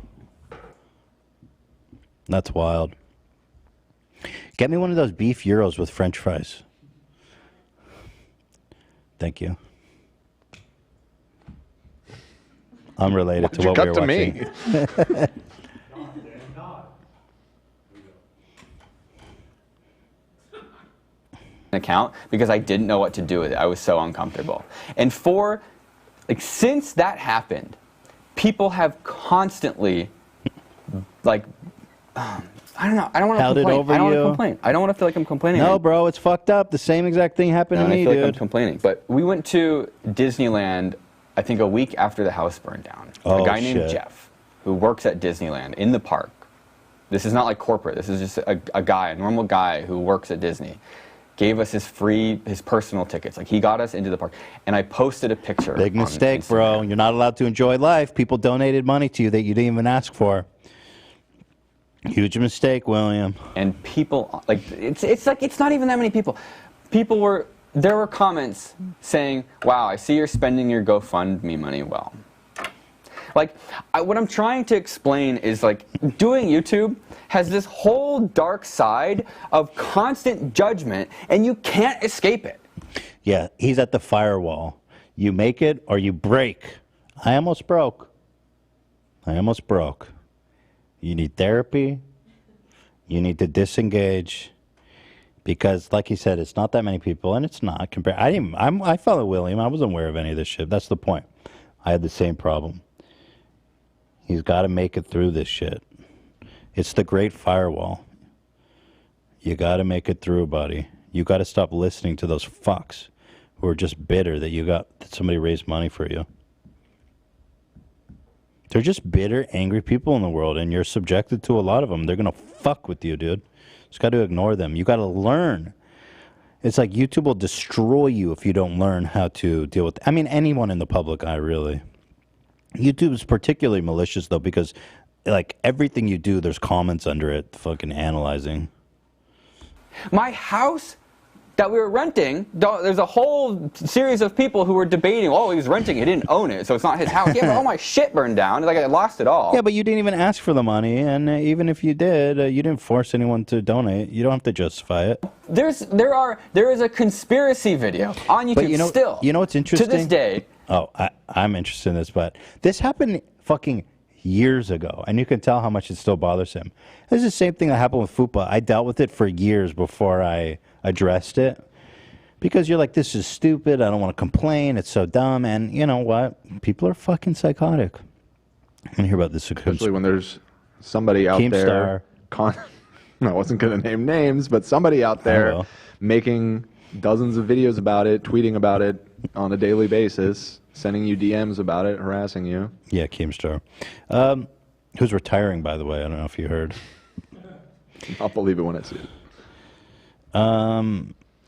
That's wild. Get me one of those beef gyros with French fries. Thank you. Unrelated to what we were watching. account because I didn't know what to do with it. I was so uncomfortable. And since that happened, people have constantly, like, I don't know. I don't want to complain. I don't want to complain. I don't want to feel like I'm complaining. No, bro, it's fucked up. The same exact thing happened to me, I feel dude. like I'm complaining. But we went to Disneyland, I think a week after the house burned down. Oh, a guy shit. named Jeff, who works at Disneyland in the park. This is not like corporate. This is just a guy, a normal guy who works at Disney. Gave us his personal tickets. Like, he got us into the park. And I posted a picture. Big mistake, bro. You're not allowed to enjoy life. People donated money to you that you didn't even ask for. Huge mistake, William. And people, like, it's not even that many people. There were comments saying, wow, I see you're spending your GoFundMe money well. Like, what I'm trying to explain is, like, doing YouTube has this whole dark side of constant judgment, and you can't escape it. Yeah, he's at the firewall. You make it or you break. I almost broke. You need therapy. You need to disengage. Because, like he said, it's not that many people, and it's not. I follow William. I wasn't aware of any of this shit. That's the point. I had the same problem. He's got to make it through this shit. It's the great firewall. You got to make it through, buddy. You got to stop listening to those fucks who are just bitter that somebody raised money for you. They're just bitter, angry people in the world, and you're subjected to a lot of them. They're going to fuck with you, dude. Just got to ignore them. You got to learn. It's like YouTube will destroy you if you don't learn how to deal with anyone in the public eye, really. YouTube is particularly malicious, though, because like everything you do, there's comments under it fucking analyzing. My house that we were renting, there's a whole series of people who were debating, oh, he was renting, he didn't own it, so it's not his house. Yeah, but all my shit burned down. Like, I lost it all. Yeah, but you didn't even ask for the money, and even if you did, you didn't force anyone to donate. You don't have to justify it. There is a conspiracy video on YouTube But still. You know what's interesting? To this day. Oh, I'm interested in this, but this happened fucking years ago, and you can tell how much it still bothers him. This is the same thing that happened with FUPA. I dealt with it for years before I addressed it, because you're like, this is stupid, I don't want to complain, it's so dumb, and you know what? People are fucking psychotic. I want to hear about this. Especially when there's somebody out there, I wasn't going to name names, but somebody out there making dozens of videos about it, tweeting about it on a daily basis, sending you DMs about it, harassing you. Yeah, Keemstar. Who's retiring, by the way. I don't know if you heard. I'll believe it when I see it.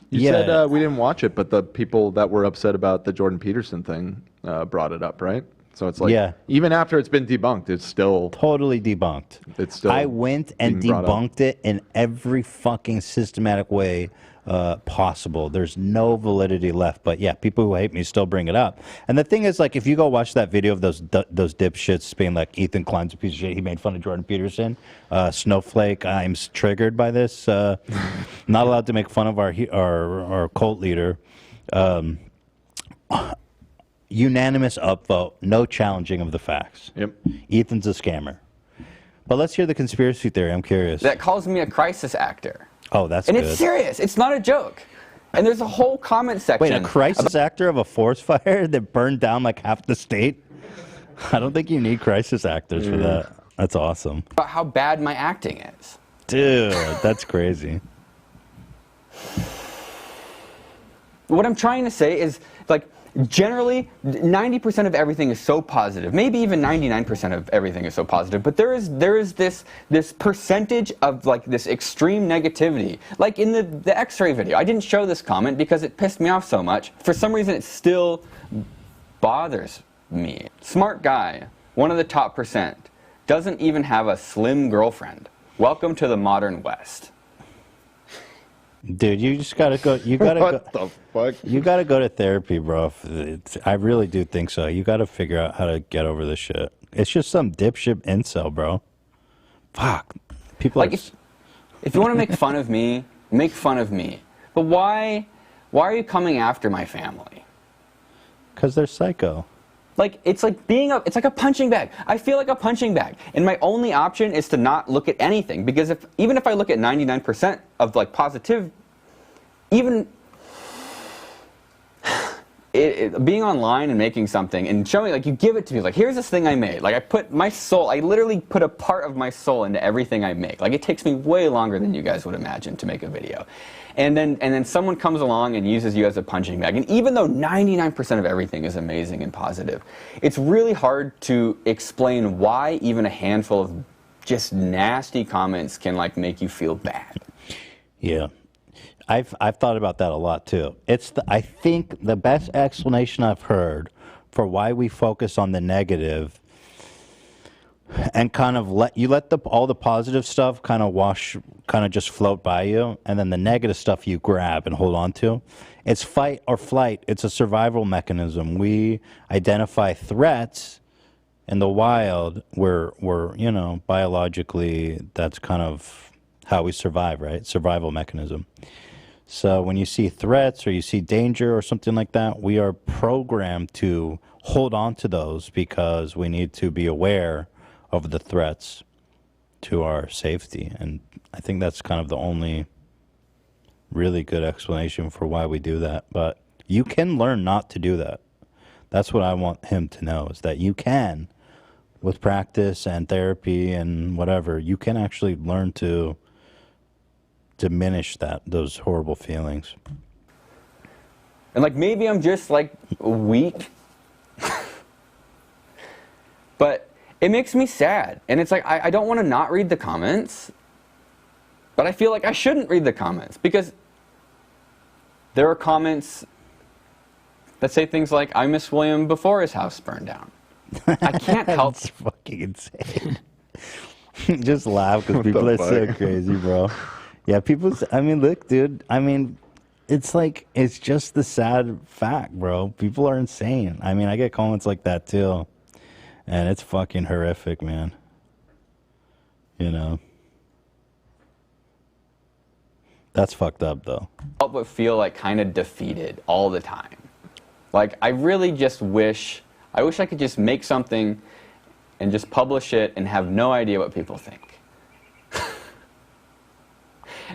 You said we didn't watch it, but the people that were upset about the Jordan Peterson thing brought it up, right? So it's like, even after it's been debunked, it's still... Totally debunked. It's still... I went and debunked it in every fucking systematic way possible. There's no validity left. But yeah, people who hate me still bring it up. And the thing is, like, if you go watch that video of those dipshits being like, Ethan Klein's a piece of shit, he made fun of Jordan Peterson, Snowflake, I'm triggered by this, not allowed to make fun of our cult leader, unanimous upvote, no challenging of the facts. Yep. Ethan's a scammer. But let's hear the conspiracy theory. I'm curious. That calls me a crisis actor. Oh, that's and good. it's serious. It's not a joke. And there's a whole comment section. Wait, a crisis actor of a forest fire that burned down like half the state? I don't think you need crisis actors for that. That's awesome. About how bad my acting is. Dude, that's crazy. What I'm trying to say is, like, generally, 90% of everything is so positive. Maybe even 99% of everything is so positive. But there is this percentage of, like, this extreme negativity. Like in the X-ray video. I didn't show this comment because it pissed me off so much. For some reason, it still bothers me. Smart guy, one of the top %, doesn't even have a slim girlfriend. Welcome to the modern West. Dude, you just gotta go. You gotta what the fuck? You gotta go to therapy, bro. I really do think so. You gotta figure out how to get over this shit. It's just some dipshit incel, bro. Fuck. People like if you want to make fun of me, make fun of me. But why are you coming after my family? Because they're psycho. Like, it's like it's like a punching bag. I feel like a punching bag. And my only option is to not look at anything. Because even if I look at 99% of, like, positive, even being online and making something and showing, like, you give it to me, like, here's this thing I made. Like, I put my soul, I literally put a part of my soul into everything I make. Like, it takes me way longer than you guys would imagine to make a video. And then someone comes along and uses you as a punching bag. And even though 99% of everything is amazing and positive, it's really hard to explain why even a handful of just nasty comments can, like, make you feel bad. Yeah. I've thought about that a lot too. I think the best explanation I've heard for why we focus on the negative and kind of let all the positive stuff kind of just float by you, and then the negative stuff you grab and hold on to. It's fight or flight. It's a survival mechanism. We identify threats in the wild. We're biologically, that's kind of how we survive, right? Survival mechanism. So when you see threats or you see danger or something like that, we are programmed to hold on to those because we need to be aware of the threats to our safety. And I think that's kind of the only really good explanation for why we do that. But you can learn not to do that. That's what I want him to know, is that you can, with practice and therapy and whatever, you can actually learn to diminish those horrible feelings. And, like, maybe I'm just, like, weak. But it makes me sad. And it's like, I don't want to not read the comments, but I feel like I shouldn't read the comments, because there are comments that say things like, I miss William before his house burned down. I can't help. It's fucking insane. Just laugh because people are so crazy, bro. Yeah, look, dude, it's just the sad fact, bro. People are insane. I get comments like that too. And it's fucking horrific, man. That's fucked up, though. But feel, like, kind of defeated all the time. Like, I really just wish I could just make something and just publish it and have no idea what people think.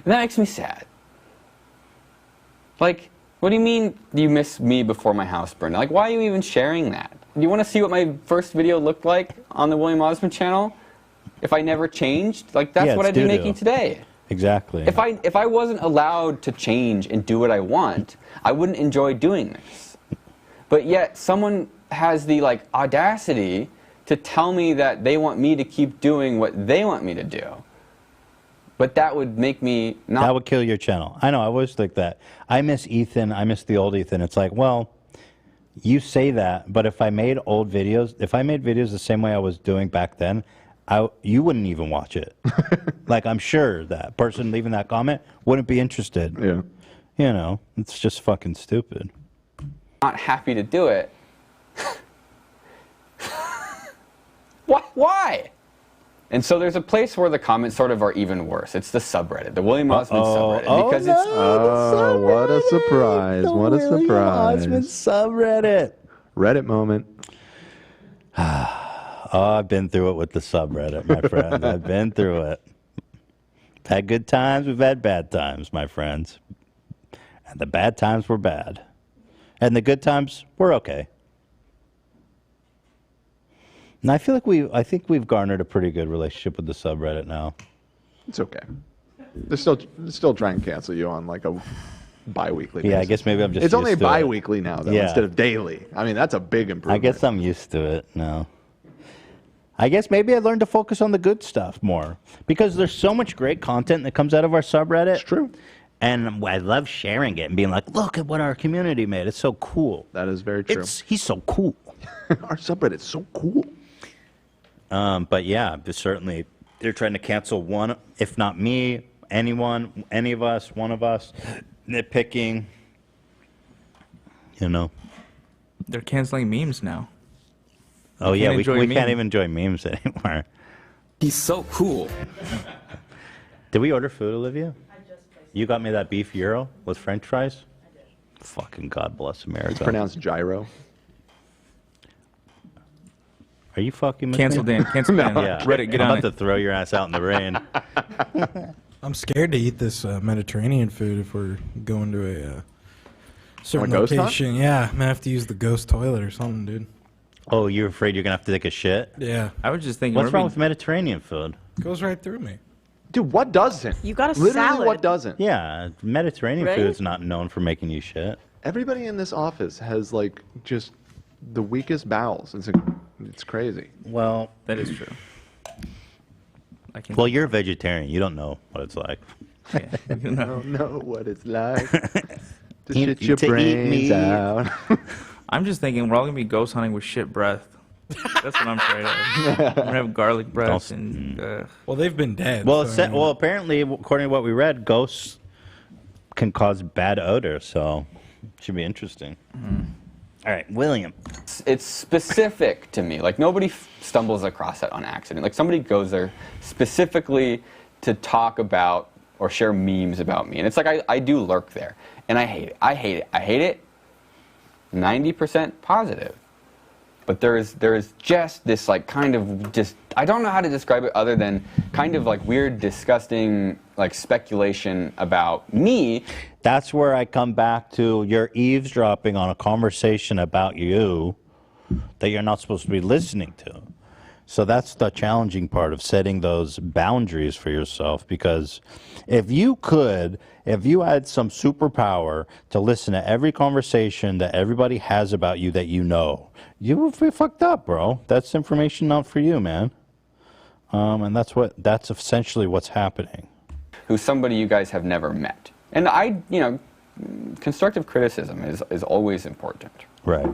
And that makes me sad. Like, what do you mean you miss me before my house burned? Like, why are you even sharing that? Do you want to see what my first video looked like on the William Osmond channel? If I never changed? Like, that's what I'd be making today. Exactly. If I wasn't allowed to change and do what I want, I wouldn't enjoy doing this. But yet, someone has the, like, audacity to tell me that they want me to keep doing what they want me to do. But that would make me not... That would kill your channel. I know, I always think that. I miss Ethan, I miss the old Ethan. It's like, well, you say that, but if I made videos the same way I was doing back then, you wouldn't even watch it. Like, I'm sure that person leaving that comment wouldn't be interested. Yeah. It's just fucking stupid. Not happy to do it. Why? And so there's a place where the comments sort of are even worse. It's the subreddit, the William Osmond subreddit. Because what a surprise. What a surprise. Osmond subreddit. Reddit moment. I've been through it with the subreddit, my friends. I've been through it. We've had good times, we've had bad times, my friends. And the bad times were bad. And the good times were okay. And I feel like I think we've garnered a pretty good relationship with the subreddit now. It's okay. They're still trying to cancel you on, like, a bi-weekly basis. Yeah, I guess maybe I'm just It's only used to bi-weekly now, though, instead of daily. That's a big improvement. I guess I'm used to it now. I guess maybe I learned to focus on the good stuff more. Because there's so much great content that comes out of our subreddit. It's true. And I love sharing it and being like, look at what our community made. It's so cool. That is very true. He's so cool. Our subreddit's so cool. But yeah, certainly they're trying to cancel one, if not me, anyone, any of us, one of us, nitpicking. They're canceling memes now. Oh yeah, we can't even enjoy memes anymore. He's so cool. Did we order food, Olivia? You got me that beef gyro with French fries? I did. Fucking God bless America. It's pronounced gyro. Are you fucking with Cancel me? Dan. Cancel Dan. Yeah. Reddit, get I'm on about to throw your ass out in the rain. I'm scared to eat this Mediterranean food if we're going to a Certain ghost hunt? location, yeah. I'm gonna have to use the ghost toilet or something, dude. Oh, you're afraid you're gonna have to take a shit? Yeah. I was just thinking, What's wrong with Mediterranean food? Goes right through me. Dude, what doesn't? You got a Literally, salad. what doesn't? Yeah, Mediterranean Right? food's not known for making you shit. Everybody in this office has like just the weakest bowels. It's crazy. Well, that is true. Well, you're a vegetarian. You don't know what it's like. Yeah, I don't know what it's like to Eat- shit your to eat brains meat. out. I'm just thinking we're all gonna be ghost hunting with shit breath. That's what I'm afraid of. I'm gonna have garlic breath and. Well, they've been dead. Well, so, I mean, well, apparently, according to what we read, ghosts can cause bad odor, so it should be interesting. All right, William. It's specific to me. Like nobody stumbles across that on accident. Like somebody goes there specifically to talk about or share memes about me. And it's like I do lurk there. And I hate it. I hate it. I hate it. 90% positive. But there is just this like kind of just, I don't know how to describe it other than kind of like weird, disgusting like speculation about me. That's where I come back to you're eavesdropping on a conversation about you that you're not supposed to be listening to. So that's the challenging part of setting those boundaries for yourself, because if you had some superpower to listen to every conversation that everybody has about you that you know, you would be fucked up, bro. That's information not for you, man. And that's essentially what's happening. Who's somebody you guys have never met. And constructive criticism is always important. Right.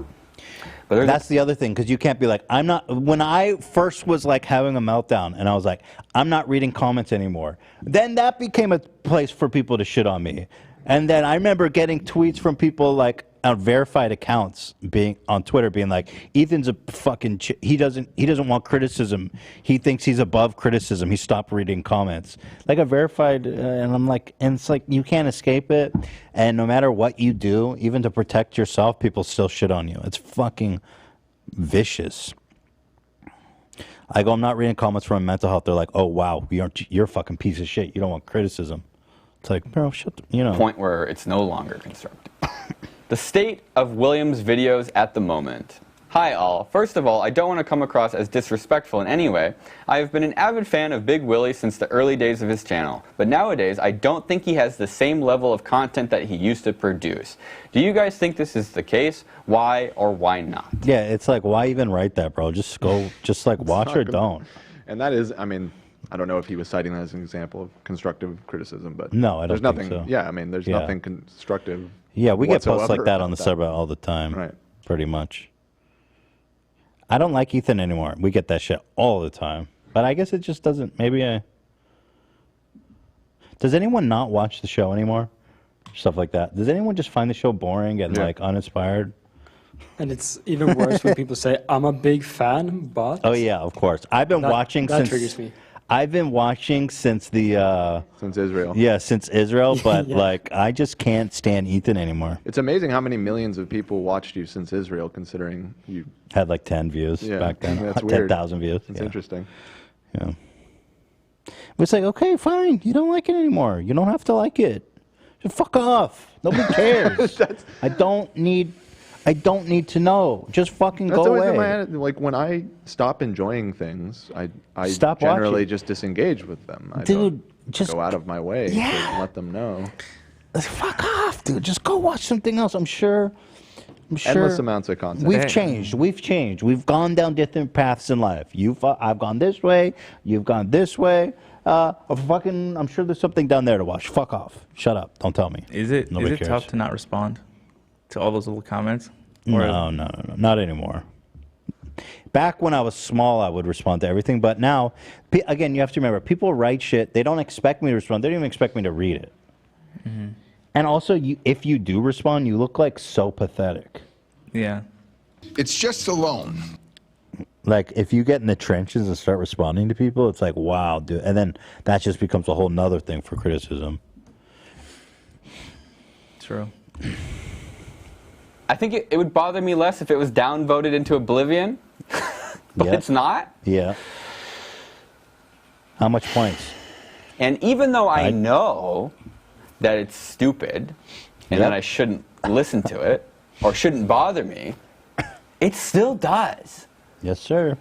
But that's the other thing, because you can't be like, I'm not, when I first was like having a meltdown and I was like, I'm not reading comments anymore, then that became a place for people to shit on me. And then I remember getting tweets from people like on verified accounts being on Twitter being like, Ethan's a fucking he doesn't want criticism. He thinks he's above criticism. He stopped reading comments. Like a verified, and I'm like, and it's like you can't escape it. And no matter what you do, even to protect yourself, people still shit on you. It's fucking vicious. I go, I'm not reading comments from mental health. They're like, oh wow, you're a fucking piece of shit. You don't want criticism. It's like, bro, shut the, point where it's no longer constructive. The state of William's videos at the moment. Hi all. First of all, I don't want to come across as disrespectful in any way. I have been an avid fan of Big Willie since the early days of his channel, but nowadays I don't think he has the same level of content that he used to produce. Do you guys think this is the case? Why or why not? Yeah, it's like, why even write that, bro? Just go, just like watch or don't. And that is, I mean, I don't know if he was citing that as an example of constructive criticism, but no, I don't there's think nothing. so. Yeah, I mean, there's nothing constructive. Yeah, we get posts like whatsoever that on the about server all the time. Right. Pretty much. I don't like Ethan anymore. We get that shit all the time. But I guess it just doesn't, does anyone not watch the show anymore? Stuff like that. Does anyone just find the show boring and like uninspired? And it's even worse when people say, I'm a big fan, but... Oh yeah, of course. I've been watching that since... triggers me. I've been watching since the... since Israel. Yeah, since Israel, but Yeah. like, I just can't stand Ethan anymore. It's amazing how many millions of people watched you since Israel, considering you... Had like 10 views back then. That's weird. 10,000 views. It's yeah. interesting. Yeah. It's like, okay, fine. You don't like it anymore. You don't have to like it. Just fuck off. Nobody cares. I don't need to know. Just fucking That's go always away. in my head. Like when I stop enjoying things, I Stop generally watching. just disengage with them. I Dude, don't just go out of my way to let them know. Fuck off, dude. Just go watch something else. I'm sure. Endless amounts of content. We've changed. We've gone down different paths in life. I've gone this way. You've gone this way. I'm sure there's something down there to watch. Fuck off. Shut up. Don't tell me. Is it Nobody cares. tough to not respond to all those little comments? Or No, not anymore. Back when I was small, I would respond to everything, but now, again, you have to remember, people write shit. They don't expect me to respond. They don't even expect me to read it. Mm-hmm. And also, if you do respond, you look like so pathetic. Yeah. It's just a loan. Like, if you get in the trenches and start responding to people, it's like, wow, dude. And then that just becomes a whole nother thing for criticism. True. I think it would bother me less if it was downvoted into oblivion, but it's not. Yeah. How much points? And even though I know that it's stupid and that I shouldn't listen to it or shouldn't bother me, it still does. Yes, sir.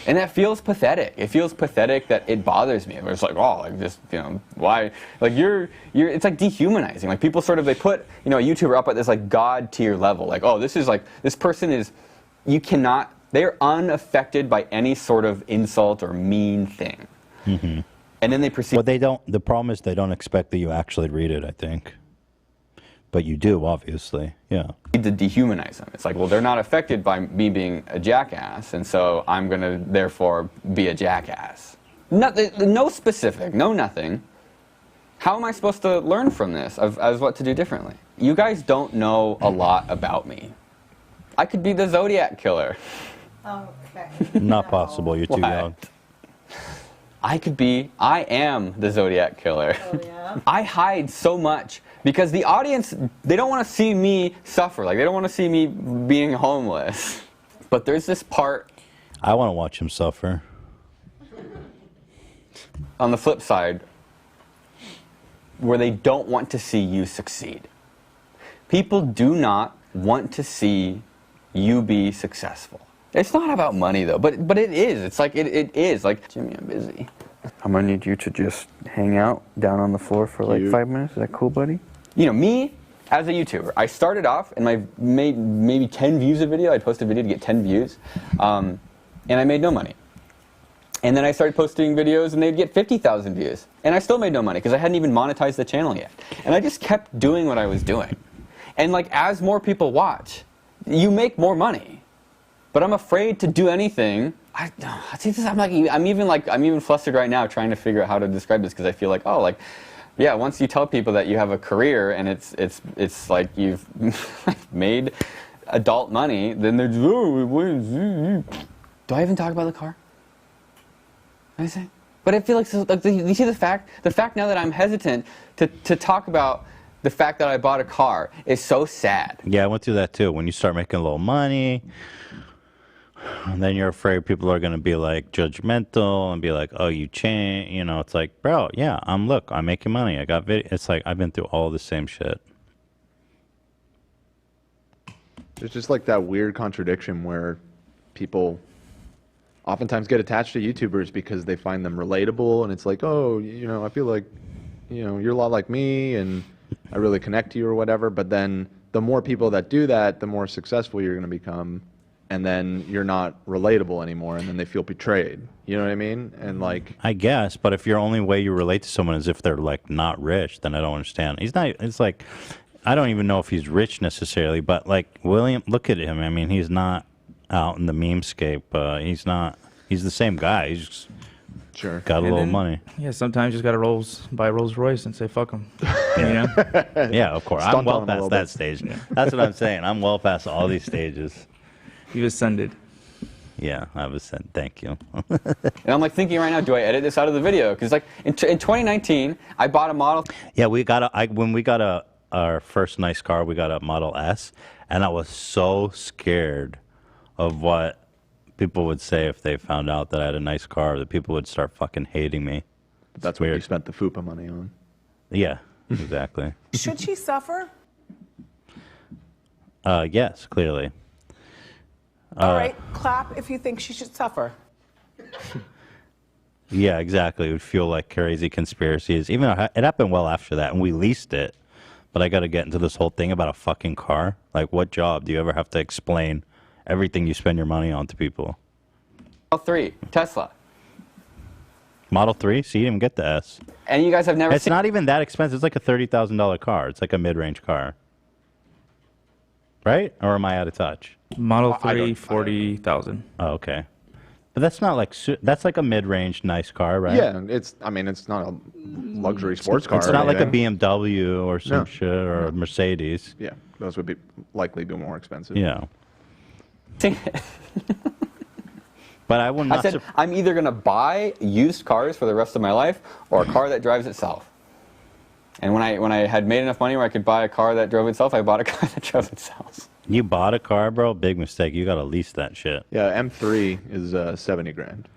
And that feels pathetic. It feels pathetic that it bothers me. It's like, oh, like this, you know, why? Like you're. It's like dehumanizing. Like people sort of they put, you know, a YouTuber up at this like god tier level. Like, oh, this is like this person is. You cannot. They're unaffected by any sort of insult or mean thing. Mm-hmm. And then they proceed. Well, they don't. The problem is they don't expect that you actually read it. I think. But you do, obviously. Yeah. To dehumanize them. It's like, well, they're not affected by me being a jackass, and so I'm going to therefore be a jackass. No specific, no nothing. How am I supposed to learn from this as what to do differently? You guys don't know a lot about me. I could be the Zodiac Killer. Okay. Not possible. You're too young. I am the Zodiac Killer. Oh, yeah? I hide so much because the audience, they don't want to see me suffer. Like, they don't want to see me being homeless. But there's this part. I want to watch him suffer. On the flip side, where they don't want to see you succeed. People do not want to see you be successful. It's not about money though, but it is. It's like it is. Like, Jimmy, I'm busy. I'm gonna need you to just hang out down on the floor for like 5 minutes. Is that cool, buddy? You know, me as a YouTuber, I started off and I made maybe 10 views a video. I'd post a video to get 10 views, and I made no money. And then I started posting videos and they'd get 50,000 views, and I still made no money because I hadn't even monetized the channel yet. And I just kept doing what I was doing. And like as more people watch, you make more money. But I'm afraid to do anything. I'm even flustered right now trying to figure out how to describe this because I feel like, oh, like, yeah, once you tell people that you have a career and it's like you've made adult money, then they're just, oh, do I even talk about the car? Anything? But I feel like you see the fact now that I'm hesitant to talk about the fact that I bought a car is so sad. Yeah, I went through that too. When you start making a little money, and then you're afraid people are going to be like judgmental and be like, oh, you change. You know, it's like, bro, yeah, I'm making money. I got video. It's like I've been through all the same shit. There's just like that weird contradiction where people oftentimes get attached to YouTubers because they find them relatable, and it's like, oh, you know, I feel like, you know, you're a lot like me, and I really connect to you or whatever. But then the more people that do that, the more successful you're going to become, and then you're not relatable anymore, and then they feel betrayed. You know what I mean? And like, I guess, but if your only way you relate to someone is if they're like not rich, then I don't understand. He's not. It's like, I don't even know if he's rich necessarily, but like William, look at him. I mean, he's not out in the memescape. He's not. He's the same guy. He's just got a little money. Yeah, sometimes you just got to buy a Rolls Royce and say fuck him. You know? Yeah, of course. I'm well past that stage. Yeah. That's what I'm saying. I'm well past all these stages. You've ascended. Yeah, I've ascended. Thank you. And I'm like thinking right now, do I edit this out of the video? Because like in 2019, I bought a Model. Yeah, when we got our first nice car, we got a Model S, and I was so scared of what people would say if they found out that I had a nice car, that people would start fucking hating me. That's what you spent the FUPA money on. Yeah, exactly. Should she suffer? Yes, clearly. All right, clap if you think she should suffer. Yeah, exactly. It would feel like crazy conspiracies. Even though it happened well after that, and we leased it. But I got to get into this whole thing about a fucking car. Like, what job do you ever have to explain everything you spend your money on to people? Model 3, Tesla. Model 3? So you didn't even get the S. And you guys have never It's not even that expensive. It's like a $30,000 car. It's like a mid-range car. Right? Or am I out of touch? Model 3, 40,000. Oh, okay. But that's not like, that's like a mid-range nice car, right? Yeah, I mean, it's not a luxury sports car. It's not like a BMW or some shit or a Mercedes. Yeah, those would likely be more expensive. Yeah. But I will not. I said I'm either going to buy used cars for the rest of my life or a car that drives itself. And when I had made enough money where I could buy a car that drove itself, I bought a car that drove itself. You bought a car, bro? Big mistake. You got to lease that shit. Yeah, M3 is 70 grand.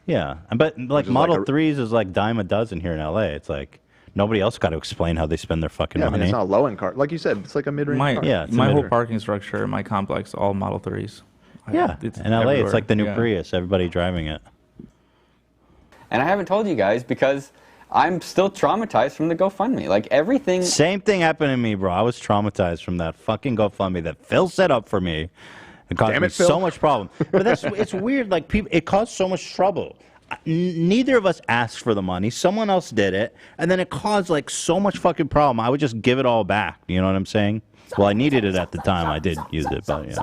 Yeah, but like Model 3s is like dime a dozen here in LA. It's like Nobody else got to explain how they spend their fucking Yeah, I money. mean, it's not a low-end car. Like you said, it's like a mid-range My car. my whole parking structure, my complex, all Model 3s. Yeah, It's in LA, it's everywhere. like the new Yeah. Prius. Everybody driving it. And I haven't told you guys because I'm still traumatized from the GoFundMe. Like everything. Same thing happened to me, bro. I was traumatized from that fucking GoFundMe that Phil set up for me. It caused Damn me it, Phil. so much problem. But it's weird. Like people, it caused so much trouble. Neither of us asked for the money. Someone else did it, and then it caused like so much fucking problem. I would just give it all back. You know what I'm saying? Well, I needed it at the time. I did use it, but yeah.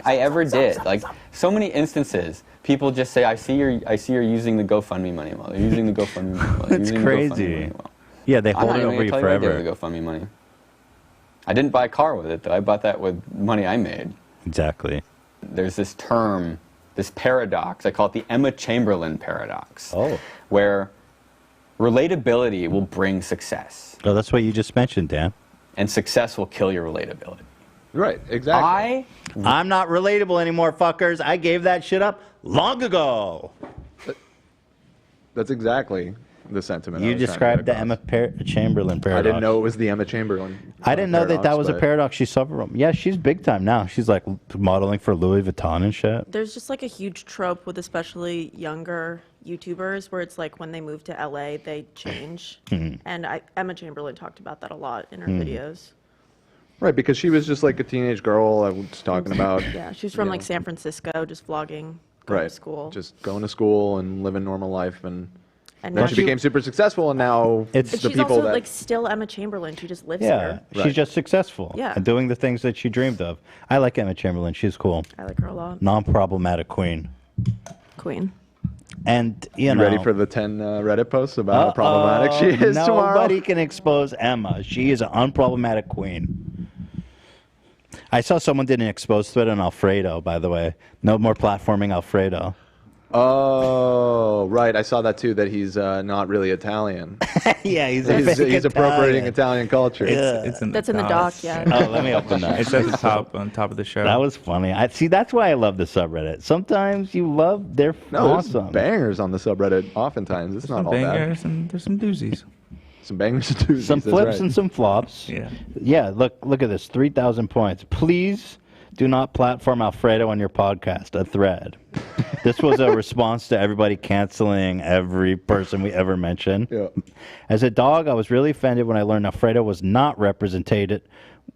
I ever did. Like so many instances, people just say, "I see you're using the GoFundMe money well. You're using the GoFundMe money well. You're It's using the GoFundMe crazy. money well." Yeah, they I'm hold not it even over gonna you tell you what I forever. did with the GoFundMe money. I didn't buy a car with it though. I bought that with money I made. Exactly. There's this term, this paradox. I call it the Emma Chamberlain paradox. Oh. Where relatability will bring success. Oh, that's what you just mentioned, Dan. And success will kill your relatability. Right, exactly. I'm not relatable anymore, fuckers. I gave that shit up long ago. That's exactly the sentiment. I You was trying to described get the Emma Chamberlain paradox. I didn't know it was the Emma Chamberlain. I didn't know that was a but- paradox she suffered from. Yeah, she's big time now. She's like modeling for Louis Vuitton and shit. There's just like a huge trope with especially younger YouTubers where it's like when they move to LA, they change. Mhm. And Emma Chamberlain talked about that a lot in her Mhm. videos. Right, because she was just like a teenage girl I was talking about. Yeah, she was from you like know. San Francisco, just vlogging, going Right. to school. Just going to school and living normal life, and And then now she she- became super successful, and now But the she's people also that like still Emma Chamberlain. She just lives Yeah, here. she's just successful. Yeah. And doing the things that she dreamed of. I like Emma Chamberlain. She's cool. I like her a lot. Non-problematic queen. Queen. And, you You know. ready for the 10 Reddit posts about how problematic she is tomorrow? Nobody can expose Emma. She is an unproblematic queen. I saw someone did an expose thread on Alfredo, by the way. No more platforming Alfredo. Oh, right. I saw that too. That he's not really Italian. Yeah, he's he's appropriating Italian culture. It's in That's in the doc, yeah. Oh, let me open that. It's at the top, on top of the show. That was funny. I see. That's why I love the subreddit. Sometimes you love. They're No, there's awesome. bangers on the subreddit. Oftentimes, it's not some all bad. bangers and there's some doozies. Some bangers and doozies. Some that's flips right. and some flops. Yeah. Yeah. Look at this. 3,000 points. Please do not platform Alfredo on your podcast. A thread. This was a response to everybody canceling every person we ever mentioned. Yeah. As a dog, I was really offended when I learned Alfredo was not represented.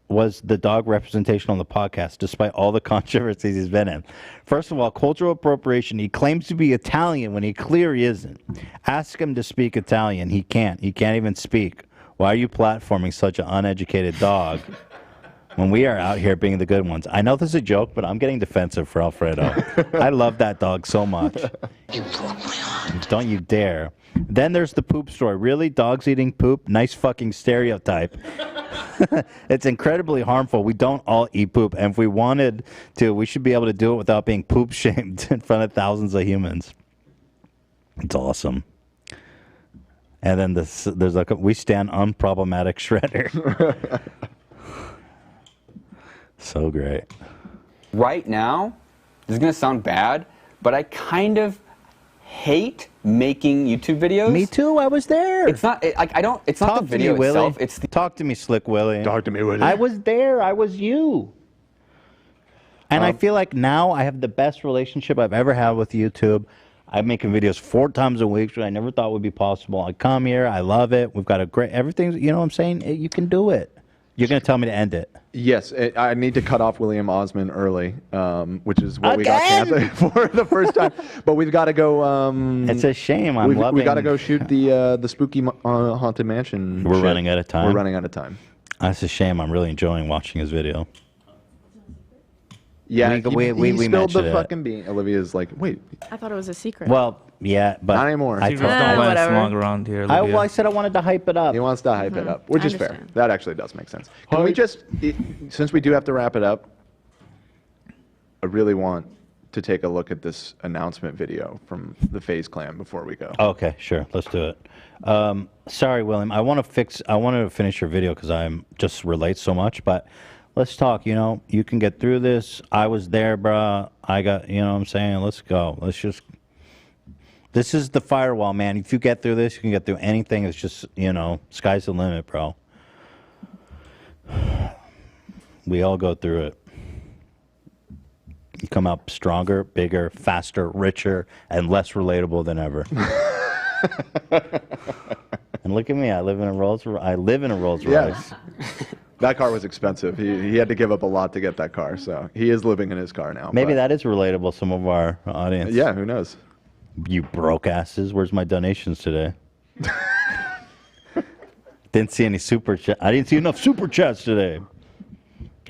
Was the dog representation on the podcast, despite all the controversies he's been in? First of all, cultural appropriation. He claims to be Italian when he clearly isn't. Ask him to speak Italian. He can't. He can't even speak. Why are you platforming such an uneducated dog when we are out here being the good ones? I know this is a joke, but I'm getting defensive for Alfredo. I love that dog so much. You broke my heart. Don't you dare. Then there's the poop story. Really? Dogs eating poop? Nice fucking stereotype. It's incredibly harmful. We don't all eat poop. And if we wanted to, we should be able to do it without being poop shamed in front of thousands of humans. It's awesome. And then there's like we stand unproblematic shredder. So great. Right now, this is going to sound bad, but I kind of hate making YouTube videos. Me too. I was there. It's not. I don't. It's not the video to me, itself. Willie. It's the. Talk to me, Slick Willie. Talk to me, Willie. I was there. I was you. And I feel like now I have the best relationship I've ever had with YouTube. I'm making videos 4 times a week, which I never thought would be possible. I come here. I love it. We've got a great everything. You know what I'm saying? You can do it. You're going to tell me to end it. Yes, I need to cut off William Osman early, which is what we got canceled for the first time. But we've got to go. It's a shame. I'm we loving. got to go shoot the spooky haunted mansion. We're shit. running out of time. We're running out of time. That's a shame. I'm really enjoying watching his video. Yeah, we he spilled mentioned the it. fucking bean. Olivia's like, wait, I thought it was a secret. Well, yeah, but not anymore. I Secrets don't last long around here. Olivia. I said I wanted to hype it up. He wants to hype it up, which I is fair. understand. That actually does make sense. Can we just, since we do have to wrap it up, I really want to take a look at this announcement video from the FaZe Clan before we go. Okay, sure. Let's do it. Sorry, William. I wanted to finish your video because I'm just relate so much, but let's talk. You know, you can get through this. I was there, bruh. I got, you know what I'm saying? Let's go. This is the firewall, man. If you get through this, you can get through anything. It's just, sky's the limit, bro. We all go through it. You come out stronger, bigger, faster, richer, and less relatable than ever. And look at me. I live in a Rolls Royce. Yes. That car was expensive. He had to give up a lot to get that car, so he is living in his car now. Maybe that is relatable, some of our audience. Yeah, who knows? You broke asses. Where's my donations today? Didn't see any super chat. I didn't see enough super chats today.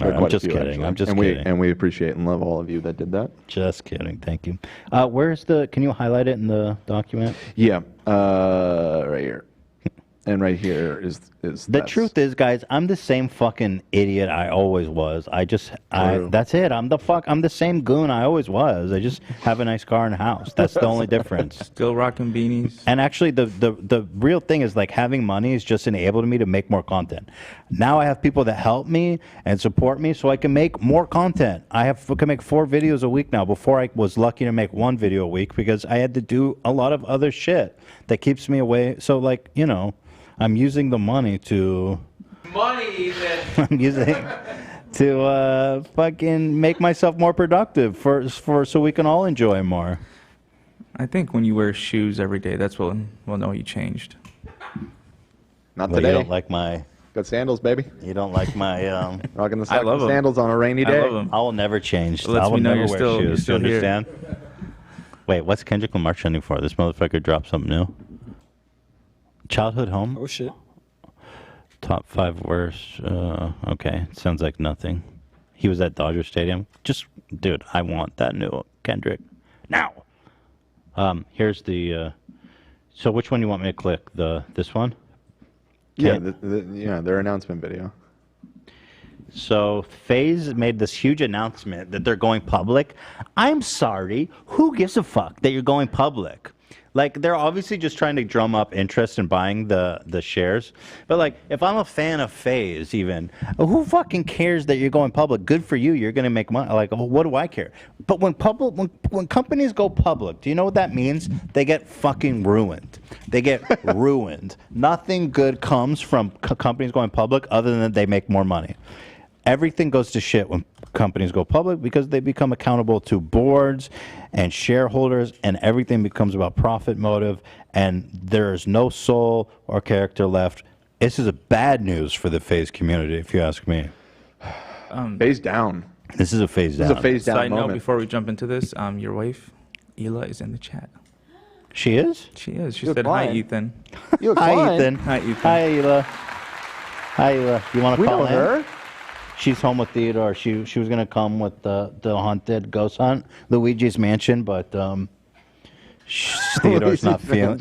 All right, I'm just kidding. I'm just kidding. And we appreciate and love all of you that did that. Just kidding. Thank you. Where's can you highlight it in the document? Yeah, right here. And right here is the truth is, guys, I'm the same fucking idiot I always was. That's it. I'm the same goon I always was. I just have a nice car and house. That's the only difference. Still rocking beanies. And actually, the real thing is, like, having money is just enabled me to make more content. Now I have people that help me and support me, so I can make more content. I can make 4 videos a week now. Before, I was lucky to make 1 video a week because I had to do a lot of other shit that keeps me away. So, like, I'm using the money to... I'm using to fucking make myself more productive so we can all enjoy more. I think when you wear shoes every day, that's when we'll know you changed. Not today. You don't like my... Got sandals, baby. You don't like my... Rocking the sandals on a rainy day. I love them. I will never change. It lets I will me know never you're wear shoes. still Do you understand? Wait, what's Kendrick Lamar trending for? This motherfucker dropped something new. Childhood home? Oh, shit. Top 5 worst. Okay, sounds like nothing. He was at Dodger Stadium. Dude, I want that new Kendrick now. Here's the. So which one do you want me to click? This one? Yeah, their announcement video. So FaZe made this huge announcement that they're going public. I'm sorry. Who gives a fuck that you're going public? Like, they're obviously just trying to drum up interest in buying the shares. But, like, if I'm a fan of FaZe even, who fucking cares that you're going public? Good for you. You're going to make money. Like, what do I care? But when companies go public, do you know what that means? They get fucking ruined. They get ruined. Nothing good comes from companies going public other than they make more money. Everything goes to shit when companies go public because they become accountable to boards and shareholders, and everything becomes about profit motive, and there is no soul or character left. This is a bad news for the FaZe community, if you ask me. Phase down. This is a phase down. This is a phase down Side moment. note, before we jump into this, your wife, Hila, is in the chat. She is? She is. She You're said, blind. hi, Ethan. You're Hi, blind. Ethan. Hi, Ethan. Hi, Hila. Hi, Hila. You want to We call know in? her. She's home with Theodore. She was gonna come with the haunted ghost hunt, Luigi's Mansion, but Theodore's not feeling.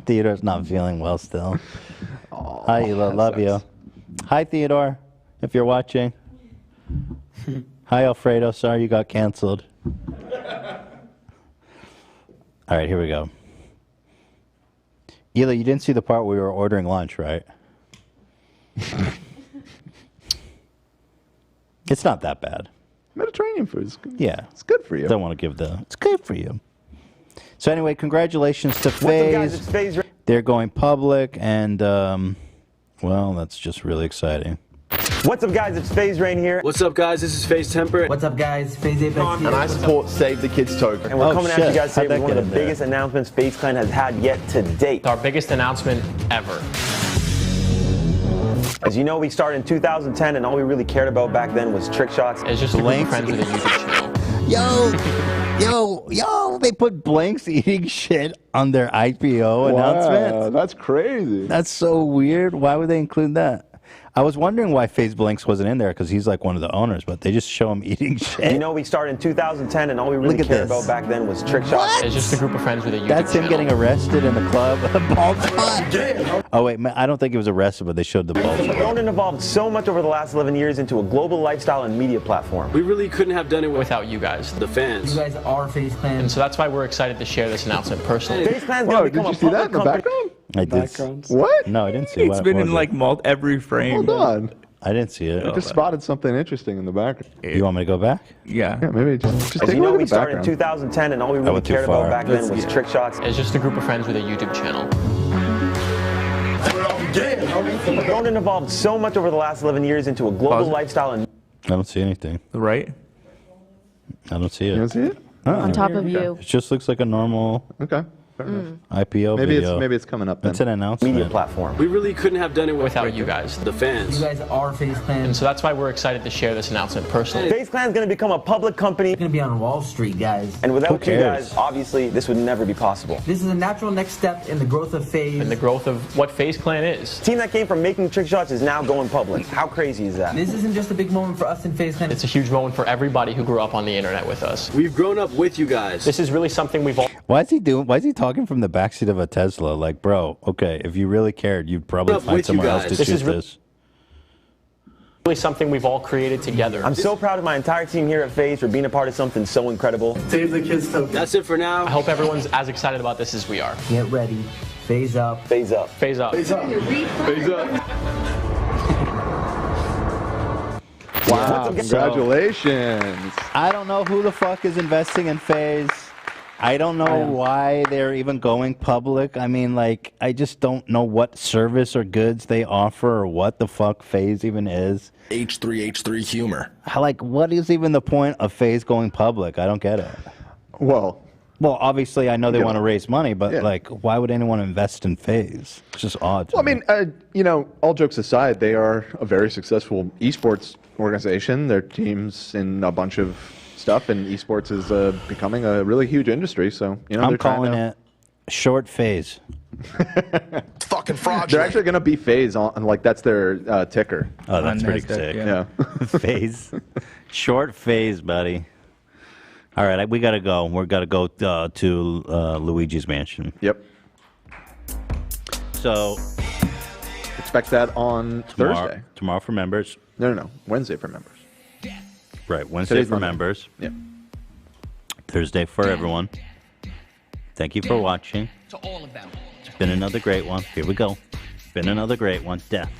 Theodore's not feeling well still. Hi, Hila. Love you. Hi, Theodore. If you're watching. Hi, Alfredo. Sorry you got canceled. All right, here we go. Hila, you didn't see the part where we were ordering lunch, right? It's not that bad. Mediterranean food is good. Yeah. It's good for you. Don't want to give it's good for you. So anyway, congratulations to FaZe. They're going public, and, well, that's just really exciting. What's up, guys? It's FaZe Rain here. What's up, guys? This is FaZe Temperate. What's up, guys? FaZe Apex here. And I support Save the Kids token. And we're coming at you guys today with one of the biggest announcements FaZe Clan has had yet to date. Our biggest announcement ever. As you know, we started in 2010, and all we really cared about back then was trick shots. It's just a group of friends with a YouTube channel. Yo, they put Blanks eating shit on their IPO announcement. That's crazy. That's so weird. Why would they include that? I was wondering why FaZe Blanks wasn't in there, because he's like one of the owners, but they just show him eating shit. You know, we started in 2010, and all we really cared about back then was trick shots. It's just a group of friends with a YouTube That's him channel. getting arrested in the club. Bald spot. Oh, wait, I don't think he was arrested, but they showed the bald spot. Grown and evolved so much over the last 11 years into a global lifestyle and media platform. We really couldn't have done it without you guys, the fans. You guys are FaZe Clan. And so that's why we're excited to share this announcement personally. FaZe Clan's Whoa, gonna did become you a see that public in the company. background? I did. What? No, I didn't see It's what been was in it? like every frame. Hold on. I didn't see it. I just spotted something interesting in the back. You want me to go back? Yeah. Yeah, maybe just As take you a know, look we at the started in background. 2010, and all we really went too cared about far. back then was trick shots. It's just a group of friends with a YouTube channel. Ronan evolved so much over the last 11 years into a global lifestyle and I don't see anything. Right? I don't see it. You don't see it? On top of you. It just looks like a normal Okay. Fair enough. IPO Maybe video. maybe it's coming up then. It's an announcement. media platform. We really couldn't have done it Without you guys. the fans. You guys are FaZe Clan. And so that's why we're excited to share this announcement personally. FaZe Clan is going to become a public company, It's gonna be on Wall Street, guys. and without you cares? guys, obviously, this would never be possible. This is a natural next step in the growth of FaZe. And the growth of what FaZe Clan is. The team that came from making trick shots is now going public. How crazy is that? This isn't just a big moment for us in FaZe Clan. It's a huge moment for everybody who grew up on the internet with us. We've grown up with you guys. This is really something we've all Why is he talking from the backseat of a Tesla? Like, bro, okay, if you really cared, you'd probably Up find with you somewhere else guys. to This shoot is this. really something we've all created together. I'm so proud of my entire team here at FaZe for being a part of something so incredible. Save the kids token. That's it for now. I hope everyone's as excited about this as we are. Get ready. FaZe up. FaZe up. FaZe up. Phase up. Phase up. Wow, congratulations. I don't know who the fuck is investing in FaZe. I don't know why they're even going public. I mean, like, I just don't know what service or goods they offer or what the fuck FaZe even is. H3 humor. Like, what is even the point of FaZe going public? I don't get it. Well, obviously, I know they Yeah. want to raise money, but, Yeah. like, why would anyone invest in FaZe? It's just odd. to well, I me. mean, you know, all jokes aside, they are a very successful esports organization. Their teams in a bunch of stuff, and esports is becoming a really huge industry. So, you know, I'm they're trying calling it short FaZe. It's fucking fraudulent. They're actually going to be FaZe on, like, that's their ticker. Oh, that's pretty NASDAQ, sick. yeah. FaZe. Short FaZe, buddy. All right, we got to go. We're got to go to Luigi's mansion. Yep. So expect that on Thursday. Tomorrow for members. No. Wednesday for members. Right, Wednesday Today's for Monday. members. Yeah. Thursday for everyone. Thank you for watching. It's been another great one. Here we go. Been another great one. Death.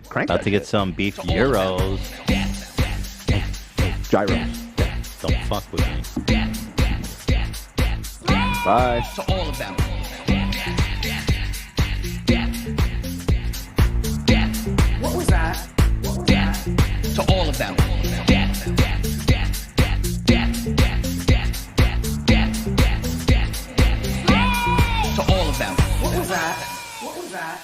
Crank About that to get shit. some beef gyros. Gyros. Don't fuck with me. Bye. all of them. What was that? Death to all of them. Death. To all of them. What was that? What was that?